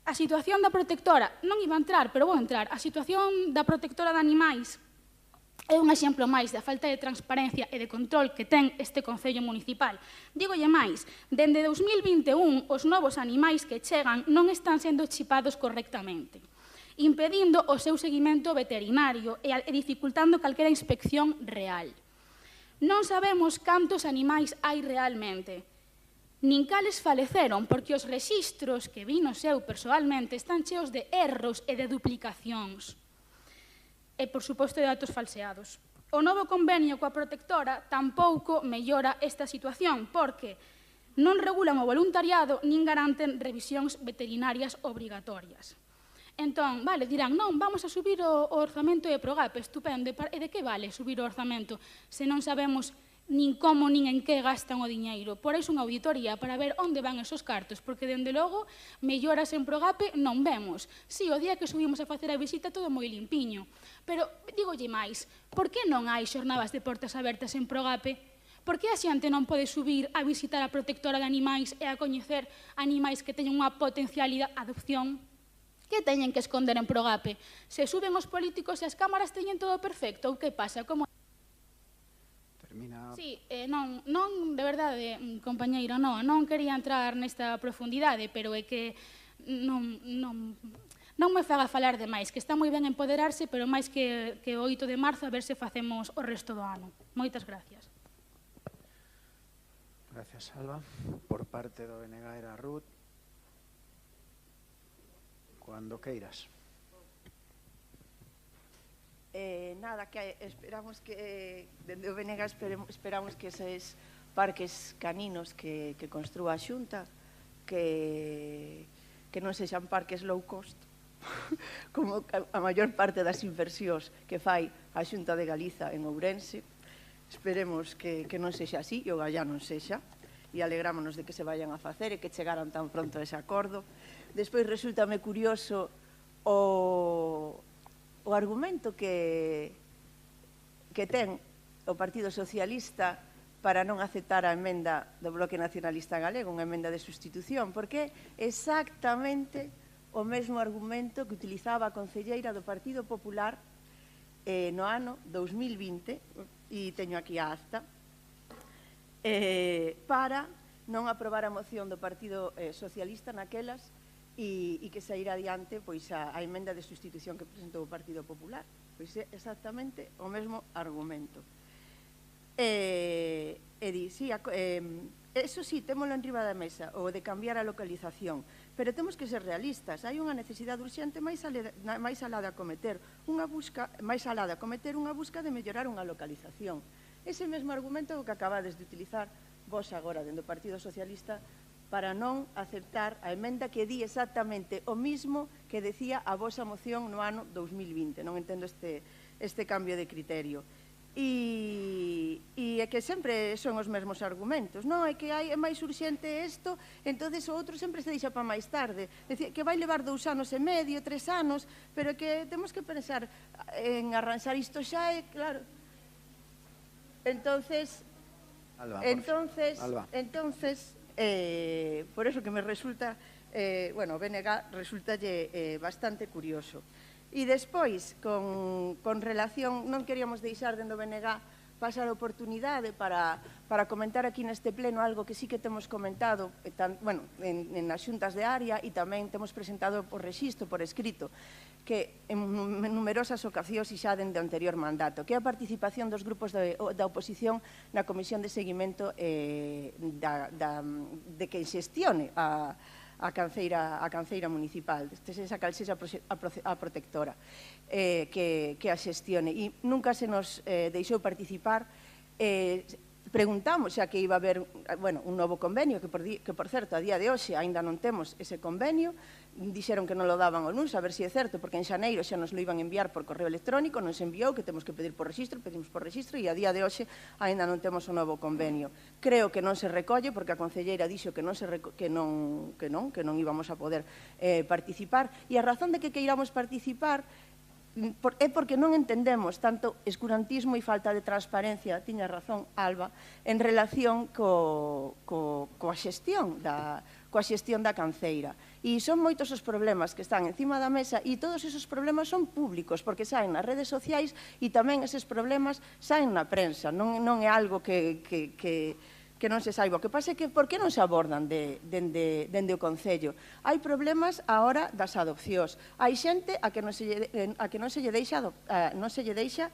A situación da protectora, non iba a entrar, pero vou entrar. A situación da protectora de animais é un exemplo máis da falta de transparencia e de control que ten este Concello Municipal. Dígolle máis, dende 2021 os novos animais que chegan non están sendo chipados correctamente, impedindo o seu seguimento veterinario e dificultando calquera inspección real. Non sabemos cantos animais hai realmente, nin cales faleceron, porque os rexistros que vi no seu persoalmente están cheos de erros e de duplicacións. E, por suposto, de datos falseados. O novo convenio coa protectora tampouco mellora esta situación, porque non regulan o voluntariado nin garanten revisións veterinarias obrigatorias. Entón, vale, dirán, non, vamos a subir o orzamento de Progape, estupendo, e de que vale subir o orzamento se non sabemos nin como nin en que gastan o diñeiro? Por iso unha auditoría para ver onde van esos cartos, porque, dende logo, melloras en Progape non vemos. Si, o día que subimos a facer a visita todo moi limpiño. Pero, dígolle máis, por que non hai xornadas de portas abertas en Progape? Por que a xente non pode subir a visitar a protectora de animais e a coñecer animais que teñen unha potencialidade de adopción? Que teñen que esconder en Progape? Se suben os políticos e as cámaras teñen todo perfecto, ou que pasa? Como... Sí, non, de verdade, compañeiro, non quería entrar nesta profundidade, pero é que non me faga falar de máis, que está moi ben empoderarse, pero máis que o 8 de marzo a ver se facemos o resto do ano. Moitas gracias. Gracias, Alba. Por parte do BNG era Ruth. Cuando queiras. Nada, que esperamos que dende o BNG esperamos que eses parques caninos que construa a Xunta que non sexan parques low cost como a maior parte das inversións que fai a Xunta de Galiza en Ourense. Esperemos que non sexa así e o gallá non sexa, e alegrámonos de que se vayan a facer e que chegaran tan pronto a ese acordo. Despois resultame curioso o argumento que ten o Partido Socialista para non aceptar a emenda do Bloque Nacionalista Galego, unha emenda de sustitución, porque é exactamente o mesmo argumento que utilizaba a concelleira do Partido Popular no ano 2020, e teño aquí a acta, para non aprobar a moción do Partido Socialista naquelas e que saíra adiante a emenda de sustitución que presentou o Partido Popular. Pois é exactamente o mesmo argumento. Eso sí, témolo en riba da mesa, o de cambiar a localización, pero temos que ser realistas. Hai unha necesidade urxente máis alá de acometer unha busca de mellorar unha localización. Ese mesmo argumento que acabades de utilizar vos agora dentro do Partido Socialista para non aceptar a emenda que di exactamente o mismo que decía a vosa moción no ano 2020. Non entendo este cambio de criterio. E é que sempre son os mesmos argumentos. Non, é que é máis urxente isto, entonces o outro sempre se deixa para máis tarde. Decir, que vai levar 2 anos e medio, 3 anos, pero que temos que pensar en arranxar isto xa, e claro. Entonces, por eso que me resulta, bueno, o BNG resultalle bastante curioso. E despois, con relación, non queríamos deixar dentro do BNG pasar a oportunidade para comentar aquí neste pleno algo que sí que temos comentado en as xuntas de área, e tamén temos presentado por rexistro, por escrito, que en numerosas ocasións e xa dende o anterior mandato, que é a participación dos grupos da oposición na comisión de seguimento de que xestione a canceira municipal, esa cal sexa a protectora que a xestione, e nunca se nos deixou participar. Preguntamos xa que iba a haber un novo convenio, que por certo a día de hoxe aínda non temos ese convenio. Dixeron que non lo daban ao NUS, a ver se é certo, porque en xaneiro xa nos lo iban a enviar por correo electrónico, non se enviou, que temos que pedir por rexistro, pedimos por rexistro, e a día de hoxe aínda non temos o novo convenio. Creo que non se recolle, porque a concelleira dixo que non íbamos a poder participar, e a razón de que queiramos participar é porque non entendemos tanto escurantismo e falta de transparencia, tiña razón Alba, en relación coa xestión coa xestión da canceira. E son moitos os problemas que están encima da mesa e todos esos problemas son públicos porque saen nas redes sociais e tamén eses problemas saen na prensa, non é algo que non se saiba. O que pasa é que por que non se abordan dende o Concello? Hai problemas a hora das adopcións. Hai xente a que non se lle deixa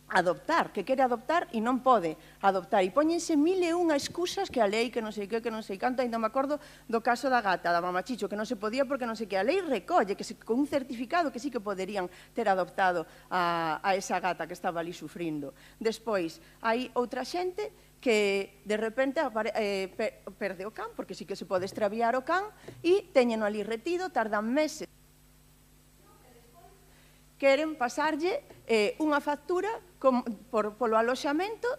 adoptar, que quere adoptar e non pode adoptar. E póñense 1001 excusas que a lei, que non sei que non sei canto. Ainda me acordo do caso da gata, da mamachicho, que non se podía porque non sei que. A lei recolle que con un certificado que sí que poderían ter adoptado a esa gata que estaba ali sufrindo. Despois, hai outra xente que de repente perde o can, porque sí que se pode extraviar o can, e teñeno ali retido, tardan meses. Queren pasarlle unha factura polo aloxamento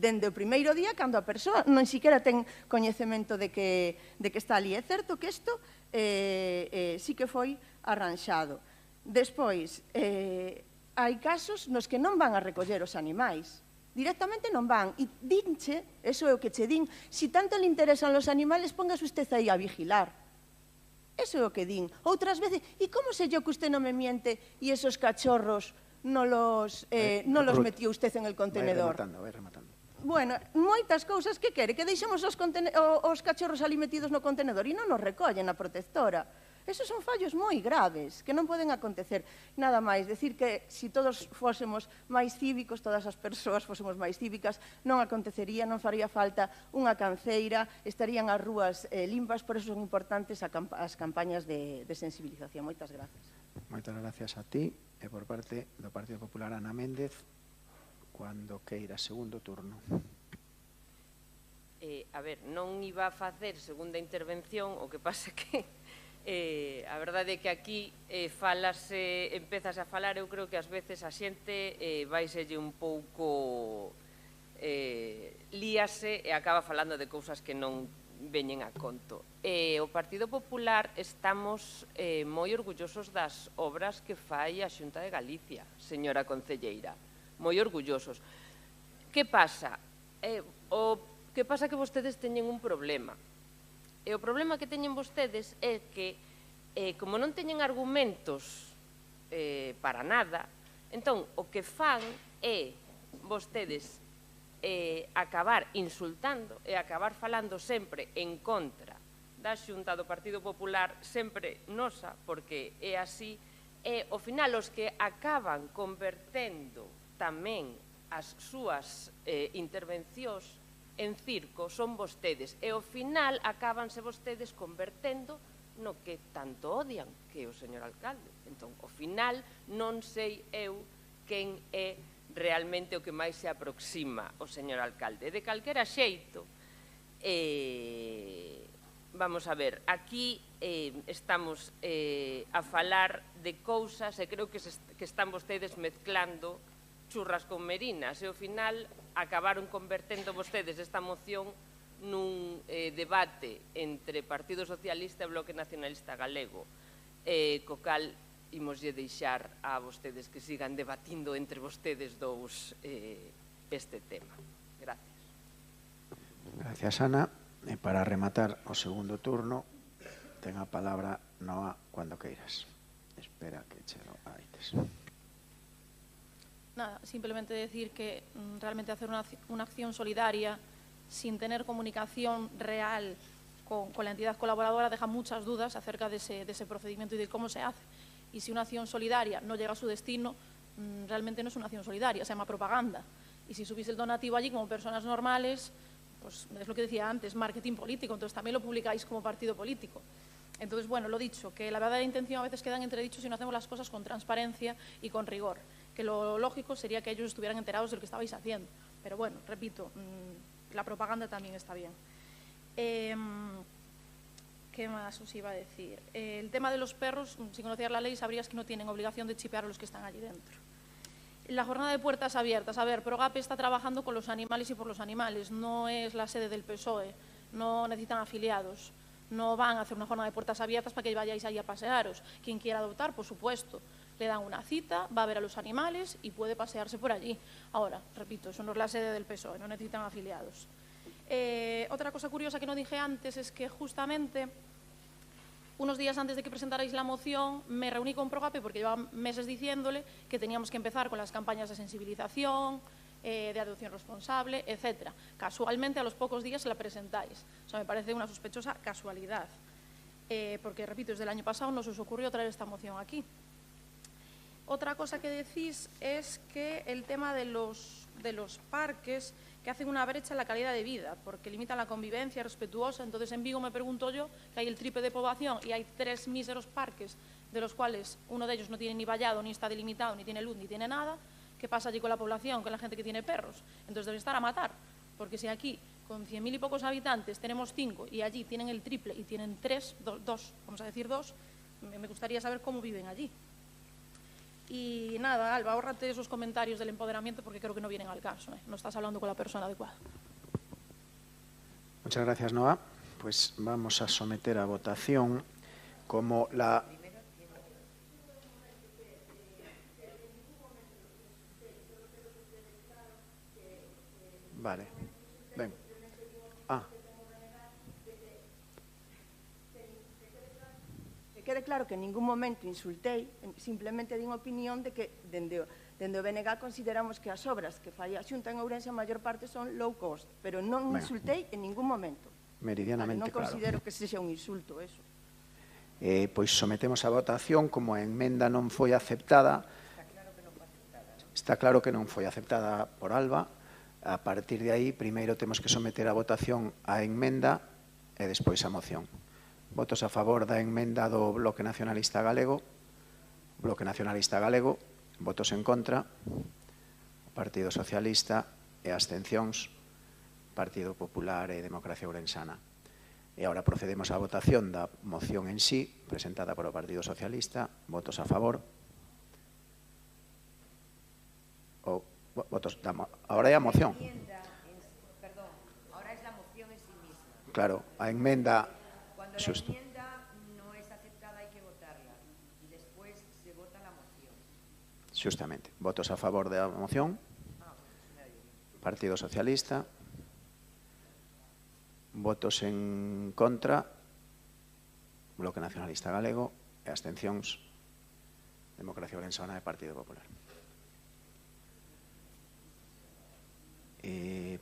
dende o primeiro día, cando a persoa non siquiera ten coñecemento de que está ali. É certo que isto sí que foi arranxado. Despois, hai casos nos que non van a recoller os animais. Directamente non van. E dinche, eso é o que che din, si tanto le interesan os animales, póngase usted aí a vigilar. Eso é o que din. Outras veces, e como sei yo que usted non me miente e esos cachorros non los metió usted en el contenedor? Vai rematando. Bueno, moitas cousas que quere, que deixemos os cachorros ali metidos no contenedor e non nos recollen a protectora. Esos son fallos moi graves, que non poden acontecer. Nada máis, decir que se todos fósemos máis cívicos, todas as persoas fósemos máis cívicas, non acontecería, non faría falta unha canceira, estarían as rúas limpas, por eso son importantes as campañas de sensibilización. Moitas grazas. Moitas gracias a ti e por parte do Partido Popular Ana Méndez, cando queira, segundo turno. A ver, non iba a facer segunda intervención, o que pasa que a verdade é que aquí empezas a falar, eu creo que ás veces a xente vaiselle un pouco líase e acaba falando de cousas que non veñen a conto. O Partido Popular estamos moi orgullosos das obras que fai a Xunta de Galicia, señora concelleira, moi orgullosos. Que pasa? Que pasa que vostedes teñen un problema. E o problema que teñen vostedes é que, como non teñen argumentos para nada, entón, o que fan é vostedes acabar insultando e acabar falando sempre en contra da Xunta do Partido Popular, sempre nosa, porque é así, e, ao final, os que acaban convertendo tamén as súas intervencións en circo son vostedes, e ao final acabanse vostedes convertendo no que tanto odian, que é o señor alcalde. Entón, ao final, non sei eu quen é realmente o que máis se aproxima ao señor alcalde. De calquera xeito, vamos a ver, aquí estamos a falar de cousas e creo que están vostedes mezclando churras con merinas e ao final acabaron convertendo vostedes esta moción nun debate entre Partido Socialista e Bloque Nacionalista Galego, co cal imoslle deixar a vostedes que sigan debatindo entre vostedes dous este tema. Gracias. Gracias, Ana. E para rematar o segundo turno, ten a palabra Noa cando queiras. Espera que chego a ites. Nada, simplemente decir que realmente hacer una acción solidaria sin tener comunicación real con la entidad colaboradora deja muchas dudas acerca de ese procedimiento y de cómo se hace. Y si una acción solidaria no llega a su destino, realmente no es una acción solidaria, se llama propaganda. Y si subís el donativo allí como personas normales, pues es lo que decía antes, marketing político, entonces también lo publicáis como partido político. Entonces, bueno, lo dicho, que la verdadera intención a veces queda en entredicho si no hacemos las cosas con transparencia y con rigor. Que lo lógico sería que ellos estuvieran enterados de lo que estabais haciendo. Pero bueno, repito, la propaganda también está bien. ¿Qué más os iba a decir? El tema de los perros, si conocieras la ley, sabrías que no tienen obligación de chipear a los que están allí dentro. La jornada de puertas abiertas. A ver, Progape está trabajando con los animales y por los animales. No es la sede del PSOE. No necesitan afiliados. No van a hacer una jornada de puertas abiertas para que vayáis ahí a pasearos. Quien quiera adoptar, por supuesto, le dan una cita, va a ver a los animales y puede pasearse por allí. Ahora, repito, eso no es la sede del PSOE, no necesitan afiliados. Otra cosa curiosa que no dije antes es que justamente unos días antes de que presentarais la moción me reuní con Progape porque llevaba meses diciéndole que teníamos que empezar con las campañas de sensibilización, de adopción responsable, etc. Casualmente, a los pocos días se la presentáis. O sea, me parece una sospechosa casualidad. Porque, repito, desde el año pasado no se os ocurrió traer esta moción aquí. Otra cosa que decís es que el tema de los parques que hacen una brecha en la calidad de vida, porque limitan la convivencia respetuosa. Entonces, en Vigo me pregunto yo, que hay el triple de población y hay 3 míseros parques, de los cuales uno de ellos no tiene ni vallado, ni está delimitado, ni tiene luz, ni tiene nada. ¿Qué pasa allí con la población, con la gente que tiene perros? Entonces deben estar a matar, porque si aquí, con 100.000 y pocos habitantes, tenemos 5 y allí tienen el triple y tienen 3, 2, vamos a decir 2, me gustaría saber cómo viven allí. Y nada, Alba, ahórrate esos comentarios del empoderamiento porque creo que no vienen al caso, ¿eh? No estás hablando con la persona adecuada. Muchas gracias, Noa. Pues vamos a someter a votación como la... Vale. Ben. Que quede claro que en ningún momento insultei, simplemente din opinión de que dende o BNG consideramos que as obras que fai a Xunta en Ourense a maior parte son low cost, pero non insultei en ningún momento. Meridianamente claro. Non considero que sexa un insulto eso. Pois sometemos a votación como a enmenda non foi aceptada. Está claro que non foi aceptada por Alba. A partir de aí, primeiro temos que someter a votación a enmenda e despois a moción. Votos a favor da enmenda do Bloque Nacionalista Galego. Bloque Nacionalista Galego. Votos en contra. Partido Socialista e abstencións. Partido Popular e Democracia Ourensana. E agora procedemos á votación da moción en sí, presentada polo Partido Socialista. Votos a favor. Ahora é a moción. Perdón, ahora es la moción en sí misma. Claro, a enmenda... Cuando la enmienda no es aceptada hay que votarla y después se vota la moción. Justamente. Votos a favor da moción. Partido Socialista. Votos en contra. Bloque Nacionalista Galego. E abstencións. Democracia Ourensana e Partido Popular.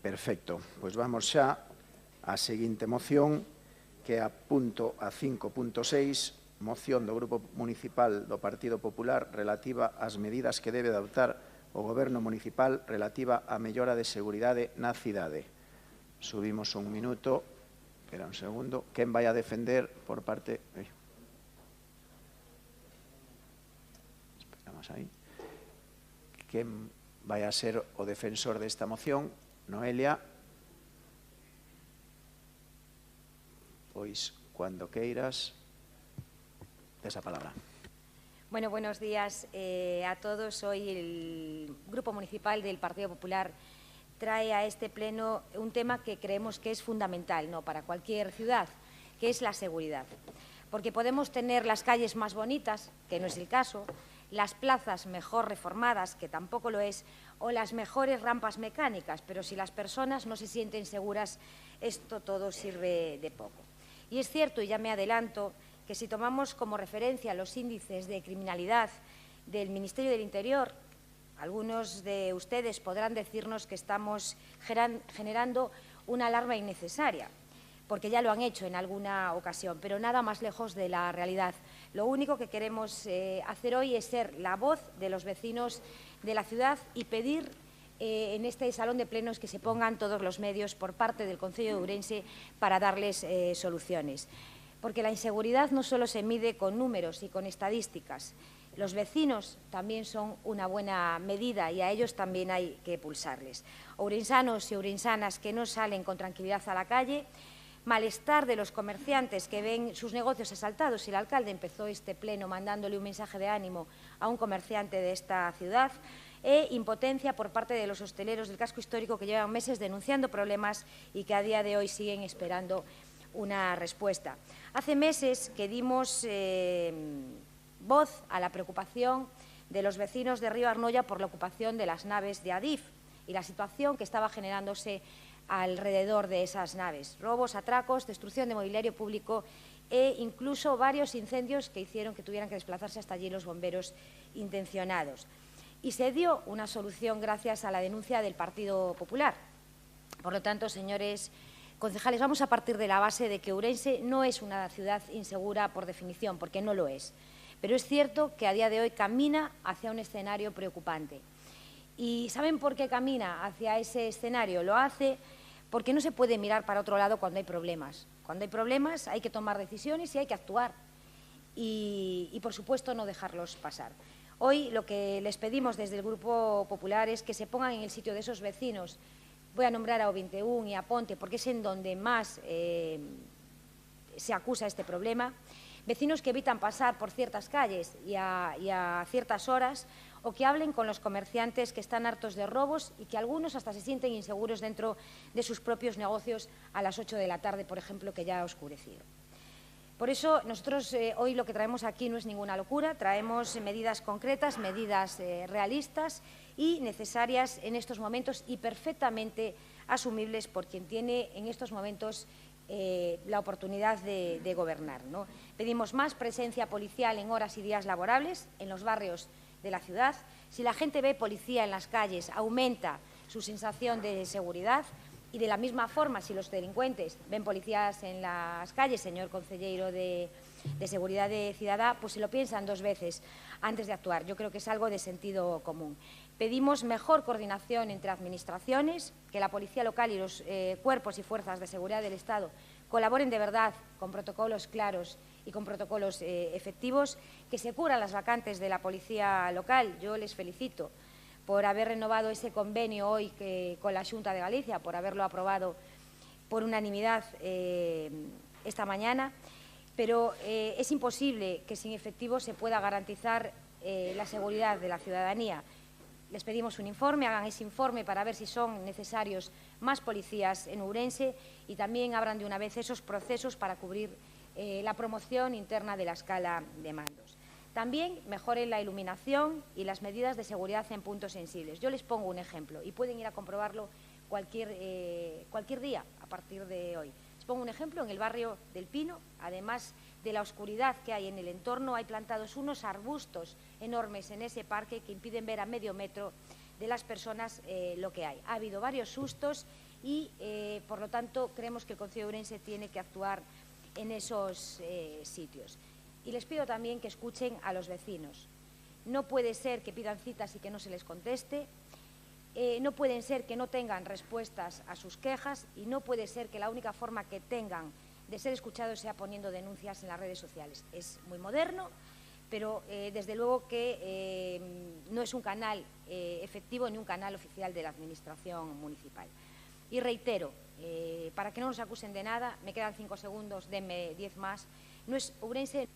Perfecto. Pois vamos xa á seguinte moción, que é a punto a 5.6, moción do Grupo Municipal do Partido Popular relativa ás medidas que debe adoptar o Goberno Municipal relativa á mellora de seguridade na cidade. Subimos un minuto, espera un segundo, quen vai a defender por parte... Esperamos aí. Quen vai a ser o defensor desta moción? Noelia. Pois, cuando queiras, esa palabra. Bueno, buenos días a todos. Hoy el Grupo Municipal del Partido Popular trae a este pleno un tema que creemos que es fundamental, ¿no?, para cualquier ciudad, que es la seguridad. Porque podemos tener las calles más bonitas, que no es el caso, las plazas mejor reformadas, que tampoco lo es, o las mejores rampas mecánicas, pero si las personas no se sienten seguras, esto todo sirve de poco. Y es cierto, y ya me adelanto, que si tomamos como referencia los índices de criminalidad del Ministerio del Interior, algunos de ustedes podrán decirnos que estamos generando una alarma innecesaria, porque ya lo han hecho en alguna ocasión, pero nada más lejos de la realidad. Lo único que queremos hacer hoy es ser la voz de los vecinos de la ciudad y pedir en este salón de plenos que se pongan todos los medios por parte del Concello de Ourense para darles soluciones. Porque la inseguridad no solo se mide con números y con estadísticas. Los vecinos también son una buena medida y a ellos también hay que pulsarles. Ourensanos y ourensanas que no salen con tranquilidad a la calle, malestar de los comerciantes que ven sus negocios asaltados, y el alcalde empezó este pleno mandándole un mensaje de ánimo a un comerciante de esta ciudad, e impotencia por parte de los hosteleros del casco histórico que llevan meses denunciando problemas y que a día de hoy siguen esperando una respuesta. Hace meses que dimos voz a la preocupación de los vecinos de Río Arnoia por la ocupación de las naves de Adif y la situación que estaba generándose alrededor de esas naves. Robos, atracos, destrucción de mobiliario público e incluso varios incendios que hicieron que tuvieran que desplazarse hasta allí los bomberos intencionados. Y se dio una solución gracias a la denuncia del Partido Popular. Por lo tanto, señores concejales, vamos a partir de la base de que Ourense no es una ciudad insegura por definición, porque no lo es. Pero es cierto que a día de hoy camina hacia un escenario preocupante. ¿Y saben por qué camina hacia ese escenario? Lo hace porque no se puede mirar para otro lado cuando hay problemas. Cuando hay problemas hay que tomar decisiones y hay que actuar. Y por supuesto, no dejarlos pasar. Hoy lo que les pedimos desde el Grupo Popular es que se pongan en el sitio de esos vecinos. Voy a nombrar a O21 y a Ponte porque es en donde más se acusa este problema. Vecinos que evitan pasar por ciertas calles y a ciertas horas, o que hablen con los comerciantes que están hartos de robos y que algunos hasta se sienten inseguros dentro de sus propios negocios a las 8 de la tarde, por ejemplo, que ya ha oscurecido. Por eso, nosotros hoy lo que traemos aquí no es ninguna locura, traemos medidas concretas, medidas realistas y necesarias en estos momentos y perfectamente asumibles por quien tiene en estos momentos la oportunidad de gobernar, ¿no? Pedimos más presencia policial en horas y días laborables en los barrios de la ciudad. Si la gente ve policía en las calles, aumenta su sensación de seguridad. Y de la misma forma, si los delincuentes ven policías en las calles, señor concelleiro de Seguridad Cidadá, pues se lo piensan dos veces antes de actuar. Yo creo que es algo de sentido común. Pedimos mejor coordinación entre administraciones, que la Policía Local y los cuerpos y fuerzas de seguridad del Estado colaboren de verdad con protocolos claros y con protocolos efectivos, que se cubran las vacantes de la Policía Local. Yo les felicito por haber renovado ese convenio hoy con la Xunta de Galicia, por haberlo aprobado por unanimidad esta mañana, pero es imposible que sin efectivos se pueda garantizar la seguridad de la ciudadanía. Les pedimos un informe, hagan ese informe para ver si son necesarios más policías en Ourense y también abran de una vez esos procesos para cubrir la promoción interna de la escala de mandos. También mejoren la iluminación y las medidas de seguridad en puntos sensibles. Yo les pongo un ejemplo y pueden ir a comprobarlo cualquier día a partir de hoy. Les pongo un ejemplo en el barrio del Pino, además de la oscuridad que hay en el entorno, hay plantados unos arbustos enormes en ese parque que impiden ver a medio metro de las personas lo que hay. Ha habido varios sustos y, por lo tanto, creemos que el Concello de Ourense tiene que actuar en esos sitios. Y les pido también que escuchen a los vecinos. No puede ser que pidan citas y que no se les conteste, no pueden ser que no tengan respuestas a sus quejas y no puede ser que la única forma que tengan de ser escuchados sea poniendo denuncias en las redes sociales. Es muy moderno, pero desde luego que no es un canal efectivo ni un canal oficial de la Administración municipal. Y reitero, para que no nos acusen de nada, me quedan 5 segundos, denme 10 más, no es Ourense...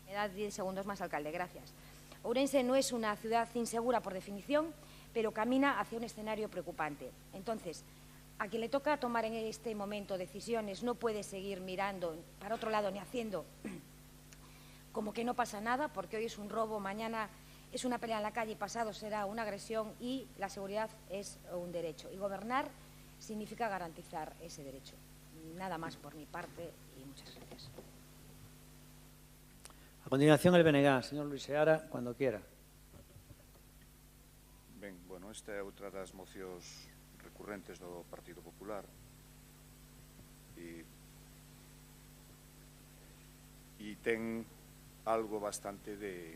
Me da 10 segundos más, alcalde, gracias. Ourense no es una ciudad insegura por definición, pero camina hacia un escenario preocupante. Entonces, a quien le toca tomar en este momento decisiones no puede seguir mirando para otro lado ni haciendo como que no pasa nada, porque hoy es un robo, mañana es una pelea en la calle y pasado será una agresión y la seguridad es un derecho. Y gobernar significa garantizar ese derecho. Nada más por mi parte y muchas gracias. A continuación, el BNG, señor Luis Seara, cuando quiera. Ben, bueno, esta é outra das mocións recurrentes do Partido Popular e ten algo bastante de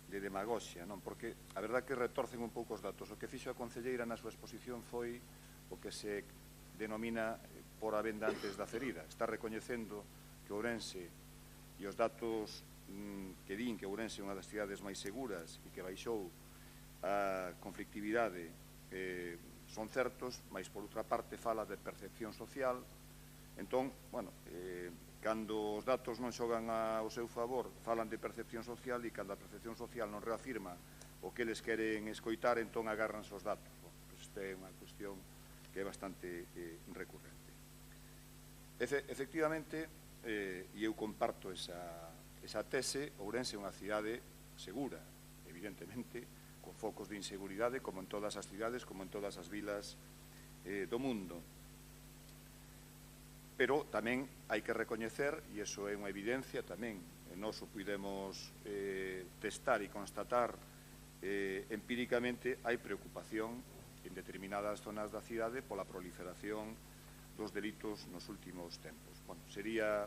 demagoxia, non? Porque a verdad que retorcen un pouco os datos. O que fixo a concelleira na súa exposición foi o que se denomina por a venda antes da ferida. Está recoñecendo que Ourense e os datos que din que Ourense é unha das cidades máis seguras e que baixou a conflictividade son certos, mas por outra parte fala de percepción social. Entón, bueno, cando os datos non xogan ao seu favor, falan de percepción social e cando a percepción social non reafirma o que eles queren escoitar, entón agárranse os datos. Bueno, pues esta é unha cuestión que é bastante recurrente. Efectivamente, e eu comparto esa tese, Ourense é unha cidade segura, evidentemente, con focos de inseguridade, como en todas as cidades, como en todas as vilas do mundo. Pero tamén hai que recoñecer, e iso é unha evidencia tamén, nós o pudemos testar e constatar empíricamente, hai preocupación en determinadas zonas da cidade pola proliferación dos delitos nos últimos tempos. Bueno, sería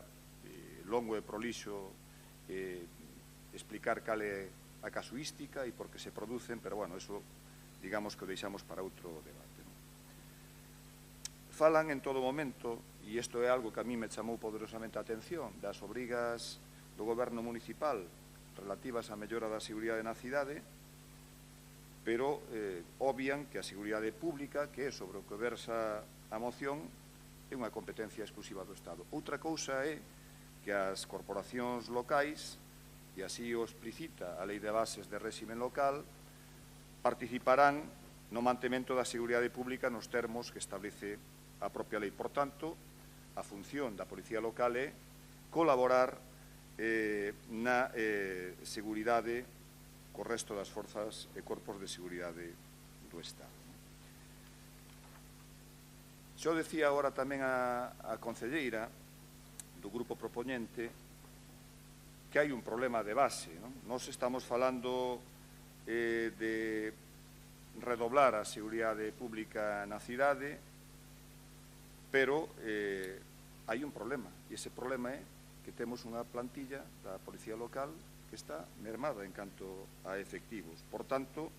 longo e prolixo explicar cal é a casuística e por que se producen, pero, bueno, eso, digamos que o deixamos para outro debate. Falan en todo momento, e isto é algo que a mí me chamou poderosamente a atención, das obrigas do goberno municipal relativas á mellora da seguridade na cidade, pero obvian que a seguridade pública, que é sobre o que versa a moción, é unha competencia exclusiva do Estado. Outra cousa é que as corporacións locais, e así o explicita a Lei de Bases de Réximen Local, participarán no mantemento da seguridade pública nos termos que establece a propia lei. Por tanto, a función da Policía Local é colaborar na seguridade co resto das forzas e corpos de seguridade do Estado. Xo decía agora tamén a concelleira do grupo propoñente que hai un problema de base. Nós estamos falando de redoblar a seguridade pública na cidade, pero hai un problema, e ese problema é que temos unha plantilla da Policía Local que está mermada en canto a efectivos. Por tanto,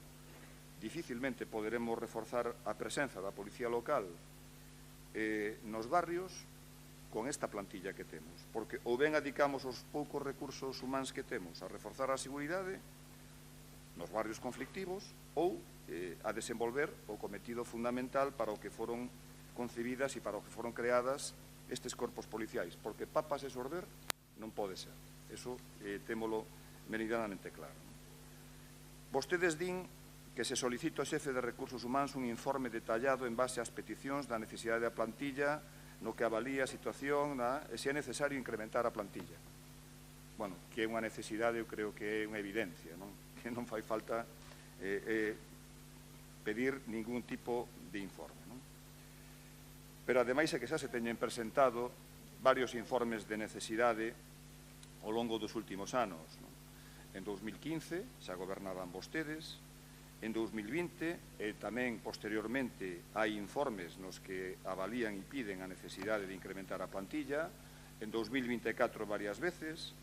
dificilmente poderemos reforzar a presenza da Policía Local nos barrios con esta plantilla que temos, porque ou ben adicamos os poucos recursos humanos que temos a reforzar a seguridade nos barrios conflictivos ou a desenvolver o cometido fundamental para o que foron concebidas e para o que foron creadas estes corpos policiais, porque papas e sorber non pode ser. Eso témolo meridianamente claro. Vostedes din que se solicita ao xefe de Recursos Humanos un informe detallado en base ás peticións da necesidade da plantilla, no que avalía a situación e se é necesario incrementar a plantilla. Bueno, que é unha necesidade, eu creo que é unha evidencia, non? Que non fai falta pedir ningún tipo de informe. Pero, ademais, é que xa se teñen presentado varios informes de necesidade ao longo dos últimos anos. En 2015 xa gobernaban vostedes, en 2020 e tamén posteriormente hai informes nos que avalían e piden a necesidade de incrementar a plantilla, en 2024 varias veces.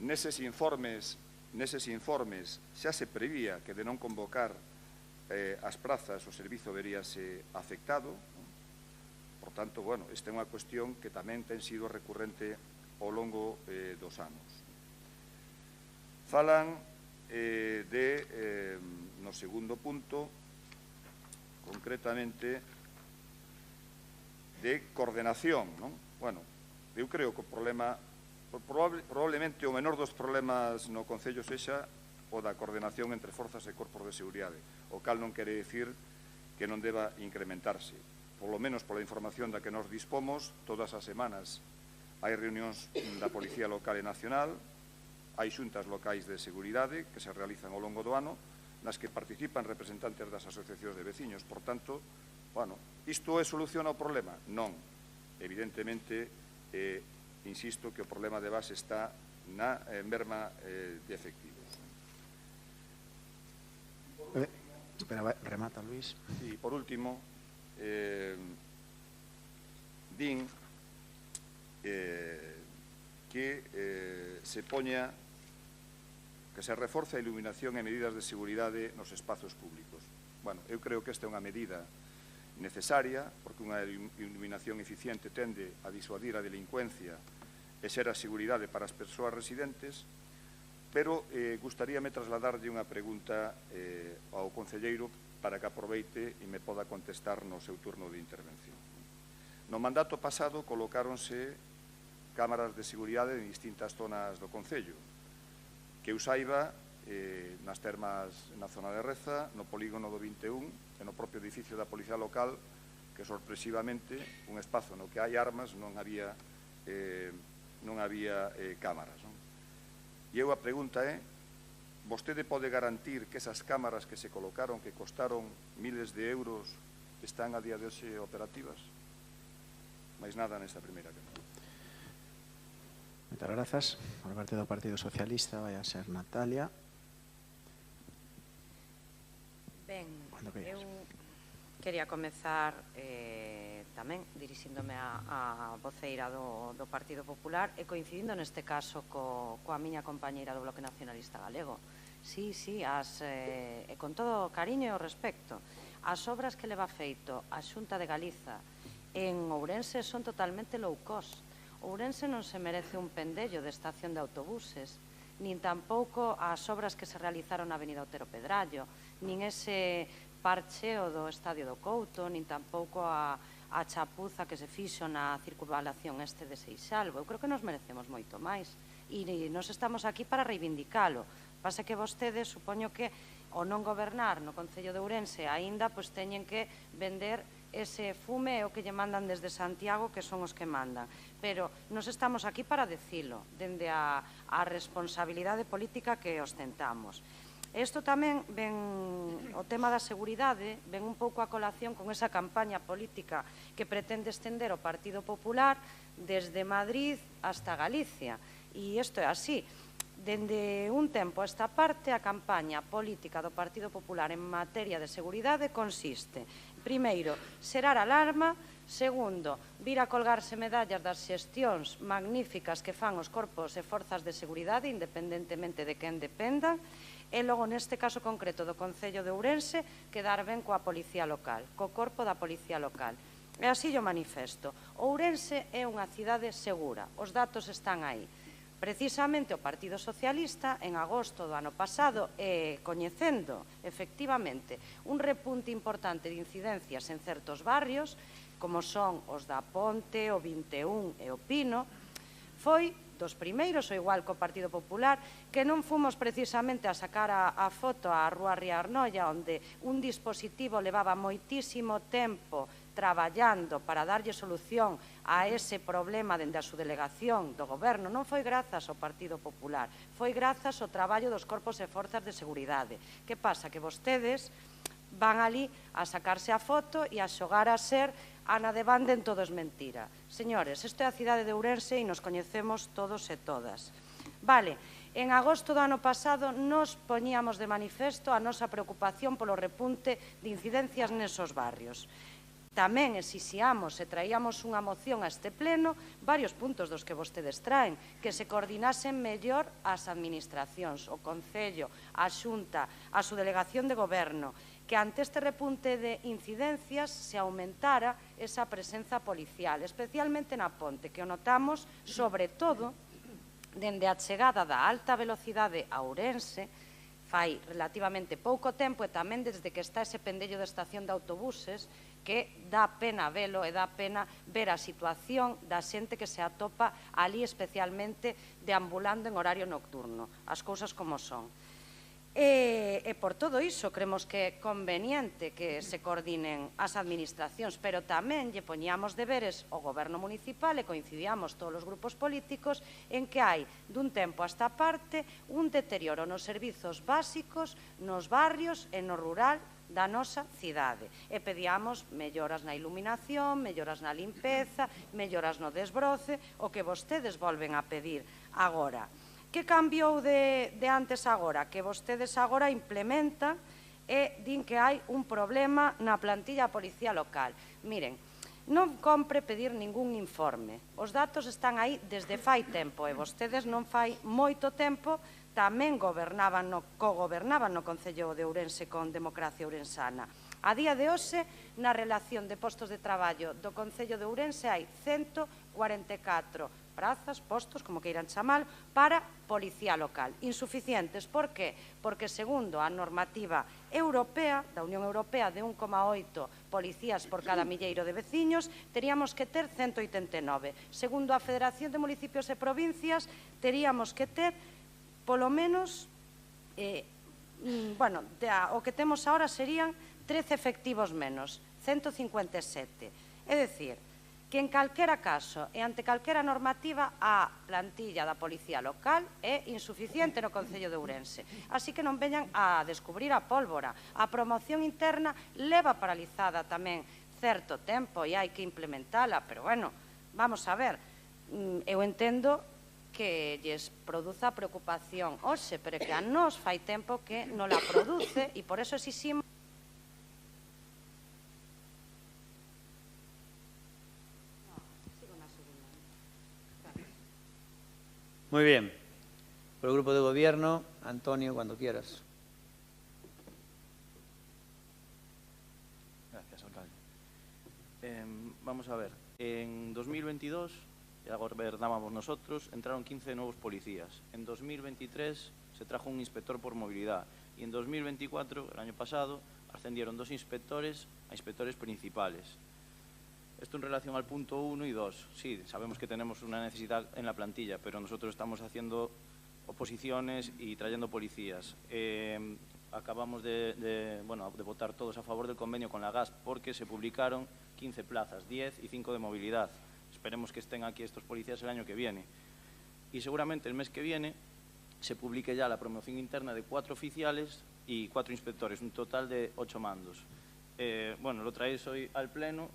Neses informes xa se prevía que de non convocar as prazas o servizo veríase afectado. Por tanto, bueno, esta é unha cuestión que tamén ten sido recurrente ao longo dos anos. Falan no segundo punto, concretamente, de coordenación, non? Bueno, eu creo que o problema, probablemente o menor dos problemas no Concello sexa o da coordenación entre forzas e corpos de seguridade, o cal non quere dicir que non deba incrementarse. Polo menos pola información da que nos dispomos, todas as semanas hai reunións da Policía Local e Nacional, hai xuntas locais de seguridade que se realizan ao longo do ano, nas que participan representantes das asociacións de veciños. Por tanto, bueno, isto soluciona o problema? Non. Evidentemente, insisto que o problema de base está na merma de efectivos. Espera, remata, Luís. E, por último, din que se poña, que se reforce a iluminación e medidas de seguridade nos espazos públicos. Bueno, eu creo que esta é unha medida necesaria, porque unha iluminación eficiente tende a disuadir a delincuencia e ser a seguridade para as persoas residentes, pero gustaríame trasladarlle unha pregunta ao concelleiro para que aproveite e me poda contestar no seu turno de intervención. No mandato pasado colocáronse cámaras de seguridade en distintas zonas do Concello. Que eu saiba, nas termas na zona de Reza, no polígono do 21 e no propio edificio da Policía Local, que sorpresivamente un espazo no que hai armas non había cámaras. E eu a pregunta é, vostede pode garantir que esas cámaras que se colocaron, que costaron miles de euros, están a día de hoxe operativas? Mais nada nesta primeira quenda. Moitas grazas. Por parte do Partido Socialista vai a ser Natalia. Ben, eu quería comezar tamén dirixíndome á voceira do Partido Popular e coincidindo neste caso coa miña compañeira do Bloque Nacionalista Galego. Sí, e con todo cariño e o respecto, as obras que leva feito a Xunta de Galiza en Ourense son totalmente low cost. Ourense non se merece un pendello de estación de autobuses, nin tampouco as obras que se realizaron na Avenida Otero Pedrallo, nin ese parcheo do Estadio do Couto, nin tampouco a chapuza que se fixo na circunvalación este de Seixalbo. Eu creo que nos merecemos moito máis e nos estamos aquí para reivindicalo. Pasa que vostedes, supoño que ao non gobernar no Concello de Ourense aínda teñen que vender ese fume o que lle mandan desde Santiago, que son os que mandan. Pero nos estamos aquí para decilo, dende a responsabilidade política que ostentamos. Isto tamén ven, o tema da seguridade, ven un pouco a colación con esa campaña política que pretende estender o Partido Popular desde Madrid hasta Galicia. E isto é así. Dende un tempo a esta parte, a campaña política do Partido Popular en materia de seguridade consiste, primeiro, xerar alarma, segundo, vir a colgarse medallas das xestións magníficas que fan os corpos e forzas de seguridade, independentemente de quen dependan, e logo, neste caso concreto do Concello de Ourense, quedar ben coa Policía Local, co corpo da Policía Local. E así o manifesto. Ourense é unha cidade segura, os datos están aí. Precisamente o Partido Socialista, en agosto do ano pasado, coñecendo, efectivamente, un repunte importante de incidencias en certos barrios, como son os da Ponte, o 21 e o Pino, foi dos primeiros, ou igual co Partido Popular, que non fomos precisamente a sacar a foto á Rúa Riarnoia, onde un dispositivo levaba moitísimo tempo traballando para darlle solución a ese problema dende a subdelegación do goberno. Non foi grazas ao Partido Popular, foi grazas ao traballo dos corpos e forzas de seguridade. Que pasa? Que vostedes van ali a sacarse a foto e a xogar a ser Ana de Bande en todo es mentira. Señores, isto é a cidade de Ourense e nos coñecemos todos e todas. Vale, en agosto do ano pasado nos poñíamos de manifesto a nosa preocupación polo repunte de incidencias nesos barrios. Tamén exixíamos e traíamos unha moción a este pleno varios puntos dos que vostedes traen, que se coordinasen mellor as administracións, o Concello, a Xunta, a subdelegación de goberno, que ante este repunte de incidencias se aumentara esa presenza policial, especialmente na Ponte, que o notamos sobre todo dende a chegada da alta velocidade a Ourense, fai relativamente pouco tempo e tamén desde que está ese pendello de estación de autobuses que dá pena velo e dá pena ver a situación da xente que se atopa ali especialmente deambulando en horario nocturno, as cousas como son. E por todo iso creemos que é conveniente que se coordinen as administracións, pero tamén lle poñíamos deberes ao goberno municipal e coincidíamos todos os grupos políticos en que hai, dun tempo a esta parte, un deterioro nos servizos básicos, nos barrios e no rural da nosa cidade. E pedíamos melloras na iluminación, melloras na limpeza, melloras no desbroce, o que vostedes volven a pedir agora. Que cambiou de antes agora? Que vostedes agora implementan e din que hai un problema na plantilla da Policía Local. Miren, non compre pedir ningún informe. Os datos están aí desde fai tempo e vostedes non fai moito tempo tamén cogobernaban no Concello de Ourense con Democracia Ourensana. A día de hoxe, na relación de postos de traballo do Concello de Ourense hai 144 prazas, postos, como queiran chamar, para Policía Local. Insuficientes. Por qué? Porque, segundo a normativa europea, da Unión Europea, de 1,8 policías por cada milleiro de veciños, teríamos que ter 189. Segundo a Federación de Municipios e Provincias, teríamos que ter, polo menos, o que temos agora serían 13 efectivos menos, 157. É dicir, que en calquera caso e ante calquera normativa a plantilla da Policía Local é insuficiente no Concello de Ourense. Así que non veñan a descubrir a pólvora. A promoción interna leva paralizada tamén certo tempo e hai que implementala, pero bueno, vamos a ver, eu entendo que lles produza preocupación hoxe, pero que a nós fai tempo que non la produce e por eso exiximos. Muy bien. Por el grupo de gobierno, Antonio, cuando quieras. Gracias, alcalde. Vamos a ver, en 2022, ya gobernábamos nosotros, entraron 15 nuevos policías. En 2023 se trajo un inspector por movilidad y en 2024, el año pasado, ascendieron 2 inspectores a inspectores principales. Esto en relación al punto 1 y 2. Sí, sabemos que tenemos una necesidad en la plantilla, pero nosotros estamos haciendo oposiciones y trayendo policías. Acabamos de votar todos a favor del convenio con la GAS porque se publicaron 15 plazas, 10 y 5 de movilidad. Esperemos que estén aquí estos policías el año que viene. Y seguramente el mes que viene se publique ya la promoción interna de 4 oficiales y 4 inspectores, un total de 8 mandos. Lo traéis hoy al Pleno.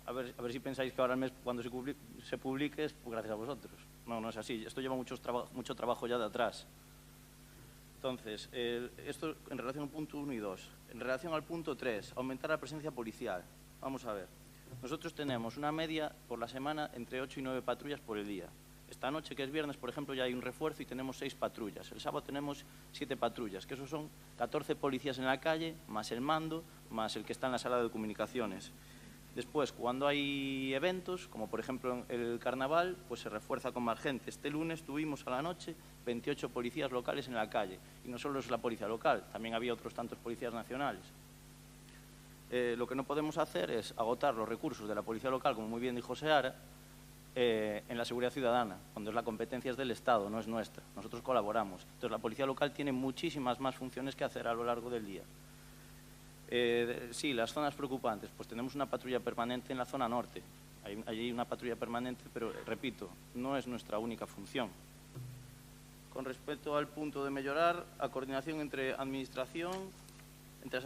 A ver si pensáis que ahora al mes, cuando se publique, es gracias a vosotros. No, no es así. Esto lleva mucho trabajo ya de atrás. Entonces, esto en relación al punto 1 y 2. En relación al punto 3, aumentar la presencia policial. Vamos a ver. Nosotros tenemos una media por la semana entre 8 y 9 patrullas por el día. Esta noche, que es viernes, por ejemplo, ya hay un refuerzo y tenemos 6 patrullas. El sábado tenemos 7 patrullas, que esos son 14 policías en la calle, más el mando, más el que está en la sala de comunicaciones. Después, cuando hay eventos, como por ejemplo el carnaval, pues se refuerza con más gente. Este lunes tuvimos a la noche 28 policías locales en la calle. Y no solo es la policía local, también había otros tantos policías nacionales. Lo que no podemos hacer es agotar los recursos de la policía local, como muy bien dijo Seara, en la seguridad ciudadana, cuando la competencia es del Estado, no es nuestra. Nosotros colaboramos. Entonces la policía local tiene muchísimas más funciones que hacer a lo largo del día. Sí, las zonas preocupantes. Pues tenemos una patrulla permanente en la zona norte. Hay una patrulla permanente, pero repito, no es nuestra única función. Con respecto al punto de mejorar a coordinación entre las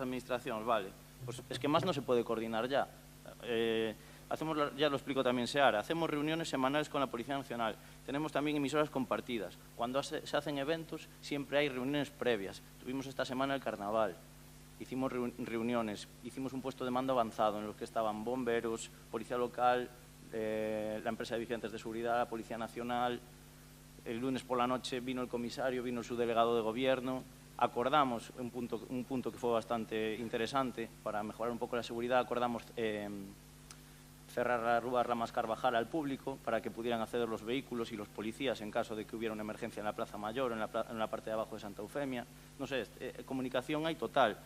administraciones, vale. Pues es que más no se puede coordinar ya. Ya lo explico también Seara, hacemos reuniones semanales con la Policía Nacional. Tenemos también emisoras compartidas. Cuando se hacen eventos siempre hay reuniones previas. Tuvimos esta semana el carnaval. Hicimos reuniones, hicimos un puesto de mando avanzado en los que estaban bomberos, policía local, la empresa de vigilantes de seguridad, la Policía Nacional. El lunes por la noche vino el comisario, vino su delegado de gobierno. Acordamos un punto que fue bastante interesante para mejorar un poco la seguridad. Acordamos cerrar la Rúa Ramas Carvajal al público para que pudieran acceder los vehículos y los policías en caso de que hubiera una emergencia en la Plaza Mayor o en la parte de abajo de Santa Eufemia. No sé, comunicación hay total.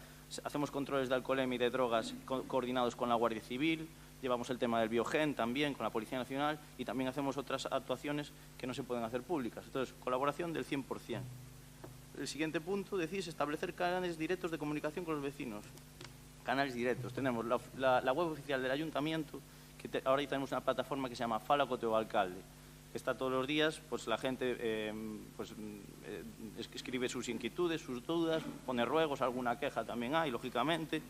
Hacemos controles de alcoholemia y de drogas coordinados con la Guardia Civil, llevamos el tema del biogen también con la Policía Nacional y también hacemos otras actuaciones que no se pueden hacer públicas. Entonces, colaboración del 100%. El siguiente punto, decís, establecer canales directos de comunicación con los vecinos. Canales directos. Tenemos la web oficial del Ayuntamiento, que ahora tenemos una plataforma que se llama Fala co teu alcalde. Está todos los días, pues la gente escribe sus inquietudes, sus dudas, pone ruegos, alguna queja también hay, lógicamente.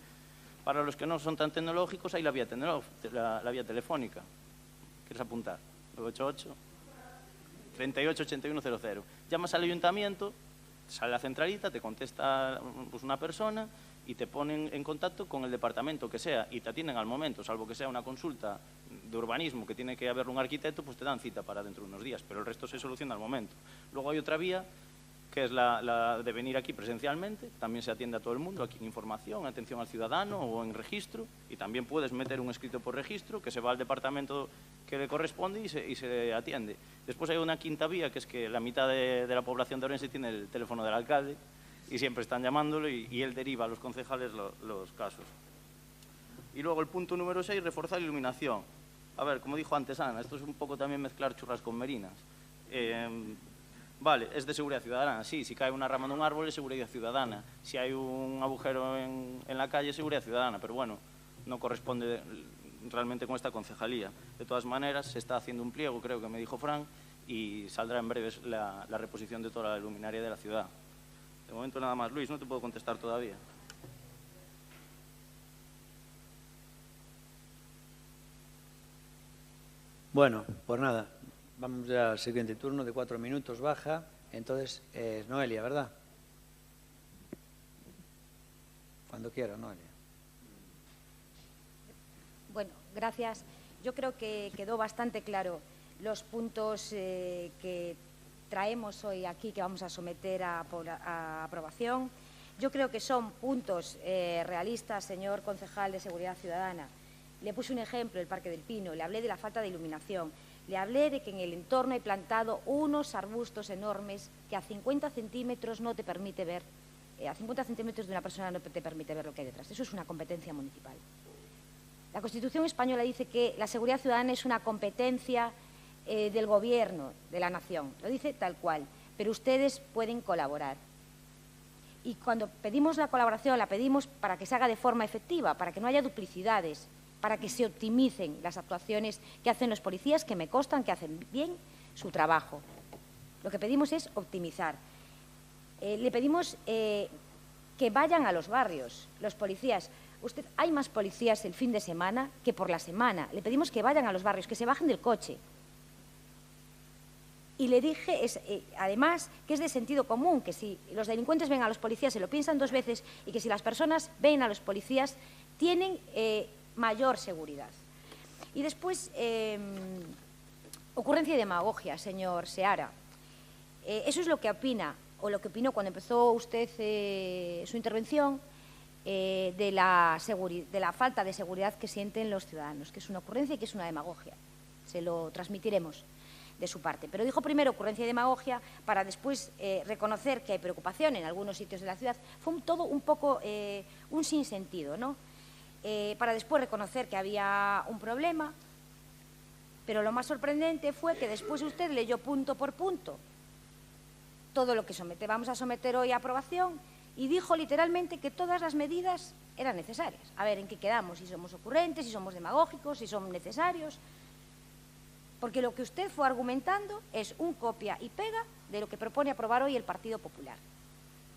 Para los que no son tan tecnológicos, hay la vía telefónica. ¿Quieres apuntar? 988-388100. Llamas al ayuntamiento, sale la centralita, te contesta pues, una persona y te ponen en contacto con el departamento que sea y te atienden al momento, salvo que sea una consulta de urbanismo que tiene que haber un arquitecto, pues te dan cita para dentro de unos días, pero el resto se soluciona al momento. Luego hay otra vía, que es la de venir aquí presencialmente, también se atiende a todo el mundo, aquí en información, atención al ciudadano o en registro, y también puedes meter un escrito por registro que se va al departamento que le corresponde y se atiende. Después hay una quinta vía, que es que la mitad de la población de Ourense tiene el teléfono del alcalde y siempre están llamándolo y él deriva a los concejales los casos. Y luego el punto número 6, reforzar la iluminación. A ver, como dijo antes Ana, esto es un poco también mezclar churras con merinas. Vale, es de seguridad ciudadana, sí, si cae una rama de un árbol es seguridad ciudadana, si hay un agujero en la calle es seguridad ciudadana, pero bueno, no corresponde realmente con esta concejalía. De todas maneras, se está haciendo un pliego, creo que me dijo Fran, y saldrá en breve la reposición de toda la luminaria de la ciudad. De momento nada más. Luis, no te puedo contestar todavía. Bueno, pues nada, vamos ya al siguiente turno de 4 minutos, baja. Entonces, Noelia, ¿verdad? Cuando quiera, Noelia. Bueno, gracias. Yo creo que quedó bastante claro los puntos que traemos hoy aquí, que vamos a someter a aprobación. Yo creo que son puntos realistas, señor concejal de Seguridad Ciudadana. Le puse un ejemplo, el Parque del Pino, le hablé de la falta de iluminación, le hablé de que en el entorno hay plantado unos arbustos enormes que a 50 centímetros no te permite ver, a 50 centímetros de una persona no te permite ver lo que hay detrás. Eso es una competencia municipal. La Constitución española dice que la seguridad ciudadana es una competencia del Gobierno, de la Nación. Lo dice tal cual, pero ustedes pueden colaborar. Y cuando pedimos la colaboración, la pedimos para que se haga de forma efectiva, para que no haya duplicidades, para que se optimicen las actuaciones que hacen los policías, que me constan que hacen bien su trabajo. Lo que pedimos es optimizar. Le pedimos que vayan a los barrios, los policías. Hay más policías el fin de semana que por la semana. Le pedimos que vayan a los barrios, que se bajen del coche. Y le dije, además, que es de sentido común, que si los delincuentes ven a los policías se lo piensan 2 veces y que si las personas ven a los policías tienen mayor seguridad. Y después, ocurrencia y demagogia, señor Seara. Eso es lo que opina, o lo que opinó cuando empezó usted su intervención, de la falta de seguridad que sienten los ciudadanos, que es una ocurrencia y que es una demagogia. Se lo transmitiremos de su parte. Pero dijo primero ocurrencia y demagogia para después reconocer que hay preocupación en algunos sitios de la ciudad. Fue todo un poco un sinsentido, ¿no? Para después reconocer que había un problema, pero lo más sorprendente fue que después usted leyó punto por punto todo lo que vamos a someter hoy a aprobación y dijo literalmente que todas las medidas eran necesarias. A ver, ¿en qué quedamos? Si somos ocurrentes, si somos demagógicos, si son necesarios. Porque lo que usted fue argumentando es un copia y pega de lo que propone aprobar hoy el Partido Popular.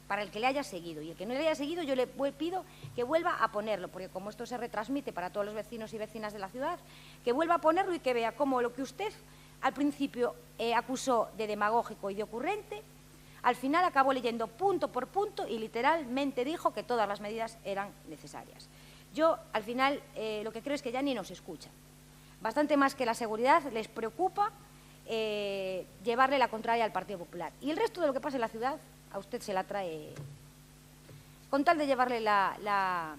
Para el que le haya seguido. Y el que no le haya seguido, yo le pido que vuelva a ponerlo, porque como esto se retransmite para todos los vecinos y vecinas de la ciudad, que vuelva a ponerlo y que vea cómo lo que usted al principio acusó de demagógico y de ocurrente, al final acabó leyendo punto por punto y literalmente dijo que todas las medidas eran necesarias. Yo, al final, lo que creo es que ya ni nos escuchan. Bastante más que la seguridad les preocupa llevarle la contraria al Partido Popular. Y el resto de lo que pasa en la ciudad, a usted se la trae. Con tal de llevarle la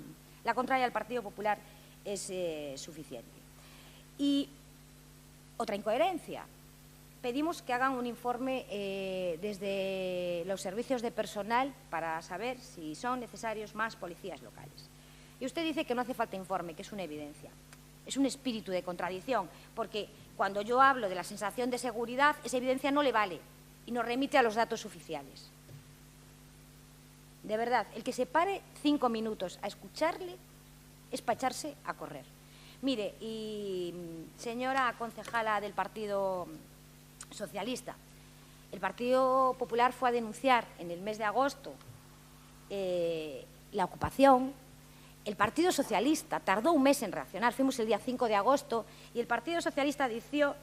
contraria al Partido Popular es suficiente. Y otra incoherencia. Pedimos que hagan un informe desde los servicios de personal para saber si son necesarios más policías locales. Y usted dice que no hace falta informe, que es una evidencia. Es un espíritu de contradicción, porque cuando yo hablo de la sensación de seguridad, esa evidencia no le vale y nos remite a los datos oficiales. De verdad, el que se pare 5 minutos a escucharle es para echarse a correr. Mire, y señora concejala del Partido Socialista, el Partido Popular fue a denunciar en el mes de agosto la ocupación. El Partido Socialista tardó un mes en reaccionar, fuimos el día 5 de agosto y el Partido Socialista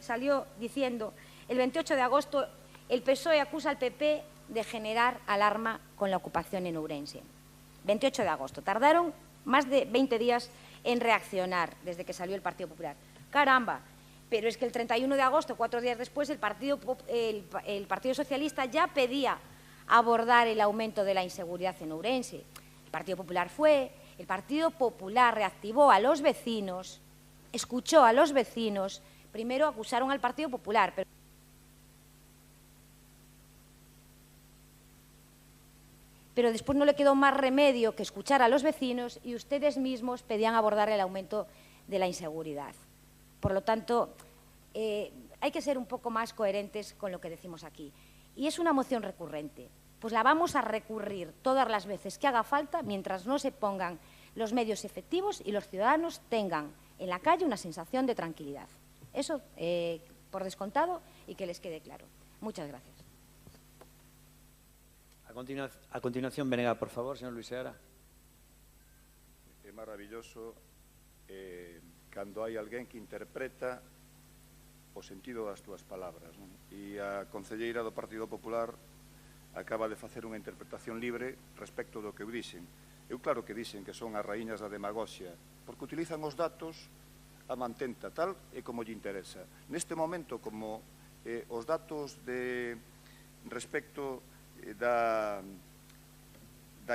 salió diciendo el 28 de agosto el PSOE acusa al PP de generar alarma con la ocupación en Ourense. 28 de agosto. Tardaron más de 20 días en reaccionar desde que salió el Partido Popular. Caramba, pero es que el 31 de agosto, 4 días después, el Partido Socialista ya pedía abordar el aumento de la inseguridad en Ourense. El Partido Popular el Partido Popular reactivó a los vecinos, escuchó a los vecinos, primero acusaron al Partido Popular, pero después no le quedó más remedio que escuchar a los vecinos y ustedes mismos pedían abordar el aumento de la inseguridad. Por lo tanto, hay que ser un poco más coherentes con lo que decimos aquí. Y es una moción recurrente. Pues la vamos a recurrir todas las veces que haga falta mientras no se pongan los medios efectivos y los ciudadanos tengan en la calle una sensación de tranquilidad. Eso, por descontado, y que les quede claro. Muchas gracias. A continuación, venga, por favor, señor Luis Seara. É maravilloso cando hai alguén que interpreta o sentido das túas palabras, non? E a concelleira do Partido Popular acaba de facer unha interpretación libre respecto do que eu dixen. Eu claro que dixen que son as raíñas da demagoxia, porque utilizan os datos a mantenta, tal e como lle interesa. Neste momento, como os datos respecto da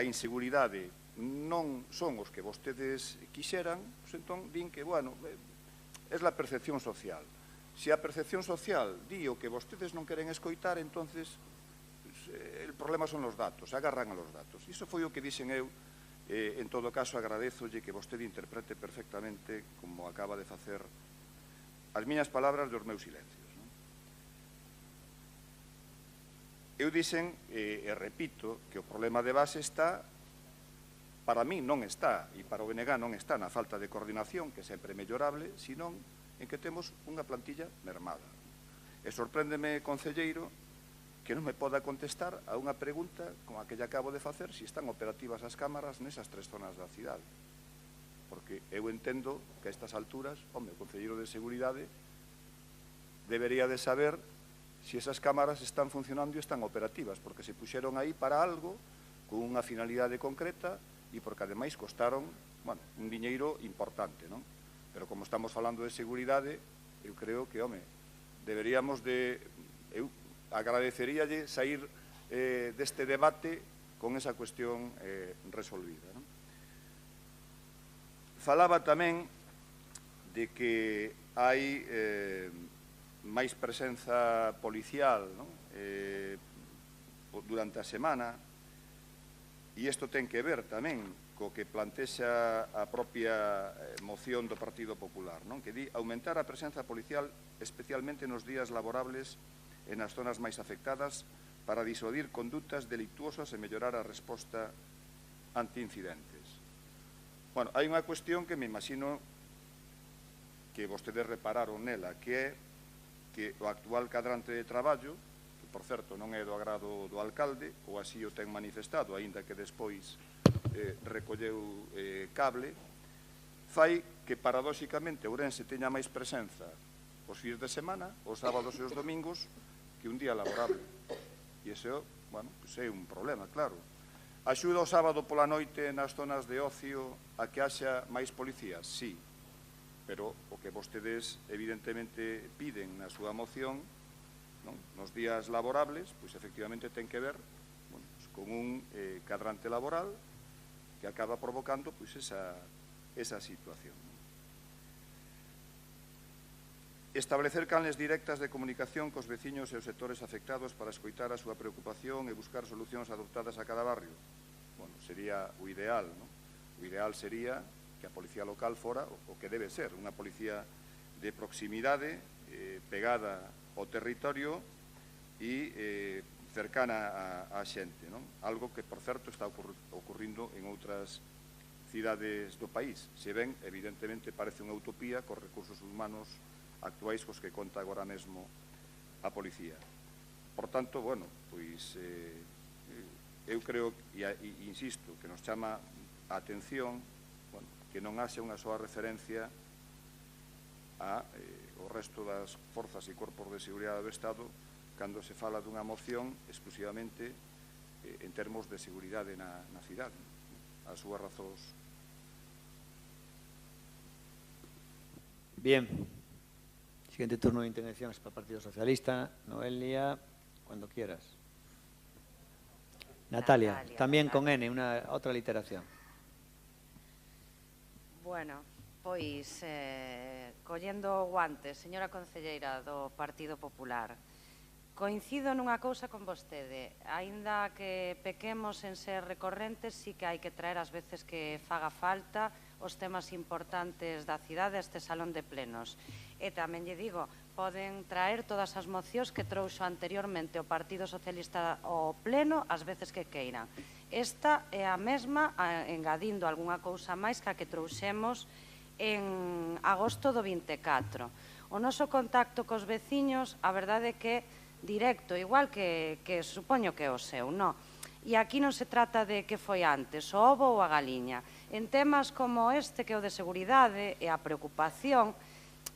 inseguridade non son os que vostedes quixeran, pues entón din que, bueno, é a percepción social. Se a percepción social di o que vostedes non queren escoitar, entonces el problema son os datos, agarran a los datos. Iso foi o que dixen eu. En todo caso, agradezolle que vostede interprete perfectamente, como acaba de facer, as miñas palabras dos meus silencios. Eu dixen, e repito, que o problema de base está, para mí non está, e para o BNG non está na falta de coordinación, que sempre é mellorable, senón en que temos unha plantilla mermada. E sorpréndeme, concelleiro, que non me poda contestar a unha pregunta como a que lle acabo de facer se están operativas as cámaras nesas 3 zonas da cidade. Porque eu entendo que a estas alturas, home, o concelleiro de Seguridade debería de saber se esas cámaras están funcionando e están operativas, porque se puxeron aí para algo, con unha finalidade concreta, e porque ademais costaron, bueno, un diñeiro importante, non? Pero como estamos falando de seguridade, eu creo que, home, deberíamos de... Eu agradeceríalle sair deste debate con esa cuestión resolvida, non? Falaba tamén de que hai máis presenza policial, non? Durante a semana, e isto ten que ver tamén co que plantexa a propia moción do Partido Popular, non? Que di aumentar a presenza policial especialmente nos días laborables e nas zonas máis afectadas para disuadir condutas delictuosas e mellorar a resposta ante incidentes. Bueno, hai unha cuestión que me imagino que vostedes repararon nela, que é que o actual cadrante de traballo, que por certo non é do agrado do alcalde, ou así o ten manifestado, aínda que despois recolleu cable, fai que paradóxicamente Ourense teña máis presenza os fins de semana, os sábados e os domingos, que un día laborable. E ese, bueno, pues é un problema, claro. Axuda o sábado pola noite nas zonas de ocio a que haxa máis policías? Sí, pero o que vostedes evidentemente piden na súa moción, non? Nos días laborables, pois efectivamente ten que ver, bueno, pues, con un cadrante laboral que acaba provocando pois esa situación. Establecer canles directas de comunicación cos veciños e os sectores afectados para escoitar a súa preocupación e buscar solucións adoptadas a cada barrio. Bueno, sería o ideal, non? O ideal sería que a policía local fora o que debe ser, unha policía de proximidade, pegada ao territorio e cercana á xente, non? Algo que, por certo, está ocurrindo en outras cidades do país. Se ben, evidentemente, parece unha utopía cos recursos humanos actuais cos que conta agora mesmo a policía. Por tanto, bueno, pois eu creo, e insisto, que nos chama a atención, bueno, que non haxe unha soa referencia ao resto das forzas e corpos de seguridade do Estado cando se fala dunha moción exclusivamente en termos de seguridade na cidade. As súas razóns. Bien. Siguiente turno de intervenciones para el Partido Socialista. Noelia, cuando quieras. Natalia, también con N, otra literación. Bueno, pois, collendo guantes, señora concelleira do Partido Popular, coincido nunha cousa con vostede. Aínda que pequemos en ser recorrentes, sí que hai que traer as veces que faga falta os temas importantes da cidade a este salón de plenos. E tamén lle digo, poden traer todas as mocións que trouxo anteriormente o Partido Socialista ao pleno as veces que queiran. Esta é a mesma, engadindo algunha cousa máis que a que trouxemos en agosto do 24. O noso contacto cos veciños, a verdade é que directo, igual que supoño que é o seu, non? E aquí non se trata de que foi antes, o ovo ou a galiña. En temas como este, que é o de seguridade e a preocupación,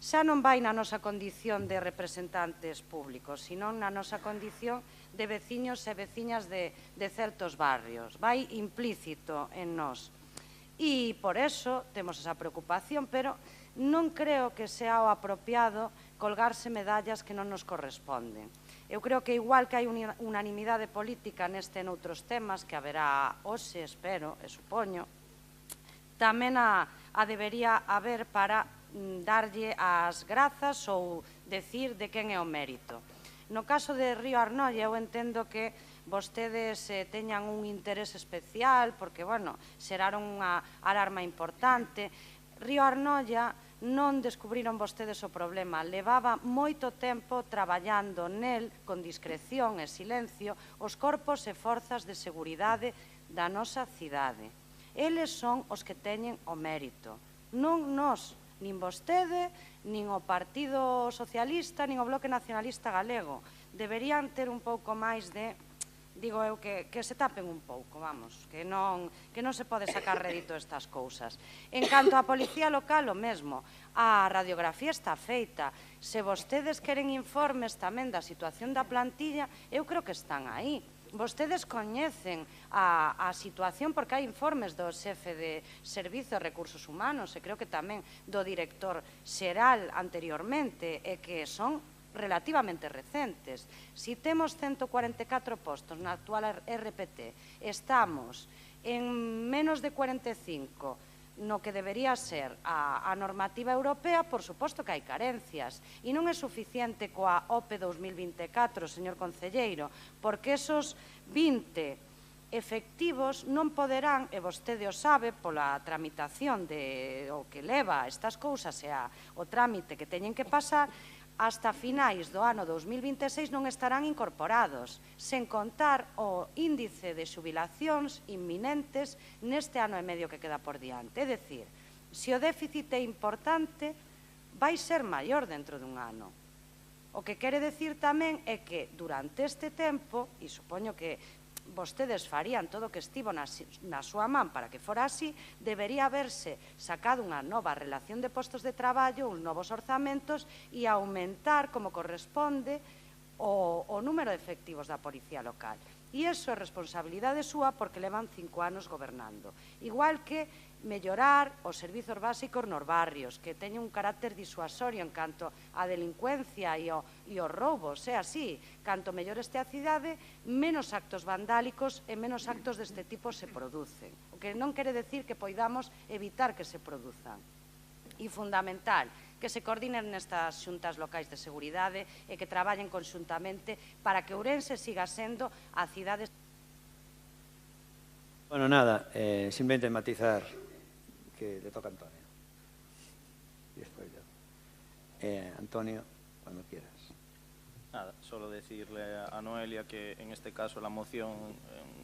xa non vai na nosa condición de representantes públicos, sino na nosa condición de veciños e veciñas de certos barrios. Vai implícito en nós. E por eso temos esa preocupación, pero non creo que sea o apropiado colgarse medallas que non nos corresponden. Eu creo que igual que hai unanimidade política neste e noutros temas, que haberá hoxe, espero e supoño, tamén a debería haber para darlle as grazas ou decir de quen é o mérito. No caso de Río Arnoia, eu entendo que vostedes teñan un interés especial, porque, bueno, xeraron unha alarma importante. Río Arnoia non descubriron vostedes o problema, levaba moito tempo traballando nel con discreción e silencio os corpos e forzas de seguridade da nosa cidade. Eles son os que teñen o mérito, non nós, nin vostede, nin o Partido Socialista, nin o Bloque Nacionalista Galego. Deberían ter un pouco máis de, digo eu, que se tapen un pouco, vamos, que non se pode sacar rédito estas cousas. En canto á Policía Local, o mesmo, a radiografía está feita. Se vostedes queren informes tamén da situación da plantilla, eu creo que están aí. Vostedes coñecen a situación porque hai informes do xefe de Servizos e Recursos Humanos e creo que tamén do director xeral anteriormente e que son relativamente recentes. Si temos 144 postos na actual RPT, estamos en menos de 45 no que debería ser a normativa europea, por suposto que hai carencias. E non é suficiente coa OPE 2024, señor concelleiro, porque esos 20 efectivos non poderán, e vostede o sabe, pola tramitación o que leva estas cousas e o trámite que teñen que pasar, hasta finais do ano 2026 non estarán incorporados, sen contar o índice de xubilacións inminentes neste ano e medio que queda por diante. É dicir, se o déficit é importante, vai ser maior dentro dun ano. O que quere dicir tamén é que durante este tempo, e supoño que vostedes farían todo o que estivo na súa man para que fora así, debería haberse sacado unha nova relación de postos de traballo, uns novos orzamentos e aumentar como corresponde o número de efectivos da Policía Local. E iso é responsabilidade súa porque levan 5 anos gobernando. Igual que mellorar os servizos básicos nos barrios, que teñen un carácter disuasorio en canto á delincuencia e os roubos, é así. Canto mellor este a cidade, menos actos vandálicos e menos actos deste tipo se producen. O que non quere decir que poidamos evitar que se produzan. E fundamental, que se coordinen nestas xuntas locais de seguridade e que traballen conxuntamente para que Ourense siga sendo a cidade... Bueno, nada, simplemente matizar que le toca a Antonio. Y después yo. Antonio, cuando quieras. Nada, solo decirle a Noelia que en este caso la moción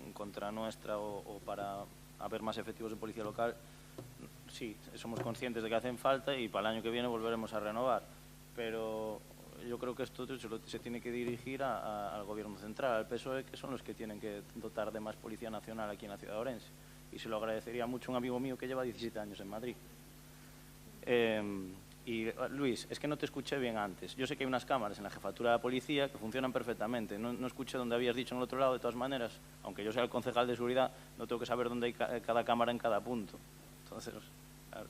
en contra nuestra o para haber más efectivos de policía local, sí, somos conscientes de que hacen falta y para el año que viene volveremos a renovar, pero yo creo que esto se tiene que dirigir al gobierno central, al PSOE, que son los que tienen que dotar de más policía nacional aquí en la ciudad de Ourense. Y se lo agradecería mucho a un amigo mío que lleva 17 años en Madrid. Y Luis, es que no te escuché bien antes. Yo sé que hay unas cámaras en la jefatura de la policía que funcionan perfectamente. No escuché donde habías dicho en el otro lado, de todas maneras. Aunque yo sea el concejal de seguridad, no tengo que saber dónde hay cada cámara en cada punto. Entonces, claro.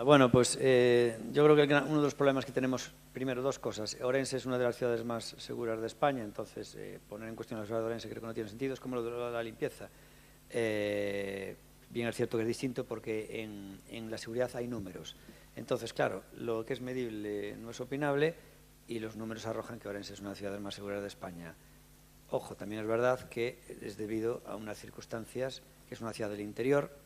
Bueno, pues yo creo que uno de los problemas que tenemos, primero, dos cosas. Ourense es una de las ciudades más seguras de España, entonces poner en cuestión la ciudad de Ourense creo que no tiene sentido. Es como lo de la limpieza. Bien es cierto que es distinto porque en la seguridad hay números. Entonces, claro, lo que es medible no es opinable y los números arrojan que Ourense es una de las ciudades más seguras de España. Ojo, también es verdad que es debido a unas circunstancias, que es una ciudad del interior,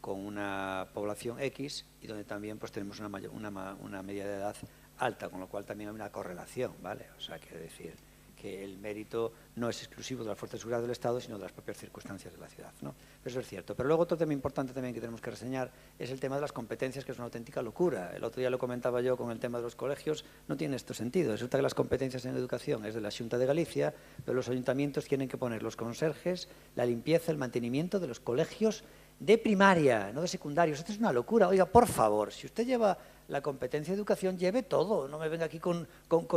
con una población X y donde también pues tenemos una media de edad alta, con lo cual también hay una correlación, ¿vale? O sea, quiere decir que el mérito no es exclusivo de las fuerzas de seguridad del Estado, sino de las propias circunstancias de la ciudad, ¿no? Eso es cierto. Pero luego otro tema importante también que tenemos que reseñar es el tema de las competencias, que es una auténtica locura. El otro día lo comentaba yo con el tema de los colegios, no tiene esto sentido. Resulta que las competencias en educación es de la Xunta de Galicia, pero los ayuntamientos tienen que poner los conserjes, la limpieza, el mantenimiento de los colegios de primaria, no de secundarios. Esto es una locura. Oiga, por favor, si usted lleva la competencia de educación, lleve todo. No me venga aquí con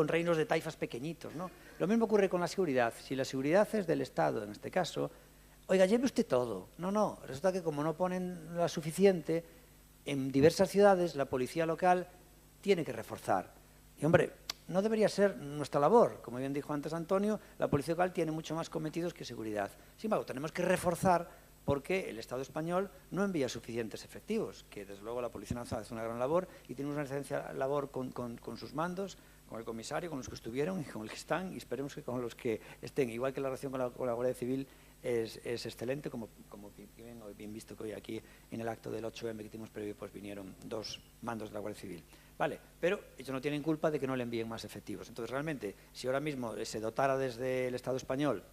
reinos de taifas pequeñitos, ¿no? Lo mismo ocurre con la seguridad. Si la seguridad es del Estado, en este caso, oiga, lleve usted todo. No. Resulta que como no ponen la suficiente, en diversas ciudades la policía local tiene que reforzar. Y, hombre, no debería ser nuestra labor. Como bien dijo antes Antonio, la policía local tiene mucho más cometidos que seguridad. Sin embargo, tenemos que reforzar porque el Estado español no envía suficientes efectivos, que desde luego la Policía Nacional hace una gran labor y tiene una excelente labor con sus mandos, con el comisario, con los que estuvieron y con los que están, y esperemos que con los que estén. Igual que la relación con la Guardia Civil es excelente, como bien visto que hoy aquí en el acto del 8M que tuvimos previo, pues vinieron 2 mandos de la Guardia Civil. Vale, pero ellos no tienen culpa de que no le envíen más efectivos. Entonces, realmente, si ahora mismo se dotara desde el Estado español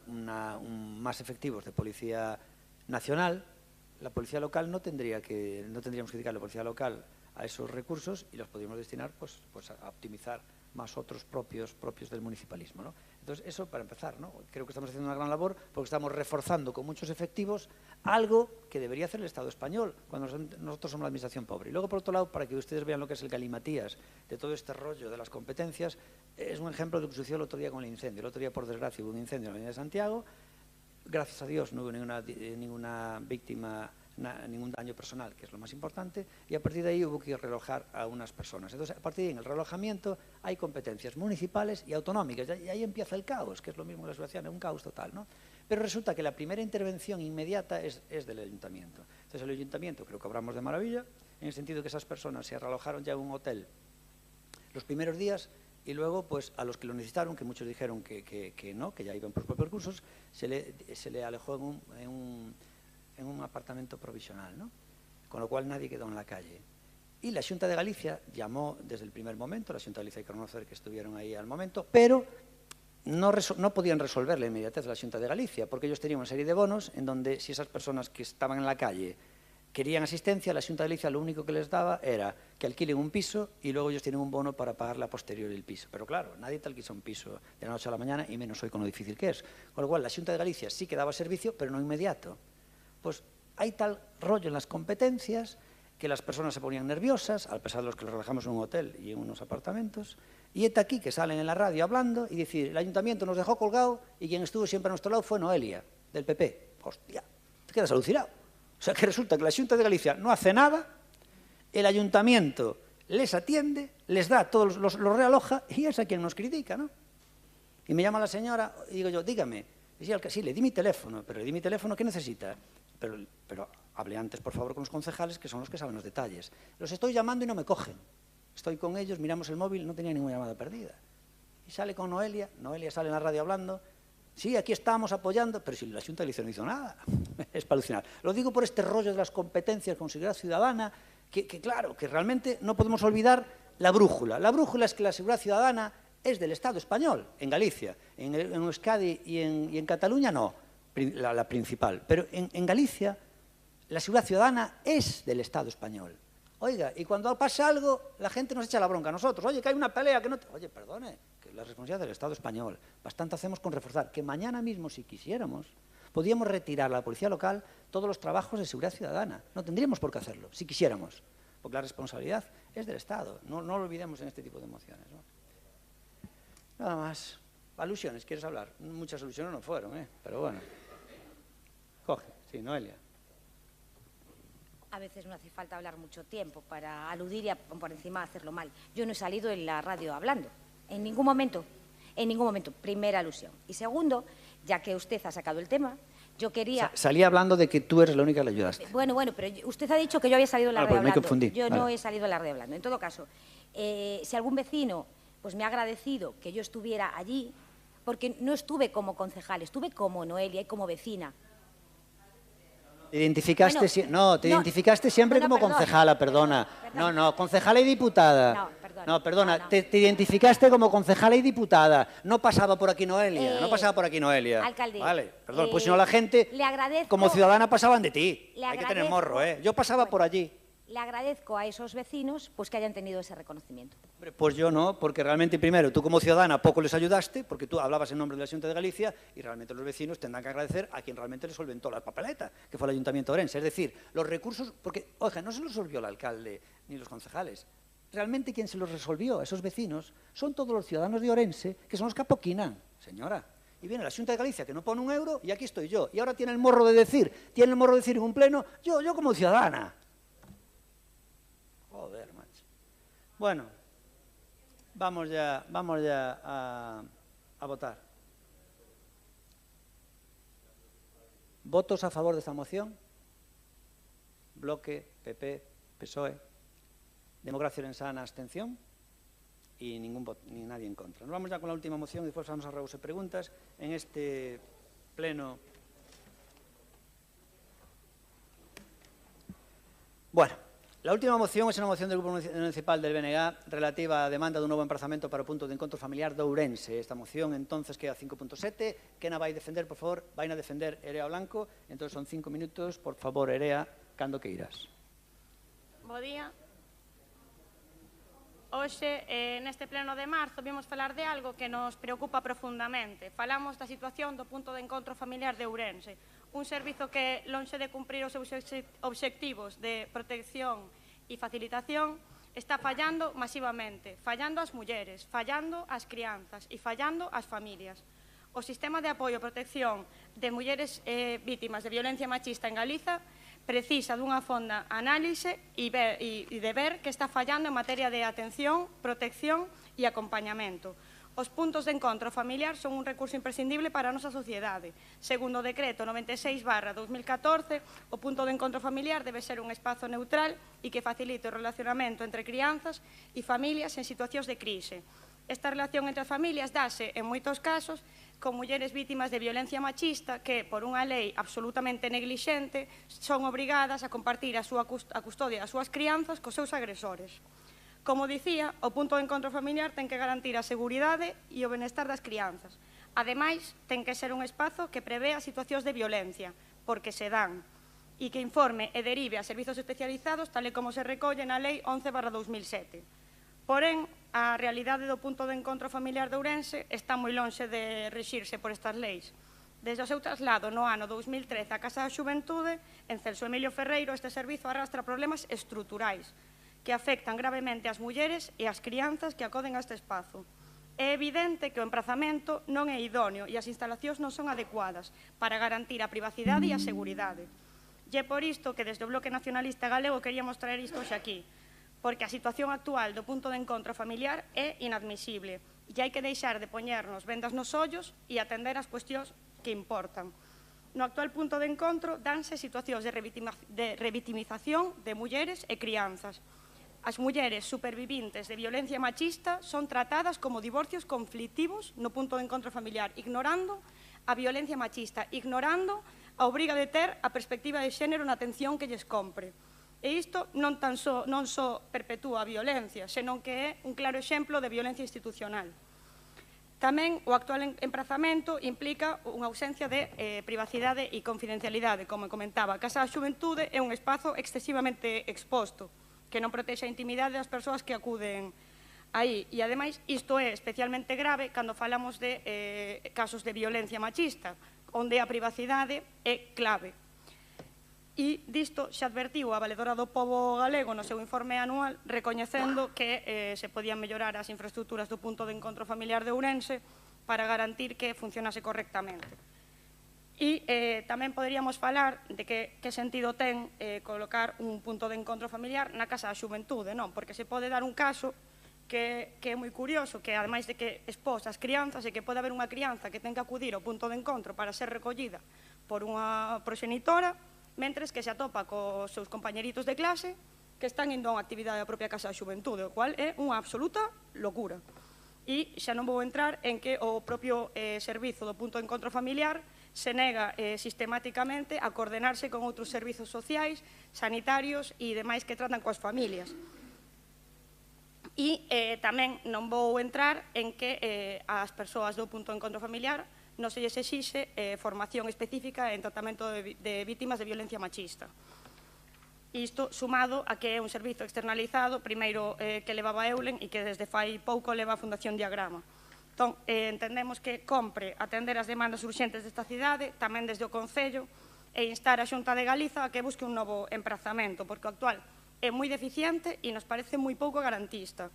más efectivos de policía nacional, la policía local no tendríamos que dedicar la policía local a esos recursos y los podríamos destinar pues a optimizar más otros propios del municipalismo, ¿no? Entonces, eso para empezar, ¿no? Creo que estamos haciendo una gran labor porque estamos reforzando con muchos efectivos algo que debería hacer el Estado español cuando nosotros somos la administración pobre. Y luego, por otro lado, para que ustedes vean lo que es el galimatías de todo este rollo de las competencias, es un ejemplo de lo que sucedió el otro día con el incendio. El otro día, por desgracia, hubo un incendio en la Avenida de Santiago. Gracias a Dios no hubo ninguna víctima, ningún daño personal, que es lo más importante, y a partir de ahí hubo que relojar a unas personas. Entonces, a partir de ahí, en el relojamiento hay competencias municipales y autonómicas, y ahí empieza el caos, que es lo mismo que la situación, es un caos total, ¿no? Pero resulta que la primera intervención inmediata es del ayuntamiento. Entonces, el ayuntamiento, creo que obramos de maravilla, en el sentido que esas personas se realojaron ya en un hotel los primeros días, y luego, pues, a los que lo necesitaron, que muchos dijeron que no, que ya iban por sus propios recursos, se le alojó en un apartamento provisional, ¿no? Con lo cual nadie quedó en la calle. Y la Xunta de Galicia llamó desde el primer momento, la Xunta de Galicia hay que reconocer que estuvieron ahí al momento, pero no podían resolver la inmediatez de la Xunta de Galicia, porque ellos tenían una serie de bonos en donde si esas personas que estaban en la calle querían asistencia, la Xunta de Galicia lo único que les daba era que alquilen un piso y luego ellos tienen un bono para pagar la posterior del piso. Pero claro, nadie te alquila un piso de la noche a la mañana y menos hoy con lo difícil que es. Con lo cual, la Xunta de Galicia sí que daba servicio, pero no inmediato. Pues hay tal rollo en las competencias que las personas se ponían nerviosas, a pesar de los que los relajamos en un hotel y en unos apartamentos, y está aquí que salen en la radio hablando y decir, el ayuntamiento nos dejó colgado y quien estuvo siempre a nuestro lado fue Noelia, del PP. Hostia, te quedas alucinado. O sea que resulta que la Xunta de Galicia no hace nada, el ayuntamiento les atiende, les da, todos los realoja y es a quien nos critica, ¿no? Y me llama la señora y digo yo, dígame, sí, le di mi teléfono, pero le di mi teléfono, ¿qué necesita? Pero hable antes, por favor, con los concejales, que son los que saben los detalles. Los estoy llamando y no me cogen. Estoy con ellos, miramos el móvil, no tenía ninguna llamada perdida. Y sale con Noelia sale en la radio hablando, sí, aquí estamos apoyando, pero si la Xunta de Galicia no hizo nada. Es para alucinar. Lo digo por este rollo de las competencias con seguridad ciudadana, que claro, que realmente no podemos olvidar la brújula. La brújula es que la seguridad ciudadana es del Estado español, en Galicia. En Euskadi y en Cataluña no, la principal. Pero en Galicia la seguridad ciudadana es del Estado español. Oiga, y cuando pasa algo, la gente nos echa la bronca a nosotros. Oye, que hay una pelea, que no... Oye, perdone, que la responsabilidad del Estado español. Bastante hacemos con reforzar. Que mañana mismo, si quisiéramos, podríamos retirar a la policía local todos los trabajos de seguridad ciudadana. No tendríamos por qué hacerlo, si quisiéramos. Porque la responsabilidad es del Estado. No lo olvidemos en este tipo de emociones, ¿no? Nada más. Alusiones, ¿quieres hablar? Muchas alusiones no fueron, pero bueno. Coge, sí, Noelia. A veces no hace falta hablar mucho tiempo para aludir y por encima hacerlo mal. Yo no he salido en la radio hablando, en ningún momento, primera alusión. Y segundo, ya que usted ha sacado el tema, yo quería... Salí hablando de que tú eres la única que le ayudaste. Bueno, pero usted ha dicho que yo había salido en la radio pues me hablando. confundí. Yo no he salido en la radio hablando. En todo caso, si algún vecino pues me ha agradecido que yo estuviera allí, porque no estuve como concejal, estuve como Noelia y como vecina. Te identificaste siempre como concejala, perdona. No, concejala y diputada. No, perdone. No, perdona, te identificaste como concejala y diputada. No pasaba por aquí Noelia, no pasaba por aquí Noelia. Alcalde. Vale, perdón, pues si no la gente, le agradezco, como ciudadana, pasaban de ti. le Hay que tener agradezco- morro, ¿eh? Yo pasaba por allí. Le agradezco a esos vecinos pues que hayan tenido ese reconocimiento. Hombre, pues yo no, porque realmente, primero, tú como ciudadana poco les ayudaste, porque tú hablabas en nombre de la Xunta de Galicia y realmente los vecinos tendrán que agradecer a quien realmente les solventó la papeleta, que fue el Ayuntamiento de Ourense. Es decir, los recursos, porque, oiga, no se los resolvió el alcalde ni los concejales. Realmente quien se los resolvió a esos vecinos son todos los ciudadanos de Ourense, que son los que apoquinan, señora. Y viene la Xunta de Galicia, que no pone un euro, y aquí estoy yo. Y ahora tiene el morro de decir en un pleno, yo como ciudadana. Joder, macho. Bueno, vamos ya a votar. ¿Votos a favor de esta moción? Bloque, PP, PSOE. Democracia Orensana, abstención. Y ni nadie en contra. Nos vamos ya con la última moción y después vamos a reunir preguntas. En este pleno. Bueno. La última moción es una moción del Grupo Municipal del BNG relativa a demanda dun novo emprazamento para o punto de encontro familiar de Ourense. Esta moción, entonces, queda 5.7. Quen a vai defender, por favor? Vai a defender Erea Blanco. Entón, son 5 minutos. Por favor, Erea, cando que irás. Bo día. Hoxe, neste pleno de marzo, vimos falar de algo que nos preocupa profundamente. Falamos da situación do punto de encontro familiar de Ourense, un servizo que, lonxe de cumprir os seus obxectivos de protección e facilitación, está fallando masivamente, fallando as mulleres, fallando as crianzas e fallando as familias. O sistema de apoio e protección de mulleres vítimas de violencia machista en Galiza precisa dunha fonda análise e de ver que está fallando en materia de atención, protección e acompañamento. Os puntos de encontro familiar son un recurso imprescindible para a nosa sociedade. Segundo o decreto 96/2014, o punto de encontro familiar debe ser un espazo neutral e que facilite o relacionamento entre crianzas e familias en situacións de crise. Esta relación entre familias dáse, en moitos casos, con mulleres vítimas de violencia machista que, por unha lei absolutamente neglixente, son obrigadas a compartir a custodia das súas crianzas cos seus agresores. Como dicía, o punto de encontro familiar ten que garantir a seguridade e o benestar das crianzas. Ademais, ten que ser un espazo que prevea situacións de violencia, porque se dan, e que informe e derive a servizos especializados, tal e como se recolle na Lei 11/2007. Porén, a realidade do punto de encontro familiar de Ourense está moi lonxe de rexirse por estas leis. Desde o seu traslado no ano 2013 á Casa da Xuventude, en Celso Emilio Ferreiro, este servizo arrastra problemas estruturais que afectan gravemente ás mulleres e ás crianzas que acoden a este espazo. É evidente que o emprazamento non é idóneo e as instalacións non son adecuadas para garantir a privacidade e a seguridade. E é por isto que desde o Bloque Nacionalista Galego queríamos traer isto hoxe aquí, porque a situación actual do punto de encontro familiar é inadmisible e hai que deixar de poñernos vendas nos ollos e atender as cuestións que importan. No actual punto de encontro danse situacións de revitimización de mulleres e crianzas. As mulleres supervivintes de violencia machista son tratadas como divorcios conflictivos no punto de encontro familiar, ignorando a violencia machista, ignorando a obriga de ter a perspectiva de xénero na atención que lles compre. E isto non só perpetúa a violencia, senón que é un claro exemplo de violencia institucional. Tamén o actual emprazamento implica unha ausencia de privacidade e confidencialidade, como comentaba. A Casa da Xuventude é un espazo excesivamente exposto, que non protexe a intimidade das persoas que acuden aí. E, ademais, isto é especialmente grave cando falamos de casos de violencia machista, onde a privacidade é clave. E disto xa advertiu a Valedora do Pobo Galego no seu informe anual, recoñecendo que se podían mellorar as infraestructuras do punto de encontro familiar de Ourense para garantir que funcionase correctamente. E tamén poderíamos falar de que sentido ten colocar un punto de encontro familiar na Casa da Xuventude, non? Porque se pode dar un caso que é moi curioso, que ademais de que expós as crianzas e que pode haber unha crianza que ten que acudir ao punto de encontro para ser recollida por unha proxenitora, mentres que se atopa cos seus compañeritos de clase que están indo a unha actividade da propia Casa da Xuventude, o cual é unha absoluta locura. E xa non vou entrar en que o propio servizo do punto de encontro familiar se nega sistemáticamente a coordenarse con outros servizos sociais, sanitarios e demais que tratan coas familias. E tamén non vou entrar en que as persoas do punto de encontro familiar non se lles exixe formación específica en tratamento de vítimas de violencia machista. Isto sumado a que é un servizo externalizado, primeiro que levaba Eulen e que desde fai pouco leva a Fundación Diagrama. Entón, entendemos que compre atender as demandas urxentes desta cidade, tamén desde o Concello, e instar a Xunta de Galiza a que busque un novo emprazamento, porque o actual é moi deficiente e nos parece moi pouco garantista.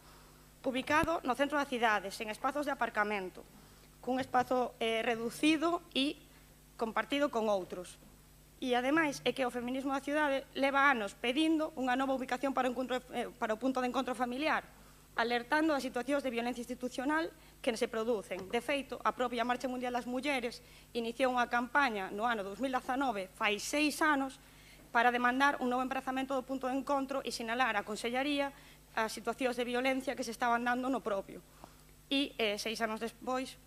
Ubicado no centro da cidade, sen espazos de aparcamento, cun espazo reducido e compartido con outros. E, ademais, é que o feminismo da cidade leva anos pedindo unha nova ubicación para o punto de encontro familiar, alertando das situacións de violencia institucional que se producen. De feito, a propia Marcha Mundial das Mulleres iniciou unha campaña no ano 2019, fai 6 anos, para demandar un novo emprazamento do punto de encontro e sinalar a Consellería as situacións de violencia que se estaban dando no propio. E 6 anos despois,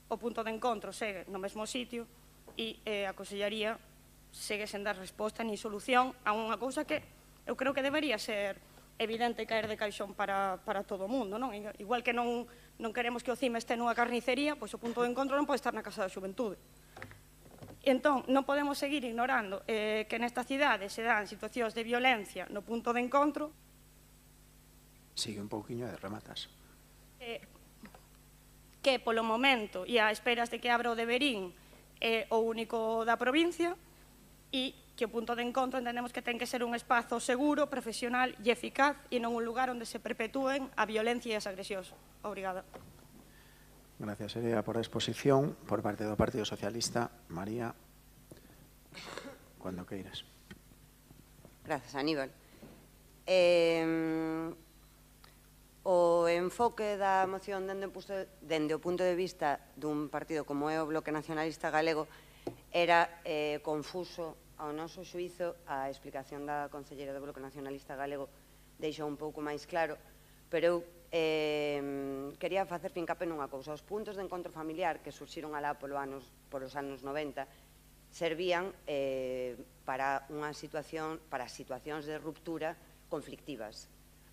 o punto de encontro segue no mesmo sitio e a Consellería segue sen dar resposta ni solución a unha cousa que eu creo que debería ser evidente caer de caixón para todo o mundo, non? Igual que non queremos que o CIME este nunha carnicería, pois o punto de encontro non pode estar na Casa da Xuventude. Entón, non podemos seguir ignorando que nesta cidade se dan situacións de violencia no punto de encontro. Sigue un pouquiño e rematas. Que polo momento e a esperas de que abra o de Verín é o único da provincia e que o punto de encontro entendemos que ten que ser un espazo seguro, profesional e eficaz e non un lugar onde se perpetúen a violencia e as agresións. Obrigada. Gracias, Erea, por a exposición. Por parte do Partido Socialista, María, cuando queiras. Gracias, Aníbal. O enfoque da moción dende o punto de vista dun partido como é o Bloque Nacionalista Galego era confuso ao noso xuízo. A explicación da concelleira do Bloque Nacionalista Galego deixou un pouco máis claro, pero eu quería facer fincapé nunha cousa. Os puntos de encontro familiar que surxiron alá polos anos 90 servían para situacións de ruptura conflictivas.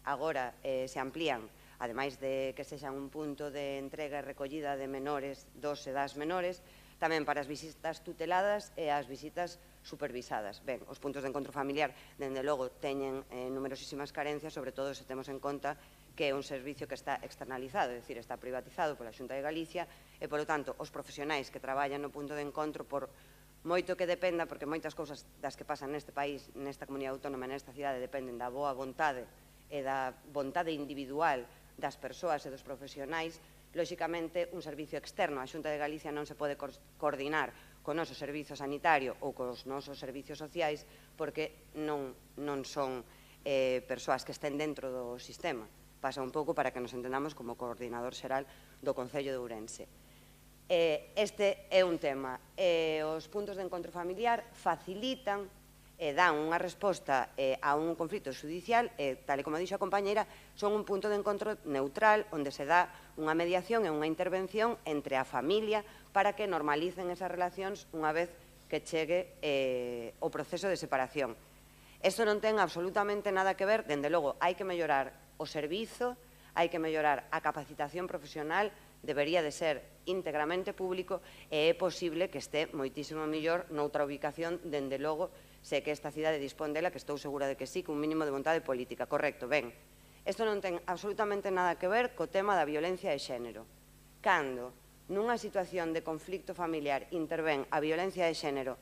Agora se amplían, ademais de que sexan un punto de entrega e recollida de menores dos e das menores, tamén para as visitas tuteladas e as visitas supervisadas. Ben, os puntos de encontro familiar, dende logo, teñen numerosísimas carencias, sobre todo se temos en conta que é un servicio que está externalizado, é dicir, está privatizado pola Xunta de Galicia e, polo tanto, os profesionais que traballan no punto de encontro, por moito que dependa, porque moitas cousas das que pasan neste país, nesta comunidade autónoma, nesta cidade, dependen da boa vontade e da vontade individual das persoas e dos profesionais, lóxicamente, un servicio externo á Xunta de Galicia non se pode coordinar co noso servizo sanitario ou cos nosos servicios sociais porque non son persoas que estén dentro do sistema. Pasa un pouco para que nos entendamos como coordinador xeral do Concello de Ourense. Este é un tema. Os puntos de encontro familiar facilitan e dan unha resposta a un conflito judicial, tal e como dixo a compañeira, son un punto de encontro neutral onde se dá unha mediación e unha intervención entre a familia para que normalicen esas relacións unha vez que chegue o proceso de separación. Isto non ten absolutamente nada que ver, dende logo, hai que mellorar o servizo, hai que mellorar a capacitación profesional, debería de ser íntegramente público e é posible que este moitísimo mellor noutra ubicación, dende logo, se que esta cidade dispón dela, que estou segura de que sí, cun mínimo de vontade política. Correcto, ben. Isto non ten absolutamente nada que ver co tema da violencia de xénero. Cando, nunha situación de conflicto familiar, intervén a violencia de xénero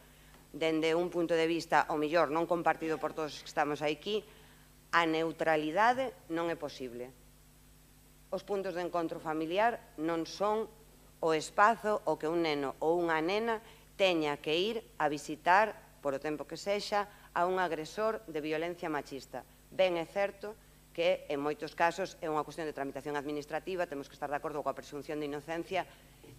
dende un punto de vista, ao mellor, non compartido por todos os que estamos aquí, a neutralidade non é posible. Os puntos de encontro familiar non son o espazo o que un neno ou unha nena teña que ir a visitar, por o tempo que sexa, a un agresor de violencia machista. Ben é certo que en moitos casos é unha cuestión de tramitación administrativa, temos que estar de acordo coa presunción de inocencia.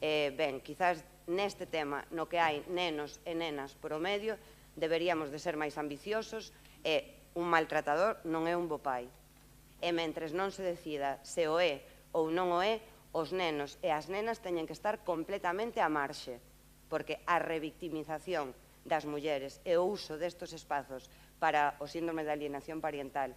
Ben, quizás neste tema no que hai nenos e nenas por o medio deberíamos de ser máis ambiciosos e un maltratador non é un bo pai. E mentres non se decida se o é ou non o é, os nenos e as nenas teñen que estar completamente á marxe, porque a revictimización das mulleres e o uso destos espazos para o síndrome de alienación parental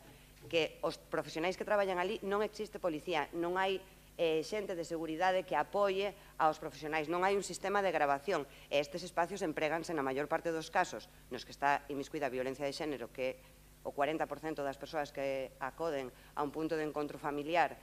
que os profesionais que traballan ali non existe policía, non hai xente de seguridade que apoie aos profesionais, non hai un sistema de grabación, e estes espacios empréganse na maior parte dos casos nos que está inmiscuída a violencia de xénero, que o 40% das persoas que acoden a un punto de encontro familiar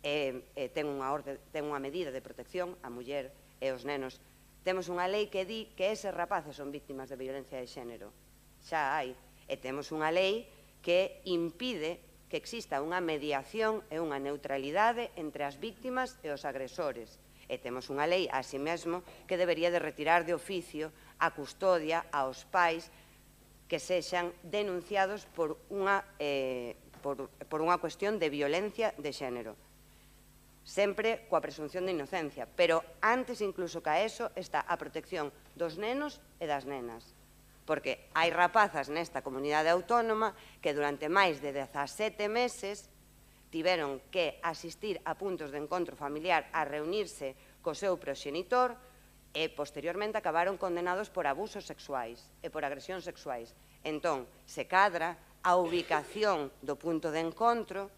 ten unha medida de protección a muller e os nenos. Temos unha lei que di que eses rapaces son víctimas de violencia de xénero, xa hai, e temos unha lei que impide que exista unha mediación e unha neutralidade entre as víctimas e os agresores. E temos unha lei, así mesmo, que debería de retirar de oficio a custodia aos pais que sexan denunciados por unha cuestión de violencia de xénero. Sempre coa presunción de inocencia, pero antes incluso que a eso está a protección dos nenos e das nenas. Porque hai rapazas nesta comunidade autónoma que durante máis de 17 meses tiveron que asistir a puntos de encontro familiar a reunirse co seu proxenitor e posteriormente acabaron condenados por abusos sexuais e por agresións sexuais. Entón, se cadra, a ubicación do punto de encontro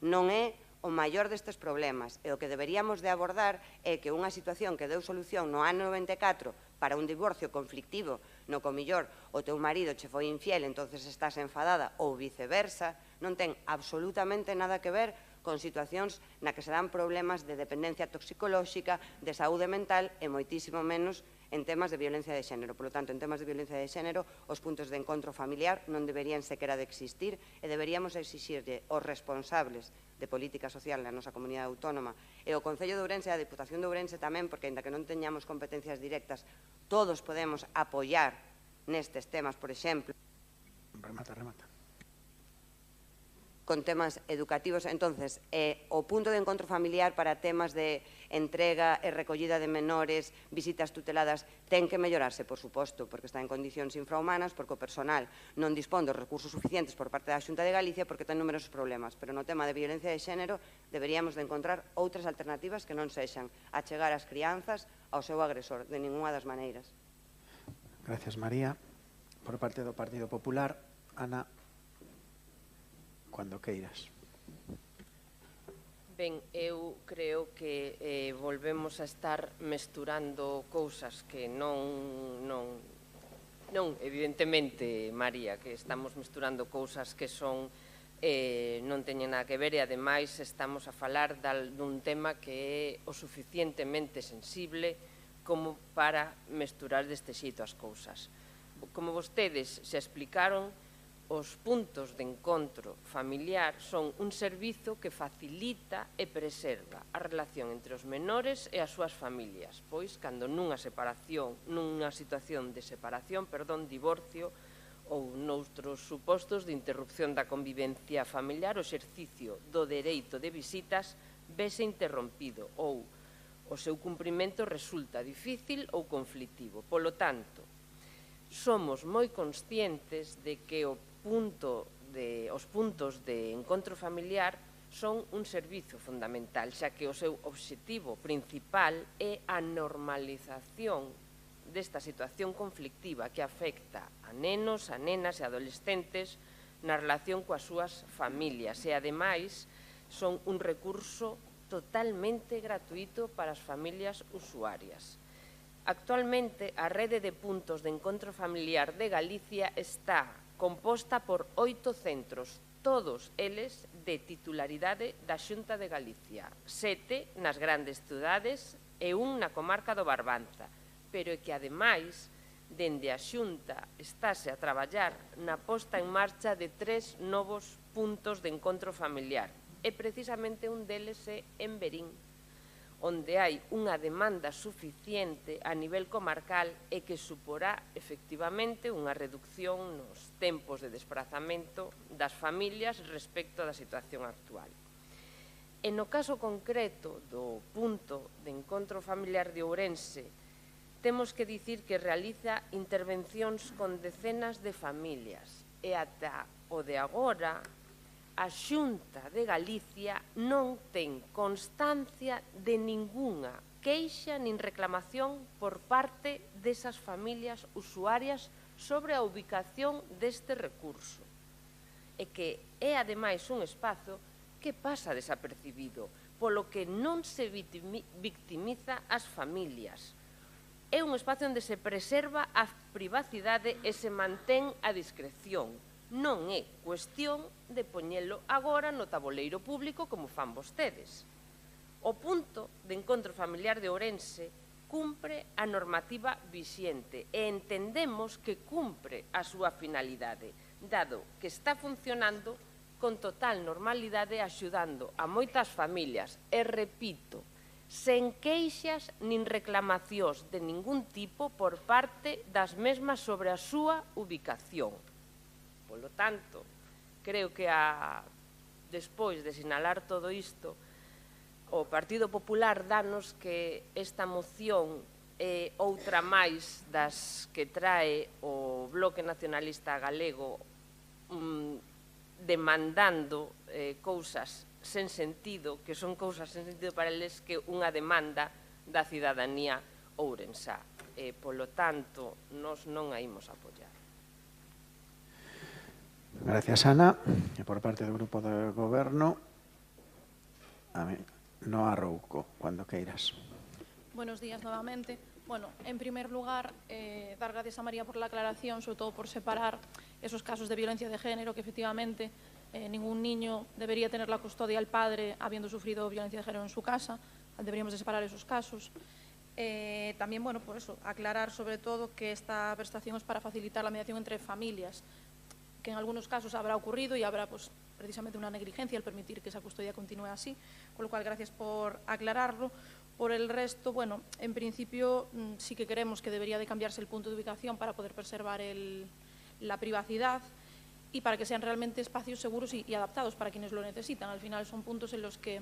non é o maior destes problemas, e o que deberíamos de abordar é que unha situación que deu solución no ano 94 para un divorcio conflictivo no que mellor o teu marido che foi infiel, entonces estás enfadada, ou viceversa, non ten absolutamente nada que ver con situacións na que se dan problemas de dependencia toxicolóxica, de saúde mental e moitísimo menos en temas de violencia de xénero. Por lo tanto, en temas de violencia de xénero, os puntos de encontro familiar non deberían sequera de existir e deberíamos exixirlle aos responsables de política social na nosa comunidade autónoma e o Concello de Ourense e a Diputación de Ourense tamén, porque, ainda que non teñamos competencias directas, todos podemos apoiar nestes temas, por exemplo, Remata. con temas educativos. Entonces, o punto de encontro familiar para temas de entrega e recollida de menores, visitas tuteladas, ten que mellorarse, por suposto, porque está en condicións infrahumanas, porque o personal non dispón dos recursos suficientes por parte da Xunta de Galicia, porque ten numerosos problemas. Pero no tema de violencia de xénero deberíamos de encontrar outras alternativas que non sexan achegar as crianzas ao seu agresor, de ninguna das maneiras. Gracias, María. Por parte do Partido Popular, Ana, cando queiras. Ben, eu creo que volvemos a estar mesturando cousas que non, evidentemente, María, que estamos mesturando cousas que son non teñen nada que ver, e ademais estamos a falar dun tema que é o suficientemente sensible como para mesturar deste xeito as cousas. Como vostedes se explicaron, os puntos de encontro familiar son un servizo que facilita e preserva a relación entre os menores e as súas familias, pois cando nunha situación de separación, divorcio ou noutros supostos de interrupción da convivencia familiar, o exercicio do dereito de visitas vese interrompido ou o seu cumprimento resulta difícil ou conflitivo. Polo tanto, somos moi conscientes de que os puntos de encontro familiar son un servizo fundamental, xa que o seu obxectivo principal é a normalización desta situación conflictiva que afecta a nenos, a nenas e adolescentes na relación coas súas familias, e ademais son un recurso totalmente gratuito para as familias usuarias. Actualmente, a rede de puntos de encontro familiar de Galicia está composta por 8 centros, todos eles de titularidade da Xunta de Galicia, 7 nas grandes cidades e un na comarca do Barbanza, pero que, ademais, dende a Xunta estáse a traballar na posta en marcha de 3 novos puntos de encontro familiar, e precisamente un deles é en Verín, onde hai unha demanda suficiente a nivel comarcal e que suporá efectivamente unha reducción nos tempos de desplazamento das familias respecto da situación actual. E no caso concreto do punto de encontro familiar de Ourense, temos que dicir que realiza intervencións con decenas de familias e ata o de agora a Xunta de Galicia non ten constancia de ningunha queixa nin reclamación por parte desas familias usuarias sobre a ubicación deste recurso. e que é ademais un espazo que pasa desapercibido, polo que non se victimiza as familias. É un espacio onde se preserva a privacidade e se mantén a discreción. Non é cuestión de poñelo agora no taboleiro público como fan vostedes. O punto de encontro familiar de Ourense cumpre a normativa vixente e entendemos que cumpre a súa finalidade, dado que está funcionando con total normalidade axudando a moitas familias e, repito, sen queixas nin reclamacións de ningún tipo por parte das mesmas sobre a súa ubicación. Polo tanto, creo que despois de sinalar todo isto, o Partido Popular danos que esta moción é outra máis das que trae o Bloque Nacionalista Galego demandando cousas sen sentido, que son cousas sen sentido para eles, que unha demanda da cidadanía ourensá. Polo tanto, nós non a imos apoiar. Gracias, Ana. E por parte do Grupo de Goberno, Noa Rouco, cuando queiras. Buenos días nuevamente. Bueno, en primer lugar, dar gracias a María por la aclaración, sobre todo por separar esos casos de violencia de género, que efectivamente ningún niño debería tener la custodia al padre habiendo sufrido violencia de género en su casa. Deberíamos de separar esos casos. También, bueno, por eso, aclarar sobre todo que esta prestación es para facilitar la mediación entre familias, que en algunos casos habrá ocurrido y habrá pues precisamente una negligencia al permitir que esa custodia continúe así, con lo cual gracias por aclararlo. Por el resto, bueno, en principio sí que creemos que debería de cambiarse el punto de ubicación para poder preservar la privacidad y para que sean realmente espacios seguros y adaptados para quienes lo necesitan. Al final son puntos en los que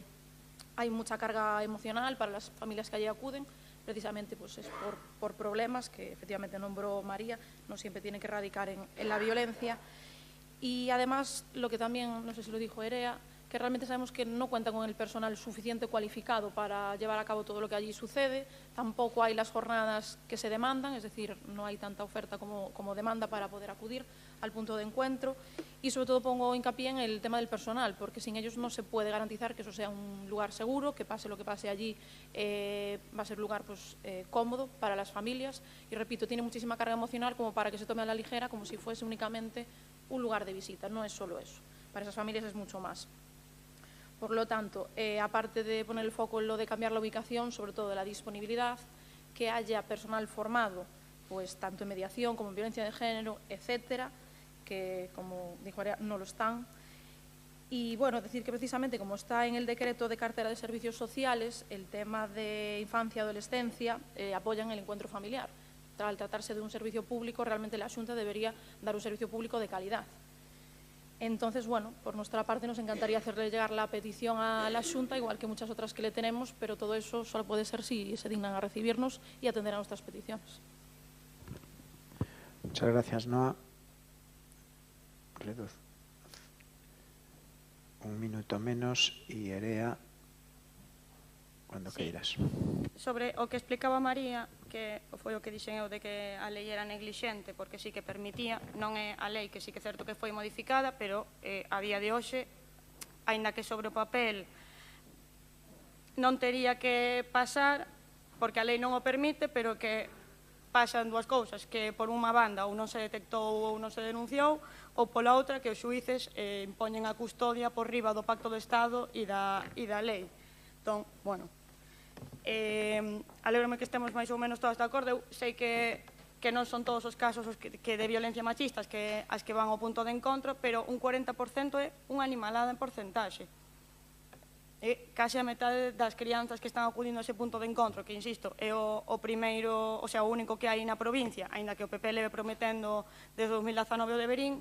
hay mucha carga emocional para las familias que allí acuden, precisamente pues es por problemas que efectivamente nombró María, no siempre tiene que radicar en la violencia. Y además, lo que también, no sé si lo dijo Erea, que realmente sabemos que no cuentan con el personal suficiente cualificado para llevar a cabo todo lo que allí sucede, tampoco hay las jornadas que se demandan, es decir, no hay tanta oferta como demanda para poder acudir al punto de encuentro, y sobre todo pongo hincapié en el tema del personal, porque sin ellos no se puede garantizar que eso sea un lugar seguro, que pase lo que pase allí, va a ser un lugar pues, cómodo para las familias, y repito, tiene muchísima carga emocional como para que se tome a la ligera, como si fuese únicamente un lugar de visita, no es solo eso, para esas familias es mucho más. Por lo tanto, aparte de poner el foco en lo de cambiar la ubicación, sobre todo de la disponibilidad, que haya personal formado, pues tanto en mediación como en violencia de género, etcétera, que como dijo Area, no lo están. Y bueno, decir que precisamente como está en el decreto de cartera de servicios sociales, el tema de infancia y adolescencia apoyan el encuentro familiar. Al tratarse de un servicio público, realmente la Xunta debería dar un servicio público de calidad. Entonces, bueno, por nuestra parte nos encantaría hacerle llegar la petición a la Xunta, igual que muchas otras que le tenemos, pero todo eso solo puede ser si se dignan a recibirnos y atender a nuestras peticiones. Muchas gracias, Noa. Un minuto menos y Erea, cuando queiras. Sobre o que explicaba María, que foi o que dixen eu de que a lei era neglixente, porque sí que permitía, non é a lei que sí que é certo que foi modificada, pero a día de hoxe, aínda que sobre o papel non tería que pasar, porque a lei non o permite, pero que pasan dúas cousas, que por unha banda ou non se detectou ou non se denunciou, ou pola outra que os xuíces impoñen a custodia por riba do Pacto do Estado e da lei. Entón, bueno, alégrome que estemos máis ou menos todas de acordo. Eu sei que non son todos os casos que de violencia machistas que as que van ao punto de encontro, pero un 40% é unha animalada en porcentaxe. Case a metade das crianzas que están acudindo a ese punto de encontro, que, insisto, é o primeiro, o sea, o único que hai na provincia, aínda que o PP leve prometendo desde 2019 o de Verín,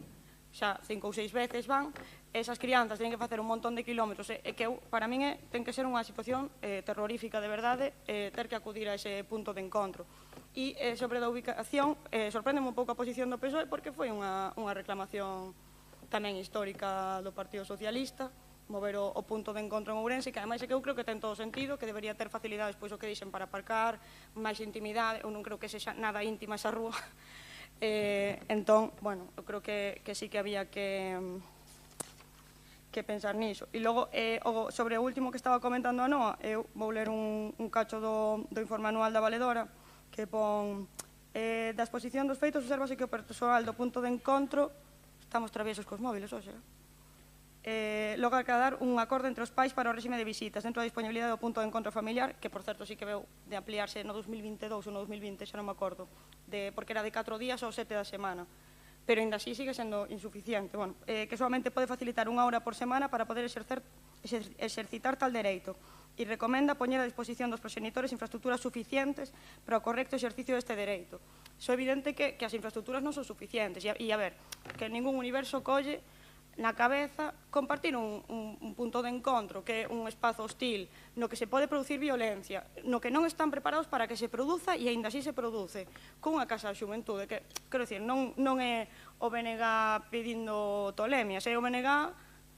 xa 5 ou 6 veces van, esas crianzas teñen que facer un montón de kilómetros, e que para min ten que ser unha situación terrorífica de verdade ter que acudir a ese punto de encontro. E sobre a ubicación, sorprendeme un pouco a posición do PSOE, porque foi unha reclamación tamén histórica do Partido Socialista, mover o punto de encontro en Ourense, que ademais é que eu creo que ten todo sentido, que debería ter facilidades, pois o que dixen, para aparcar, máis intimidade, eu non creo que sexa nada íntima esa rúa. Entón, bueno, eu creo que sí que había que pensar niso. E logo, sobre o último que estaba comentando a Noa, eu vou ler un cacho do informe anual da Valedora, que pon da exposición dos feitos observase que o persoal do punto de encontro estamos traviesos cos móviles hoxe, logra acadar un acordo entre os pais para o réxime de visitas dentro da disponibilidade do punto de encontro familiar, que por certo sí que veu de ampliarse no 2022 ou no 2020, xa non me acordo, porque era de 4 días ou 7 da semana, pero ainda así sigue sendo insuficiente, que solamente pode facilitar 1 hora por semana para poder exercitar tal dereito, e recomenda poñer a disposición dos proxenitores infraestructuras suficientes para o correcto exercicio deste dereito. É evidente que as infraestructuras non son suficientes, e a ver, que ningún universo colle na cabeza compartir un punto de encontro, que é un espazo hostil, no que se pode producir violencia, no que non están preparados para que se produza e aínda así se produce, cunha casa da xuventude, que, quero dicir, non é o BNG pedindo tolemias, é o BNG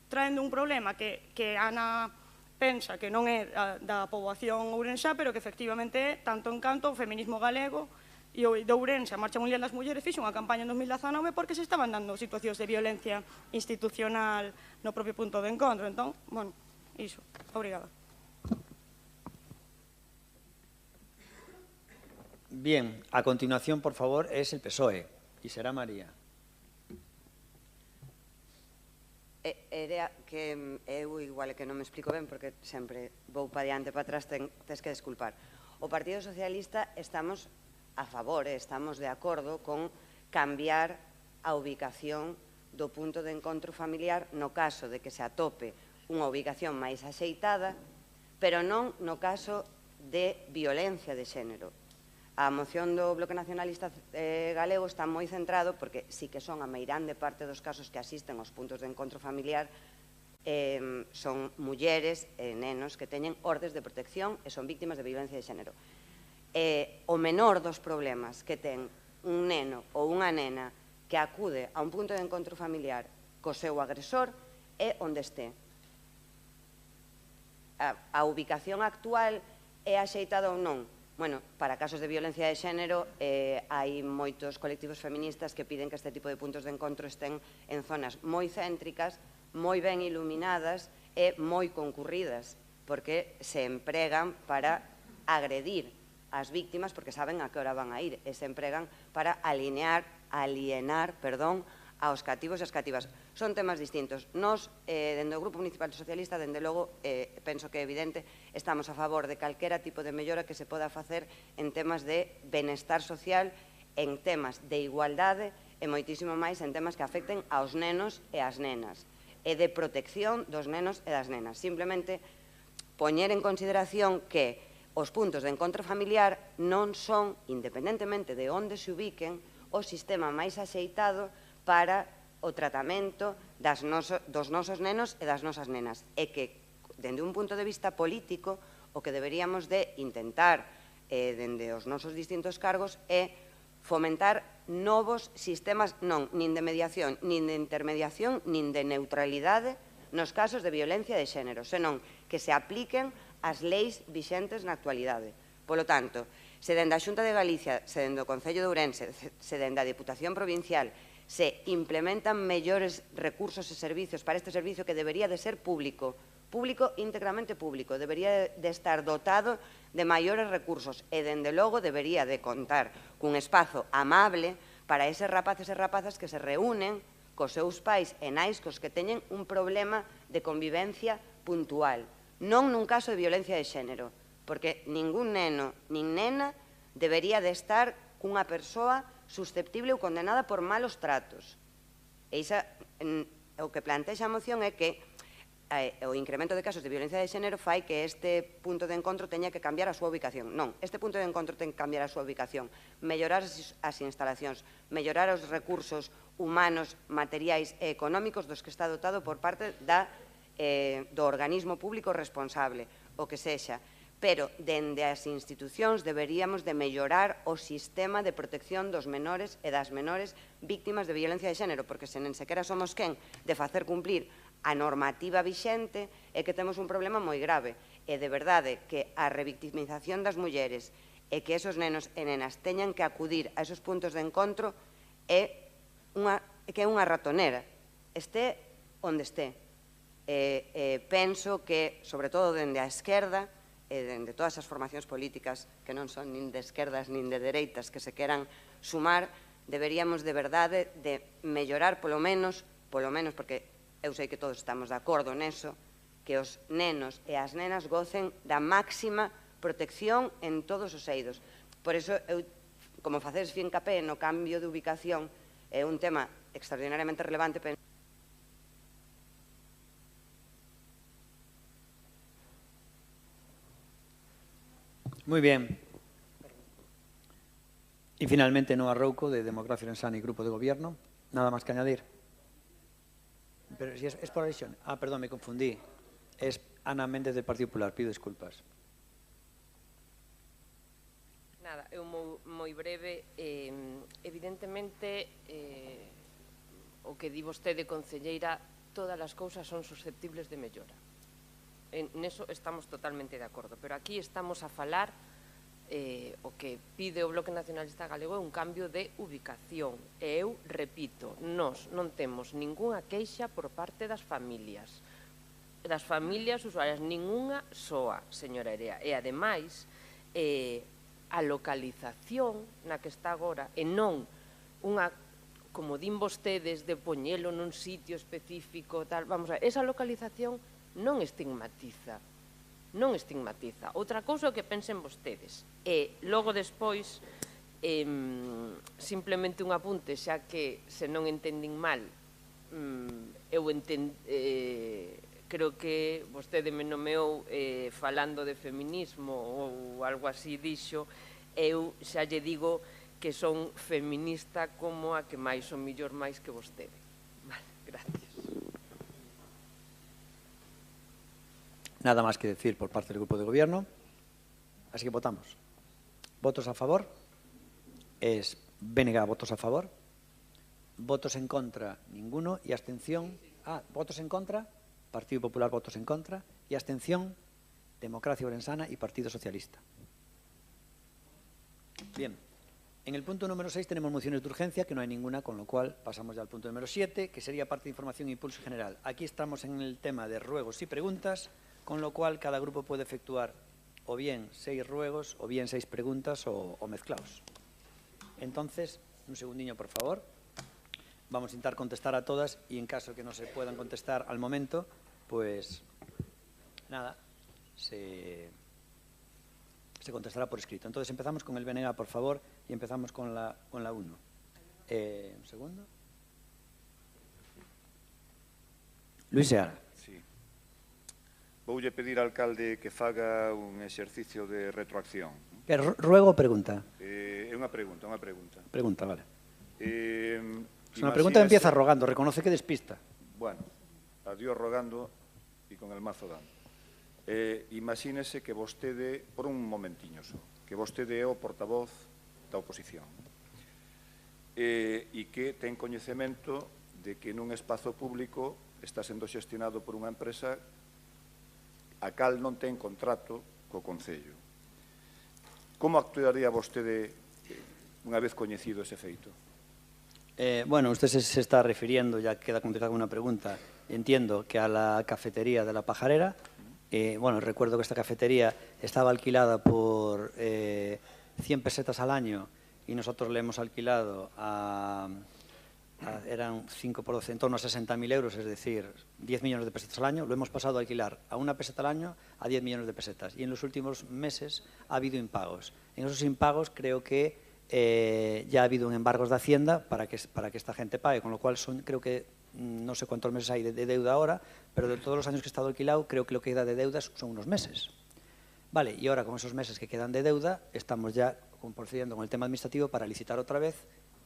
traendo un problema que Ana pensa que non é da poboación ourensá, pero que efectivamente é, tanto en canto, o feminismo galego e o de Ourense, a Marcha Mundial das Mulleres, fixo unha campaña en 2019 porque se estaban dando situacións de violencia institucional no propio punto de encontro. Entón, iso. Obrigada. Bien, a continuación, por favor, es el PSOE, y será María. Era que eu igual que non me explico ben porque sempre vou para diante para atrás, tes que desculpar. O Partido Socialista estamos a favor, estamos de acordo con cambiar a ubicación do punto de encontro familiar no caso de que se atope unha ubicación máis axeitada, pero non no caso de violencia de xénero. A moción do Bloque Nacionalista Galego está moi centrado, porque sí que son a meirande parte dos casos que asisten aos puntos de encontro familiar, son mulleres e nenos que teñen ordes de protección e son víctimas de violencia de xénero. O menor dos problemas que ten un neno ou unha nena que acude a un punto de encontro familiar co seu agresor é onde este. A ubicación actual é axeitada ou non? Bueno, para casos de violencia de xénero hai moitos colectivos feministas que piden que este tipo de puntos de encontro estén en zonas moi céntricas, moi ben iluminadas e moi concurridas, porque se empregan para agredir as víctimas porque saben a que hora van a ir e se empregan para alienar aos cativos e as cativas. Son temas distintos. Nos, dende o Grupo Municipal Socialista, dende logo, penso que é evidente, estamos a favor de calquera tipo de mellora que se poda facer en temas de benestar social, en temas de igualdade e moitísimo máis en temas que afecten aos nenos e ás nenas e de protección dos nenos e das nenas. Simplemente poñer en consideración que os puntos de encontro familiar non son, independentemente de onde se ubiquen, o sistema máis axeitado para o tratamento dos nosos nenos e das nosas nenas. E que, dende un punto de vista político, o que deberíamos de intentar, dende os nosos distintos cargos, é fomentar novos sistemas, non, nin de mediación, nin de intermediación, nin de neutralidade nos casos de violencia de xénero, senón que se apliquen as leis vixentes na actualidade. Polo tanto, se dende a Xunta de Galicia, se dende o Concello de Ourense, se dende a Diputación Provincial, se implementan mellores recursos e servicios para este servicio que debería de ser público, íntegramente público, debería de estar dotado de maiores recursos e, dende logo, debería de contar cun espazo amable para eses rapaces e rapazas que se reúnen cos seus pais e nais cos que teñen un problema de convivencia puntual, non nun caso de violencia de xénero, porque ningún neno nin nena debería de estar cunha persoa susceptible ou condenada por malos tratos. E o que plantexa a moción é que o incremento de casos de violencia de xénero fai que este punto de encontro teña que cambiar a súa ubicación. Non, este punto de encontro ten que cambiar a súa ubicación, mellorar as instalacións, mellorar os recursos humanos, materiais e económicos dos que está dotado por parte do organismo público responsable, o que sexa. Pero, dende as institucións, deberíamos de mellorar o sistema de protección dos menores e das menores víctimas de violencia de xénero, porque se nen sequera somos quen de facer cumplir a normativa vixente é que temos un problema moi grave. E de verdade que a revictimización das mulleres e que esos nenos e nenas teñan que acudir a esos puntos de encontro é unha ratonera. Este onde este. penso que, sobre todo dende a esquerda, e dende todas as formacións políticas que non son nin de esquerdas nin de dereitas que se queran sumar, deberíamos de verdade de mellorar polo menos, porque eu sei que todos estamos de acordo neso, que os nenos e as nenas gocen da máxima protección en todos os eidos. Por iso, eu, como facedes fincapé no cambio de ubicación, é un tema extraordinariamente relevante. Muy bien. Y finalmente Noa Rouco, de Democracia Orensana y Grupo de Gobierno. Nada más que añadir. Pero si es por elección. Ah, perdón, me confundí. Es Ana Méndez del Partido Popular. Pido disculpas. Nada, eu moi breve. Evidentemente, o que di vostede, concelleira, todas as cousas son susceptibles de mellora. Neso estamos totalmente de acordo, pero aquí estamos a falar o que pide o Bloque Nacionalista Galego é un cambio de ubicación. E eu repito, nós non temos ningunha queixa por parte das familias usuarias, ningunha soa, señora Erea. E ademais, a localización na que está agora e non unha, como din vostedes, de poñelo nun sitio específico, tal, vamos a ver, esa localización non estigmatiza. Outra cousa é o que pensen vostedes. E logo despois, simplemente un apunte, xa que se non entendín mal, creo que vostede me nomeou falando de feminismo ou algo así dixo, eu xa lle digo que son feminista como a que máis o millor máis que vostede. Vale, gracias. Nada más que decir por parte del Grupo de Gobierno. Así que votamos. ¿Votos a favor? Es BNG, votos a favor. ¿Votos en contra? Ninguno. ¿Y abstención? ¿Votos en contra? Partido Popular, votos en contra. ¿Y abstención? Democracia Orensana y Partido Socialista. Bien. En el punto número 6 tenemos mociones de urgencia, que no hay ninguna, con lo cual pasamos ya al punto número 7, que sería parte de información e impulso general. Aquí estamos en el tema de ruegos y preguntas, con lo cual cada grupo puede efectuar o bien 6 ruegos o bien 6 preguntas o mezclados. Entonces, un segundinho, por favor. Vamos a intentar contestar a todas y en caso que no se puedan contestar al momento, pues nada, se contestará por escrito. Entonces empezamos con el BNG, por favor, y empezamos con la 1. Un segundo. Luis Seara. Sí. Voulle pedir ao alcalde que faga un exercicio de retroacción. Que ruego o pregunta? É unha pregunta, Pregunta, vale. Es una pregunta que empieza rogando, reconoce que despista. Bueno, a Dios rogando e con el mazo dando. Imagínese que vostede, por un momentiño só, que vostede é o portavoz da oposición e que ten coñecemento de que nun espazo público está sendo xestionado por unha empresa a cal non ten contrato co Concello. Como actuaría vostede unha vez coñecido ese feito? Bueno, usted se está refiriendo, ya queda contestada una pregunta, entiendo que a la cafetería de La Pajarera. Bueno, recuerdo que esta cafetería estaba alquilada por 100 pesetas al año y nosotros le hemos alquilado eran 5 por 12, en torno a 60.000 euros, es decir, 10 millones de pesetas al año. Lo hemos pasado a alquilar a 1 peseta al año a 10 millones de pesetas. Y en los últimos meses ha habido impagos. En esos impagos creo que ya ha habido un embargos de Hacienda para que esta gente pague, con lo cual creo que no sé cuántos meses hay de deuda ahora, pero de todos los años que he estado alquilado, creo que lo que queda de deuda son unos meses. Vale, y ahora con esos meses que quedan de deuda, estamos ya procediendo con el tema administrativo para licitar otra vez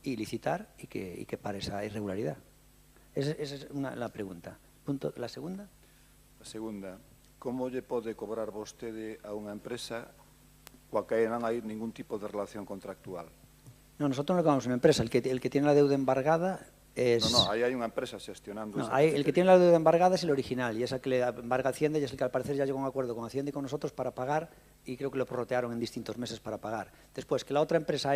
y licitar y que pare esa irregularidad. Esa es la pregunta. La segunda? La segunda, como lle pode cobrar vostede a unha empresa coa que non hai ningún tipo de relación contractual? No, nosotros no cobramos una empresa. El que tiene la deuda embargada es... No, ahí hay una empresa gestionando... No, el que tiene la deuda embargada es el original y es el que le embarga Hacienda y es el que al parecer ya llegó a un acuerdo con Hacienda y con nosotros para pagar y creo que lo prorrotearon en distintos meses para pagar. Después, que la otra empresa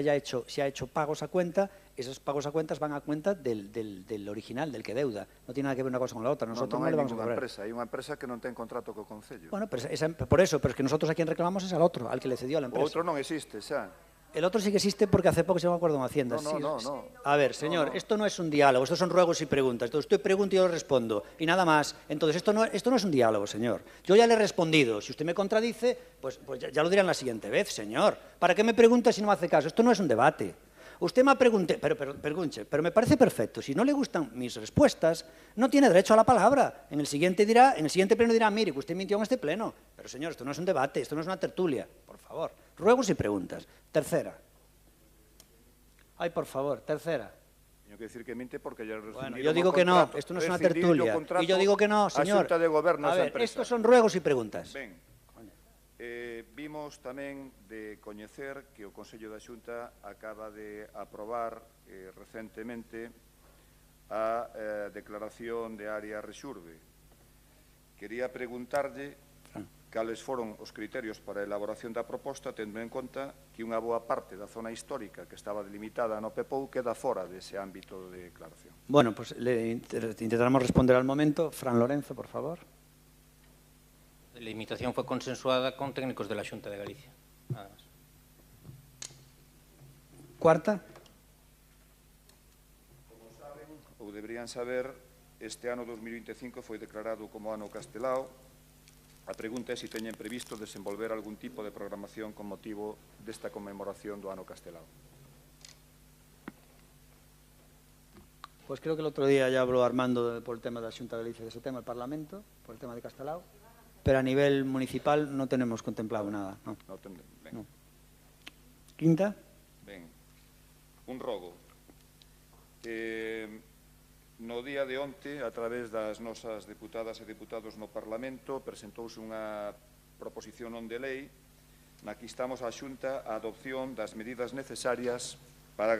se ha hecho pagos a cuenta, esos pagos a cuentas van a cuenta del original, del que deuda. No tiene nada que ver una cosa con la otra. Nosotros no le vamos a cobrar. Hai unha empresa que non ten contrato co Concello. Bueno, por eso, pero es que nosotros a quien reclamamos es al otro, al que le cedió a la empresa. O outro non existe, xa. El otro sí que existe porque hace poco se me acuerdo en Hacienda. No. A ver, señor, esto no es un diálogo, estos son ruegos y preguntas. Entonces, usted pregunta y yo le respondo, y nada más. Entonces, esto no es un diálogo, señor. Yo ya le he respondido. Si usted me contradice, pues ya lo dirán la siguiente vez, señor. ¿Para qué me pregunta si no me hace caso? Esto no es un debate. Usted me ha preguntado, pero me parece perfecto. Si no le gustan mis respuestas, no tiene derecho a la palabra. En el siguiente pleno dirá, mire, que usted mintió en este pleno. Pero, señor, esto no es un debate, esto no es una tertulia. Por favor, ruegos y preguntas. Tercera. Ay, por favor, tercera. Tengo que decir que miente porque ya Bueno, yo digo que no, esto no es una tertulia. Y yo digo que no, señor. A Xunta de Goberno a ver, estos son ruegos y preguntas. Ben, vimos tamén de coñecer que o Consello da Xunta acaba de aprobar recentemente a declaración de área Rexurbe. Quería preguntarlle cales foron os criterios para a elaboración da proposta, tendo en conta que unha boa parte da zona histórica que estaba delimitada no PEPOU queda fora dese ámbito de declaración. Bueno, pues intentaremos responder al momento. Fran Lorenzo, por favor. La limitación fue consensuada con técnicos de la Xunta de Galicia. Nada más. Cuarta. Como saben, ou deberían saber, este ano 2025 foi declarado como ano Castelao. A pregunta é se teñen previsto desenvolver algún tipo de programación con motivo desta conmemoración do ano Castelao. Pues creo que el otro día ya habló Armando por el tema de la Xunta de Galicia de ese tema, el Parlamento, por el tema de Castelao, pero a nivel municipal no tenemos contemplado nada. No. No. Quinta. Ben, un rogo. No día de onte, a través das nosas deputadas e deputados no Parlamento, presentouse unha proposición non de lei na que instamos a Xunta a adopción das medidas necesarias para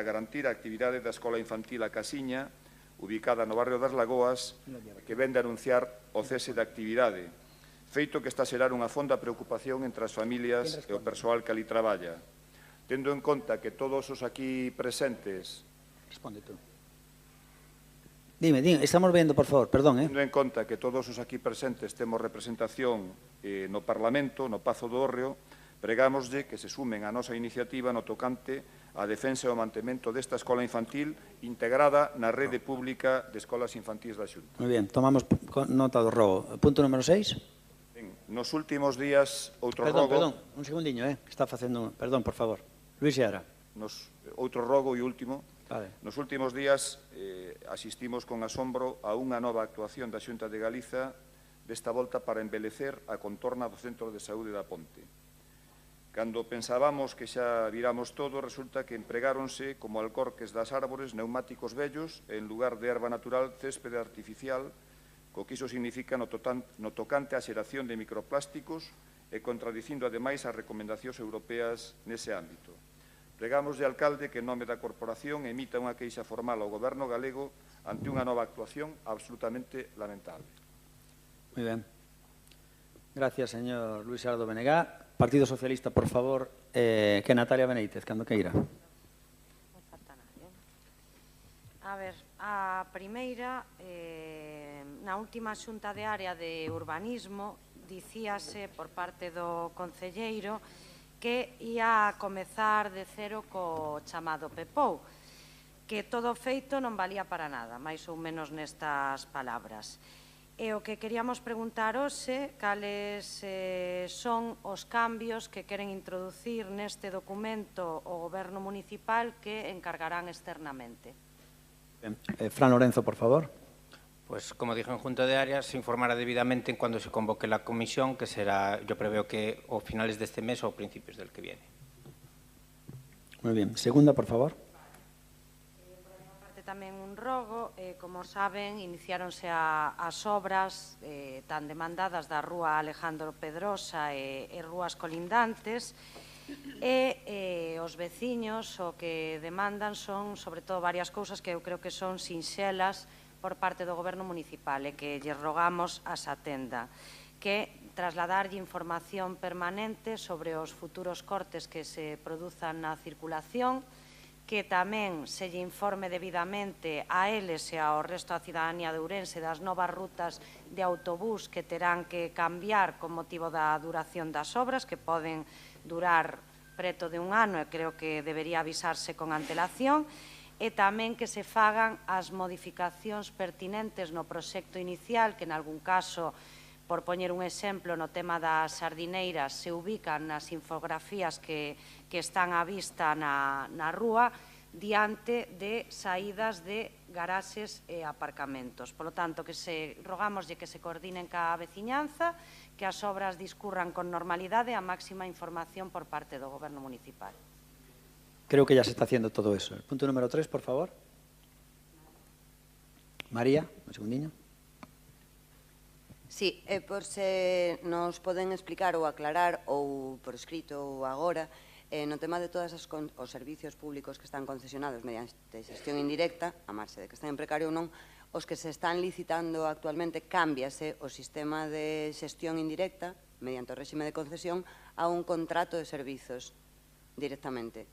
garantir a actividade da Escola Infantil A Casiña, ubicada no barrio das Lagoas, que ven de anunciar o cese de actividade, feito que está a xerar unha fonda preocupación entre as familias e o persoal que ali traballa. Tendo en conta que todos os aquí presentes... Responde tú. Dime, estamos vendo, por favor, perdón. Tendo en conta que todos os aquí presentes temos representación no Parlamento, no Pazo do Hórreo, pregámoslle que se sumen a nosa iniciativa no tocante á defensa e o mantemento desta escola infantil integrada na rede pública de escolas infantís da Xunta. Moi bien, tomamos nota do rogo. Punto número 6. Ben, nos últimos días, outro rogo... Perdón, un segundiño, que está facendo... Perdón, por favor. Luis Seara. Outro rogo e último. Vale. Nos últimos días asistimos con asombro a unha nova actuación da Xunta de Galiza desta volta para embelecer a contorna do Centro de Saúde da Ponte. Cando pensábamos que xa viramos todo, resulta que empregáronse como alcorques das árbores neumáticos vellos en lugar de erva natural céspede artificial, co que iso significa no tocante á xeración de microplásticos e contradicindo ademais as recomendacións europeas nese ámbito. Pregamos de alcalde que en nome da corporación emita unha queixa formal ao Goberno galego ante unha nova actuación absolutamente lamentable. Muy bien. Gracias, señor Luis Ardo Benegá. Partido Socialista, por favor, que Natalia Benítez, cando queira. A ver, a primeira, na última xunta de área de urbanismo, dicíase por parte do concelleiro que ia a comezar de cero co chamado PEPOU, que todo feito non valía para nada, máis ou menos nestas palabras. E o que queríamos preguntar hoxe, cales son os cambios que queren introducir neste documento o Goberno municipal que encargarán externamente. Fran Lorenzo, por favor. Pues como dije en Junta de Áreas, se informará debidamente en cuando se convoque la comisión, que será, yo preveo que o finales de este mes o principios del que viene. Muy bien. Segunda, por favor. Por unha parte tamén un rogo, como saben, iniciáronse as obras tan demandadas da Rúa Alejandro Pedrosa e rúas colindantes, e os veciños o que demandan son, sobre todo, varias cousas que eu creo que son sinxelas por parte do Goberno municipal e que lle rogamos as atenda, que trasladarlle información permanente sobre os futuros cortes que se produzan na circulación, que tamén se lle informe debidamente a eles e ao resto da cidadanía de Ourense das novas rutas de autobús que terán que cambiar con motivo da duración das obras, que poden durar preto de un ano e creo que debería avisarse con antelación, e tamén que se fagan as modificacións pertinentes no proxecto inicial, que en algún caso, por poñer un exemplo, no tema das sardineiras, se ubican nas infografías que están á vista na rúa, diante de saídas de garaxes e aparcamentos. Por lo tanto, rogámoslle que se coordinen ca veciñanza, que as obras discurran con normalidade e a máxima información por parte do Goberno municipal. Creo que ya se está haciendo todo eso. El punto número 3, por favor. María, un segundinho. Sí, por se nos poden explicar ou aclarar ou por escrito ou agora no tema de todos os servicios públicos que están concesionados mediante xestión indirecta, a marxe de que estén en precario ou non, os que se están licitando actualmente, cámbiase o sistema de xestión indirecta mediante o réxime de concesión a un contrato de servizos directamente.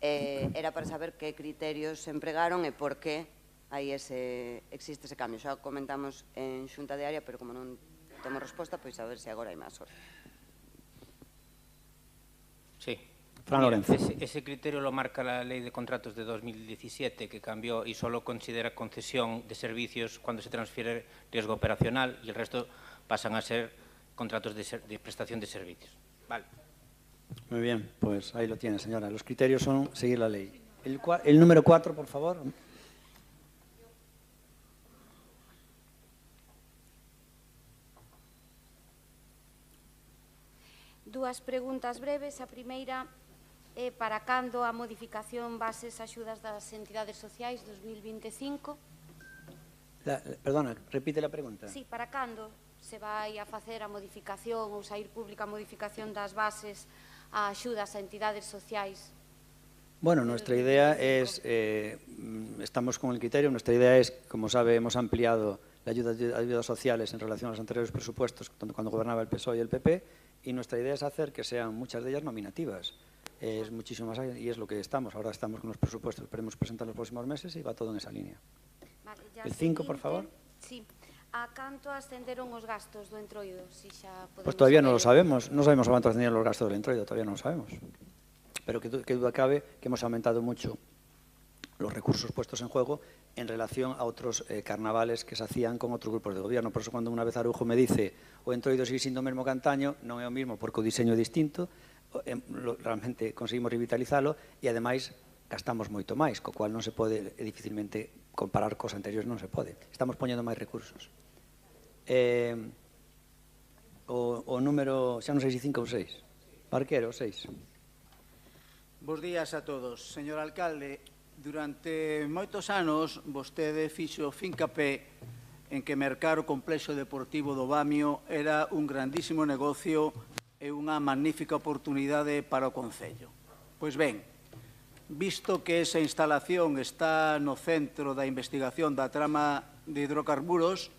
Era para saber que criterios se empregaron e por que aí existe ese cambio. Xa comentamos en xunta de área, pero como non temos resposta, pois a ver se agora hai máis hora. Sí. Fran Lorenzo. Ese criterio lo marca la Ley de Contratos de 2017, que cambió y solo considera concesión de servicios cuando se transfiere riesgo operacional y el resto pasan a ser contratos de prestación de servicios. Vale. Muy bien, pues ahí lo tiene, señora. Los criterios son seguir la ley. El número 4, por favor. Dúas preguntas breves. A primeira é para cando a modificación bases axudas das entidades sociais 2025? Perdona, repite la pregunta. Sí, para cando se vai a facer a modificación ou sair pública a modificación das bases a axudas a entidades sociais? Bueno, nuestra idea es, estamos con el criterio, nuestra idea es, como sabe, hemos ampliado la ayudas sociales en relación a los anteriores presupuestos cuando gobernaba el PSOE y el PP, y nuestra idea es hacer que sean muchas de ellas nominativas. Es muchísimo más y es lo que estamos. Ahora estamos con los presupuestos, esperemos presentar los próximos meses y va todo en esa línea. Vale, el 5, por favor. Sí. A canto ascenderon os gastos do entroido? Si xa podemos Pues todavía no lo saber. sabemos. No sabemos a cuánto ascendieron los gastos del entroido, todavía no lo sabemos. Pero qué duda cabe que hemos aumentado mucho los recursos puestos en juego en relación a otros carnavales que se hacían con otros grupos de gobierno. Por eso cuando unha vez Arujo me dice o entroido sigue siendo o mesmo que antaño, non é o mismo porque o diseño é distinto, realmente conseguimos revitalizalo e ademais gastamos moito máis, co cual non se pode dificilmente comparar cos anteriores, non se pode. Estamos poñendo máis recursos. O número, xa non sei se 5 ou 6. Barquero, 6. Bos días a todos. Señor alcalde, durante moitos anos vostede fixo fincapé en que mercar o complexo deportivo do Bamio era un grandísimo negocio e unha magnífica oportunidade para o Concello. Pois ben, visto que esa instalación está no centro da investigación da trama de hidrocarburos,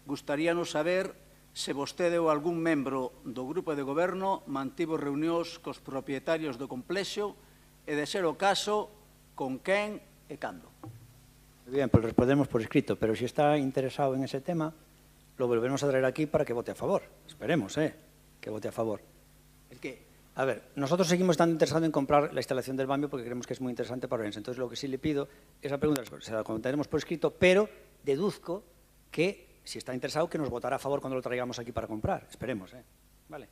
gustaríanos saber se vostede ou algún membro do grupo de goberno mantivo reunións cos propietarios do complexo e, de ser o caso, con quen e cando. Bien, pues respondemos por escrito, pero si está interesado en ese tema, lo volveremos a traer aquí para que vote a favor. Esperemos, que vote a favor. ¿El qué? A ver, nosotros seguimos estando interesados en comprar la instalación del Bamio porque creemos que es muy interesante para Ourense. Entonces, lo que sí le pido, esa pregunta se la comentaremos por escrito, pero deduzco que, si está interesado, que nos votará a favor cuando lo traigamos aquí para comprar. Esperemos, Vale.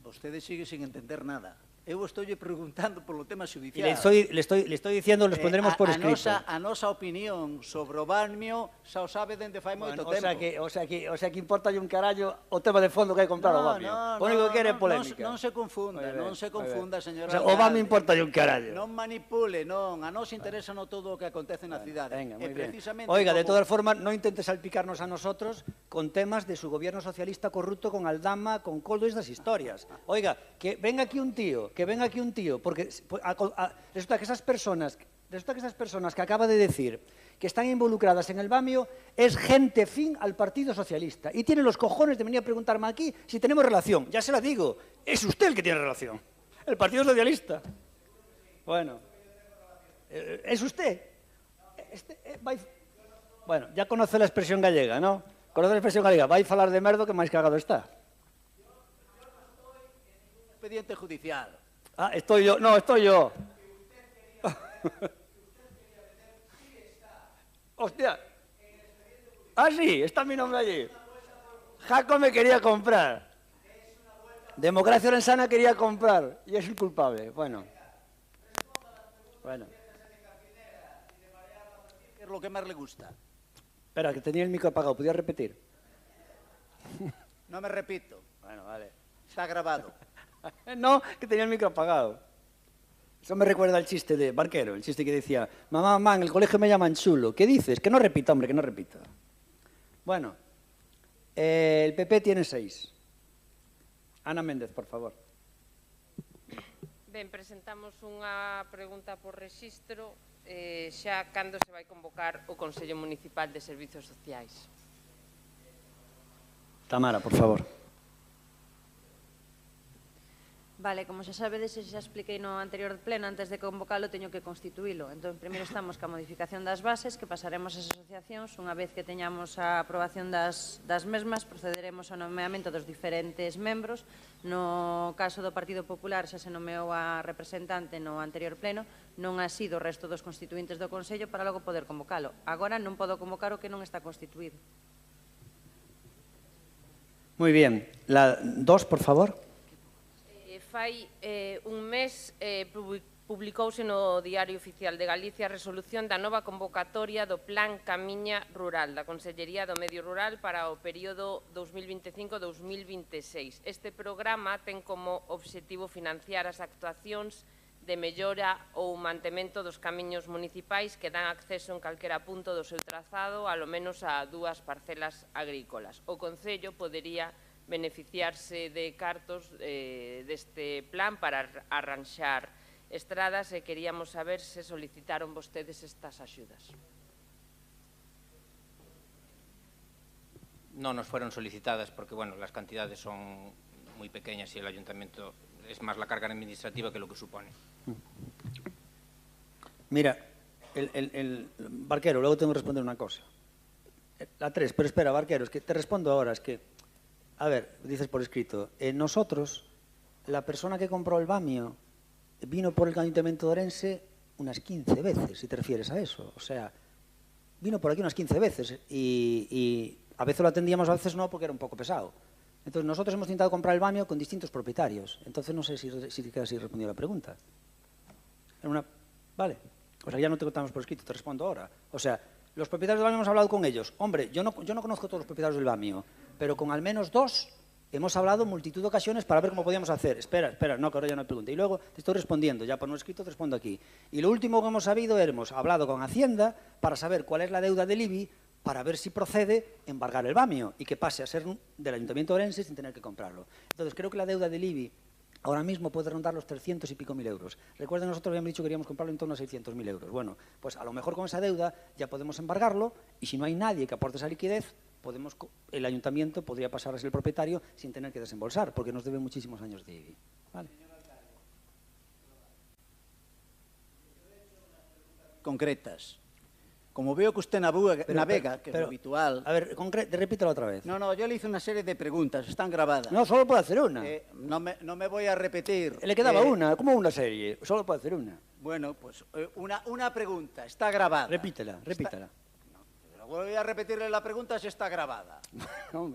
Vostede sigue sin entender nada. Eu estou preguntando polo tema judicial. Le estoy diciendo, les pondremos por escrito. A nosa opinión sobre o Bamio xa o sabe dende fai moito tempo. O sea que importa un carallo o tema de fondo que hai comprar o Bamio. O único que quere é polémica. Non se confunda, señor alcalde. O Bamio importa un carallo. Non manipule, non. A nos interesa no todo o que acontece na cidade. Venga, moi bien. Oiga, de todas formas, non intente salpicarnos a nosotros con temas de su gobierno socialista corrupto con Aldama, con Coldo e estas historias. Oiga, que venga aquí un tío, porque resulta que esas personas resulta que estas personas que acaba de decir que están involucradas en el Bamio es gente fin al Partido Socialista y tiene los cojones de venir a preguntarme aquí si tenemos relación. Ya se la digo, es usted el que tiene relación, el Partido Socialista. Bueno, ¿es usted? Bueno, ya conoce la expresión gallega, ¿no? Conoce la expresión gallega, vai falar de merdo que máis cagado está. Expediente judicial. Ah, estoy yo, no, estoy yo. Hostia. Ah, sí, está mi nombre allí. Jaco me quería comprar. Democracia Orensana quería comprar y es el culpable. Bueno. ¿Qué es lo que más le gusta? Espera, que tenía el micro apagado. ¿Podía repetir? No me repito. Bueno, vale. Está grabado. No, que tenía el micro apagado. Eso me recuerda al chiste de Barquero, el chiste que decía, mamá, en el colegio me llaman chulo. ¿Qué dices? Que no repita, hombre, que no repita. Bueno, el PP tiene 6. Ana Méndez, por favor. Ben, presentamos unha pregunta por rexistro xa cando se vai convocar o Consello Municipal de Servizos Sociais. Tamara, por favor. Vale, como xa sabedes, xa expliquei no anterior pleno, antes de convocalo teño que constituílo. Entón, primeiro estamos ca modificación das bases, que pasaremos ás asociacións. Unha vez que teñamos a aprobación das mesmas, procederemos ao nomeamento dos diferentes membros. No caso do Partido Popular xa se nomeou a representante no anterior pleno, non ha sido o resto dos constituintes do Consello para logo poder convocalo. Agora non podo convocar o que non está constituído. Muy bien. La 2, por favor. Fai un mes publicouse no Diario Oficial de Galicia a resolución da nova convocatoria do Plan Camiña Rural da Consellería do Medio Rural para o período 2025-2026. Este programa ten como obxectivo financiar as actuacións de mellora ou mantemento dos camiños municipais que dan acceso en calquera punto do seu trazado, alo menos a 2 parcelas agrícolas. O Concello podería beneficiarse de cartos deste plan para arranxar estradas e queríamos saber se solicitaron vostedes estas axudas. Non nos fueron solicitadas porque, bueno, las cantidades son muy pequeñas y el ayuntamiento es más la carga administrativa que lo que supone. Mira, el Barquero, luego tengo que responder una cosa. La 3, pero espera, Barquero, es que te respondo ahora, es que a ver, dices por escrito, nosotros, la persona que compró el Bamio vino por el Ayuntamiento de Orense unas 15 veces, si te refieres a eso. O sea, vino por aquí unas 15 veces y a veces lo atendíamos, a veces no, porque era un poco pesado. Entonces, nosotros hemos intentado comprar el Bamio con distintos propietarios. Entonces, no sé si queda así respondido la pregunta. Vale. O sea, ya no te contamos por escrito, te respondo ahora. O sea, los propietarios del Bamio hemos hablado con ellos. Hombre, yo no conozco a todos los propietarios del Bamio, pero con al menos 2 hemos hablado en multitud de ocasiones para ver cómo podíamos hacer. Espera, no, que ahora ya no hay pregunta. Y luego te estoy respondiendo, ya por no escrito te respondo aquí. Y lo último que hemos sabido, hemos hablado con Hacienda para saber cuál es la deuda del IBI, para ver si procede embargar el Bamio y que pase a ser del Ayuntamiento de Orense sin tener que comprarlo. Entonces, creo que la deuda del IBI ahora mismo puede rondar los 300 y pico mil euros. Recuerden, nosotros habíamos dicho que queríamos comprarlo en torno a 600.000 euros. Bueno, pues a lo mejor con esa deuda ya podemos embargarlo y si no hay nadie que aporte esa liquidez, el ayuntamiento podría pasar a ser el propietario sin tener que desembolsar, porque nos debe muchísimos años de IBI. ¿Vale? Concretas. Como veo que usted navega, que es lo habitual... A ver, repítelo otra vez. No, yo le hice una serie de preguntas, están grabadas. No, solo puedo hacer una. No me voy a repetir. Le quedaba una, ¿cómo una serie? Solo puedo hacer una. Bueno, pues una pregunta, está grabada. Repítela. Voy a repetirle la pregunta si está grabada.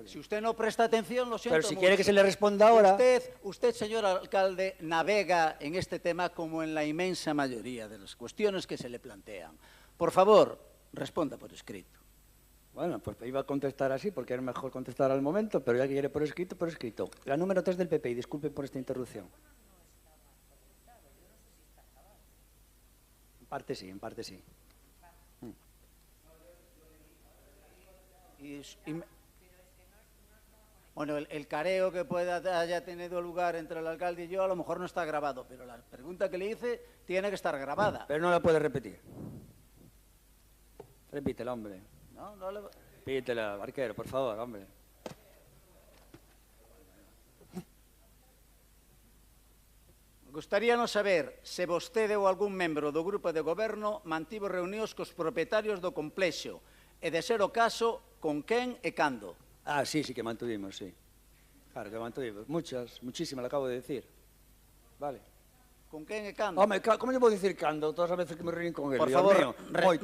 Si usted no presta atención, lo siento Pero si mucho. quiere que se le responda ahora... Usted, señor alcalde, navega en este tema como en la inmensa mayoría de las cuestiones que se le plantean. Por favor, responda por escrito. Bueno, pues iba a contestar así porque era mejor contestar al momento, pero ya que quiere por escrito, por escrito. La número 3 del PP, y disculpen por esta interrupción. En parte sí. Bueno, el careo que haya tenido lugar entre el alcalde y yo a lo mejor no está grabado, pero la pregunta que le hice tiene que estar grabada. Pero no la puede repetir. Repítela, hombre. No, no le... Repítela, Barquero, por favor, hombre. Gustaríanos saber se vostede ou algún membro do grupo de goberno mantivo reunións cos propietarios do complexo e, de ser o caso, con quen e cando. Ah, sí, sí que mantuvimos, sí. Claro que mantuvimos. Muchísimas, lo acabo de decir. Vale. Con quen e cando? Home, como lle vou dicir cando? Todas as veces que me reuní con ele. Por favor,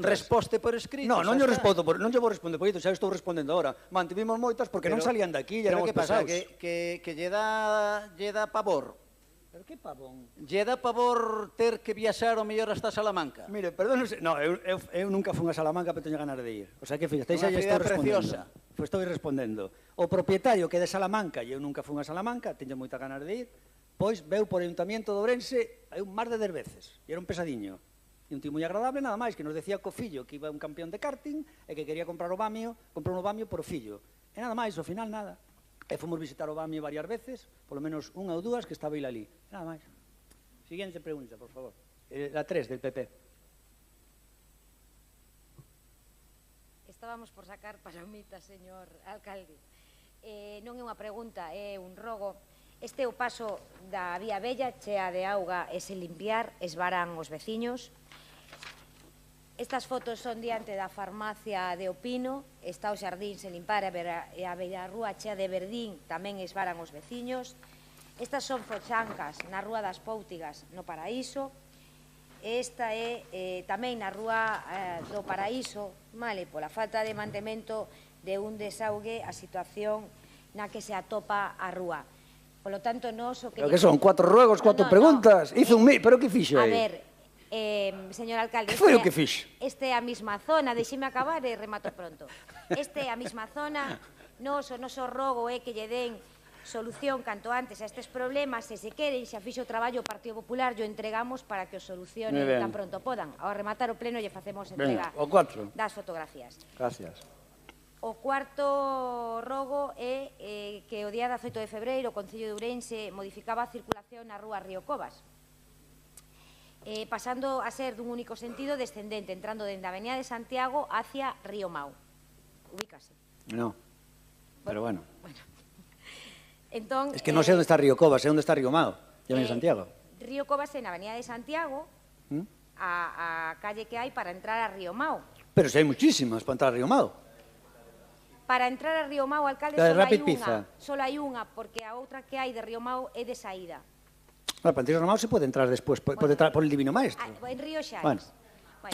resposte por escrito. No, non lle respondo, non lle vou responder por isto, xa estou respondendo agora. Mantivimos moitas porque non salían de aquí, pero éramos que pasa? pesados. Que lle dá pavor. Pero que pavón? Lle dá pavor ter que viaxar o mellor hasta Salamanca? Mire, perdón, no, eu nunca fun a Salamanca, pero teño ganas de ir. O sea que, fíjate, xa lle estou cidade respondendo. preciosa. Pues estou respondendo. O propietario que é de Salamanca, e eu nunca fun a Salamanca, teño moita ganas de ir, pois veu por Ayuntamiento de Ourense hai un mar de 10 veces. E era un pesadiño. E un tío moi agradable, nada máis, que nos decía co fillo que iba un campeón de karting e que quería comprar o Bamio, comprou un Bamio por o fillo. E nada máis, ao final nada. E fomos visitar o Bamio varias veces, polo menos unha ou dúas que estaba ele ali. E nada máis. Siguiente pregunta, por favor. La 3 del PP. Estábamos por sacar palomitas, señor alcalde. Non é unha pregunta, é un rogo. Este é o paso da Vía Bella, chea de auga e sen limpiar, esvarán os veciños. Estas fotos son diante da farmacia de Opino, está o xardín sen limpar e a beirarrúa chea de verdín tamén esvaran os veciños. Estas son fochancas na Rúa das Póutigas no Paraíso. Esta é tamén na Rúa do Paraíso, vale, pola falta de mantemento de un desaugue a situación na que se atopa a rúa. Polo tanto, nos o que... Pero que son 4 ruegos, 4 preguntas. Hizo un pero que fixo aí? A ver, señor alcalde... Que foi o que fixo? Este é a mesma zona, deixeme acabar e remato pronto. Este é a mesma zona, o noso rogo é que lle den solución canto antes a estes problemas, se queren, xa fixo o traballo o Partido Popular, yo entregamos para que o solucionen tan pronto podan. Ao rematar o pleno lle facemos entrega das fotografías. Gracias. O cuarto rogo é que o día 18 de febreiro o Concello de Ourense modificaba a circulación na rúa Río Covas, pasando a ser dun único sentido descendente, entrando dende a Avenida de Santiago hacia Río Mau. Ubícase. No, pero bueno. Entón, es que non sei onde está Río Covas, sei onde está Río Mau, ya ven Santiago. Río Covas é na Avenida de Santiago, a calle que hai para entrar a Río Mau. Pero se hai muchísimas para entrar a Río Mau. Para entrar a Río Mau, alcalde, solo hai unha, porque a outra que hai de Río Mau é de saída. Para entrar a Río Mau se pode entrar despois, pode entrar por el Divino Maestro. En Río Xares.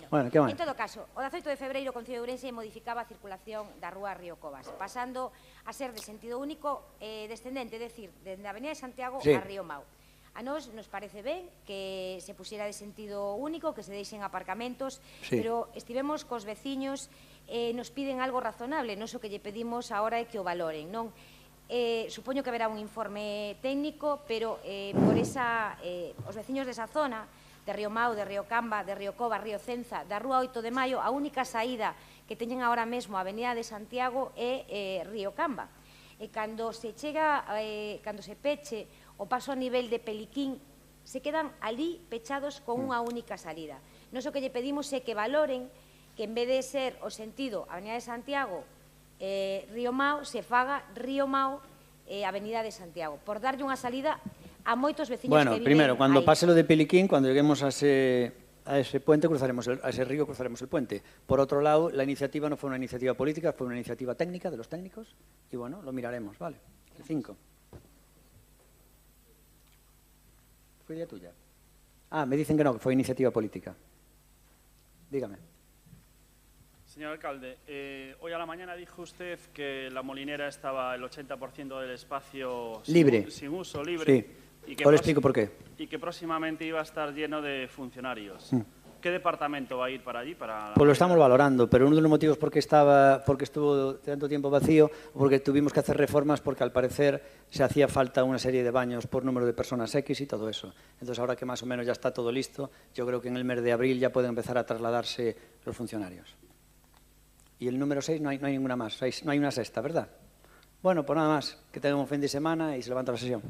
Bueno, que máis? En todo caso, o 18 de febreiro o Concello de Ourense modificaba a circulación da rúa Río Covas, pasando a ser de sentido único descendente, é dicir, dende a Avenida de Santiago a Río Mau. A nós nos parece ben que se pusiera de sentido único, que se deixen aparcamentos, pero estivemos cos veciños e nos piden algo razonable, non o que lle pedimos agora é que o valoren, non? Supoño que haberá un informe técnico, pero por os veciños desa zona, de Río Mau, de Río Camba, de Río Cova, Río Cenza, da Rúa 8 de Maio, a única saída que teñen agora mesmo a Avenida de Santiago é Río Camba. E cando se chega, cando se peche o paso a nivel de Peliquín, se quedan ali pechados con unha única salida. Nos o que lle pedimos é que valoren que en vez de ser o sentido Avenida de Santiago, Río Mau, se faga Río Mau, Avenida de Santiago, por darlle unha salida a moitos veciños que viven aí. Bueno, primero, cando pase lo de Peliquín, cuando lleguemos a ese puente, a ese río, cruzaremos el puente. Por otro lado, la iniciativa no fue una iniciativa política, fue una iniciativa técnica de los técnicos, y bueno, lo miraremos, ¿vale? El 5. ¿Fue idea tuya? Ah, me dicen que no, que fue iniciativa política. Dígame. Señor alcalde, hoy a la mañana dijo usted que la Molinera estaba el 80% del espacio libre. Sin uso, libre. Sí. Ahora explico por qué. Y que próximamente iba a estar lleno de funcionarios. ¿Qué departamento va a ir para allí? Pues lo estamos valorando, pero uno de los motivos porque estuvo tanto tiempo vacío, porque tuvimos que hacer reformas porque al parecer se hacía falta una serie de baños por número de personas X y todo eso. Entonces ahora que más o menos ya está todo listo, yo creo que en el mes de abril ya pueden empezar a trasladarse los funcionarios. Y el número 6 no hay ninguna más, no hay una sexta, ¿verdad? Bueno, pues nada más. Que tengan un fin de semana y se levanta la sesión.